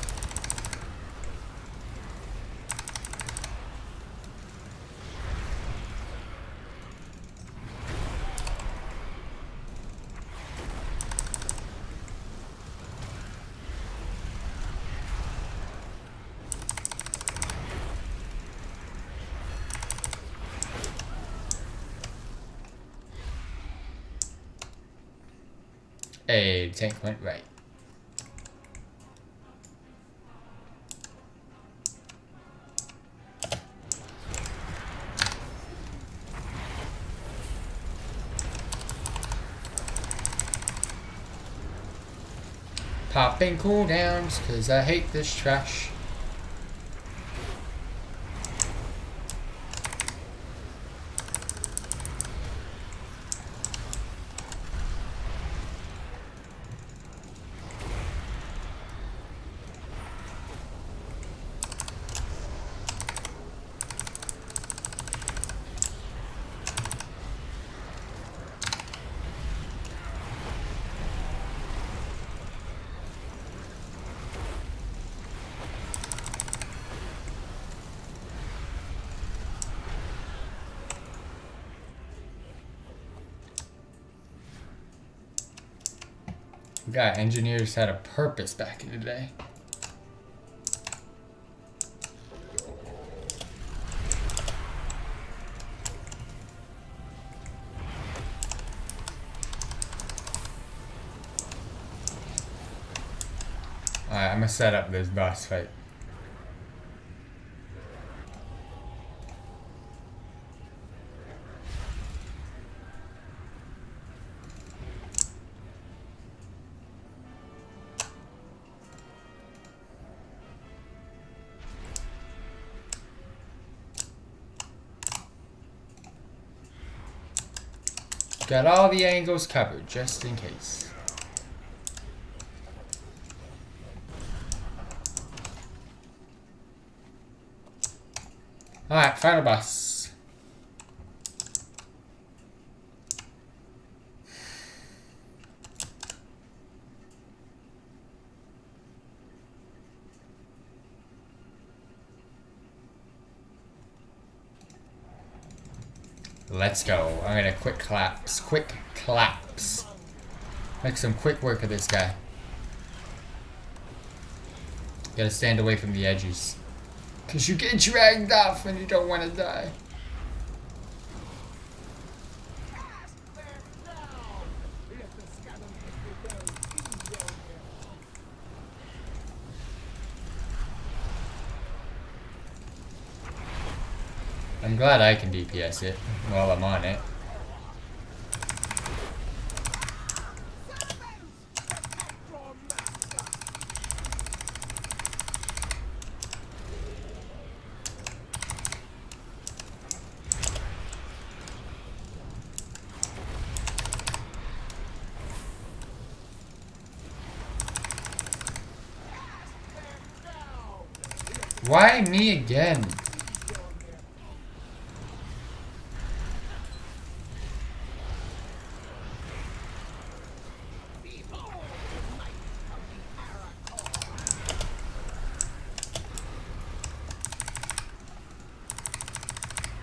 Hey, the tank went right. Popping cooldowns, cause I hate this trash. God, engineers had a purpose back in the day. Alright, I'm gonna set up this boss fight. Got all the angles covered, just in case. Alright, final boss. Let's go. I'm gonna quick claps. Quick claps. Make some quick work of this guy. Gotta stand away from the edges. Cause you get dragged off and you don't want to die. I'm glad I can DPS it while I'm on it. Why me again?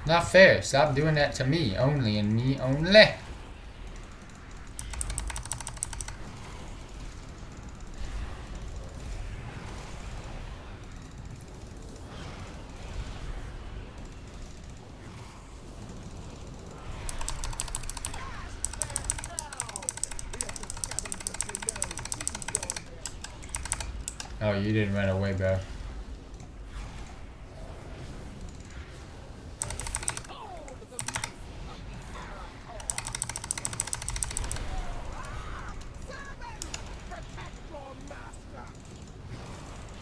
Not fair. Stop doing that to me only and me only. Oh, you didn't run away, bro.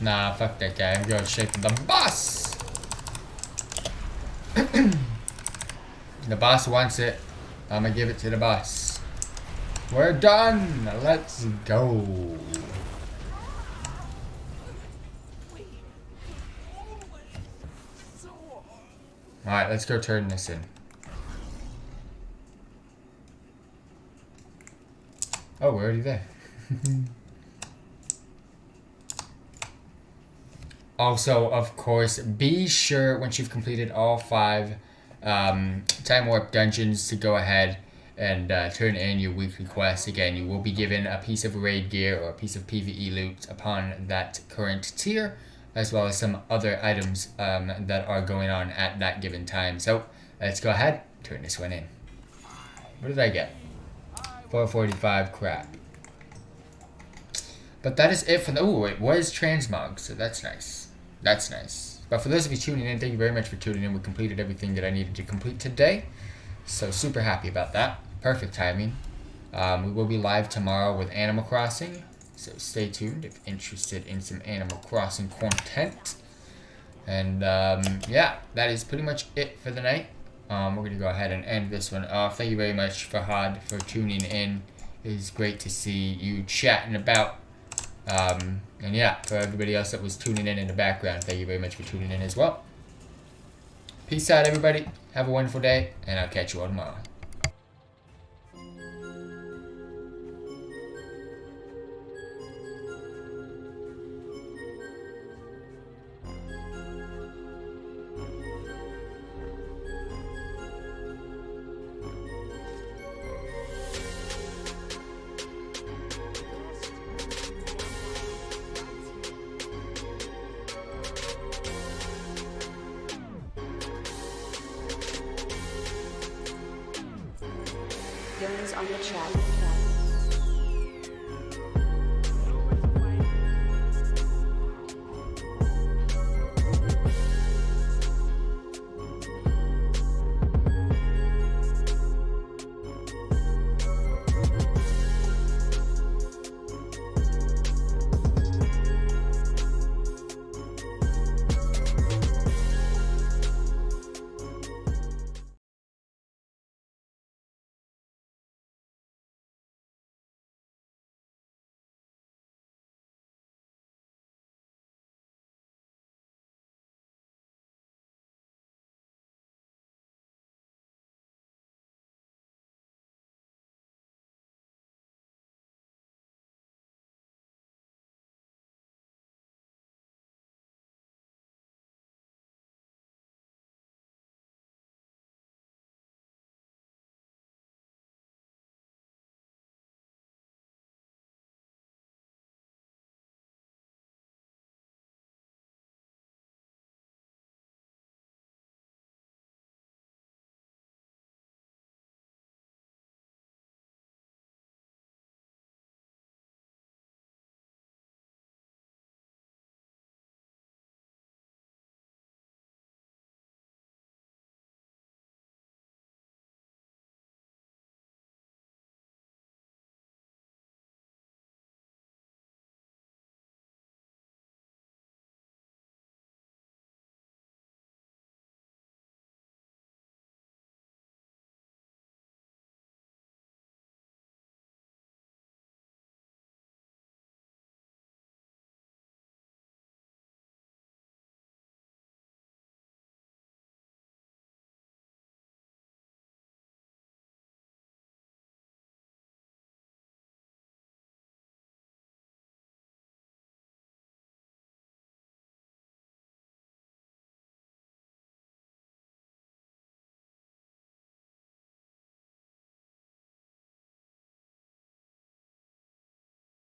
Nah, fuck that guy. I'm going straight for the boss. The boss wants it. I'm gonna give it to the boss. We're done. Let's go. Alright, let's go turn this in. Oh, we're already there. Also, of course, be sure once you've completed all 5 time warp dungeons to go ahead and turn in your weekly quests. Again, you will be given a piece of raid gear or a piece of PvE loot upon that current tier, as well as some other items that are going on at that given time. So let's go ahead, turn this one in. What did I get? 445 crap. But that is it for the... Oh, it was transmog, so that's nice. That's nice. But for those of you tuning in, thank you very much for tuning in. We completed everything that I needed to complete today. So super happy about that. Perfect timing. We will be live tomorrow with Animal Crossing. So stay tuned if interested in some Animal Crossing content. And yeah, that is pretty much it for the night. We're going to go ahead and end this one off. Thank you very much, Fahad, for tuning in. It is great to see you chatting about. And yeah, for everybody else that was tuning in the background, thank you very much for tuning in as well. Peace out, everybody. Have a wonderful day, and I'll catch you all tomorrow. buttons on the track.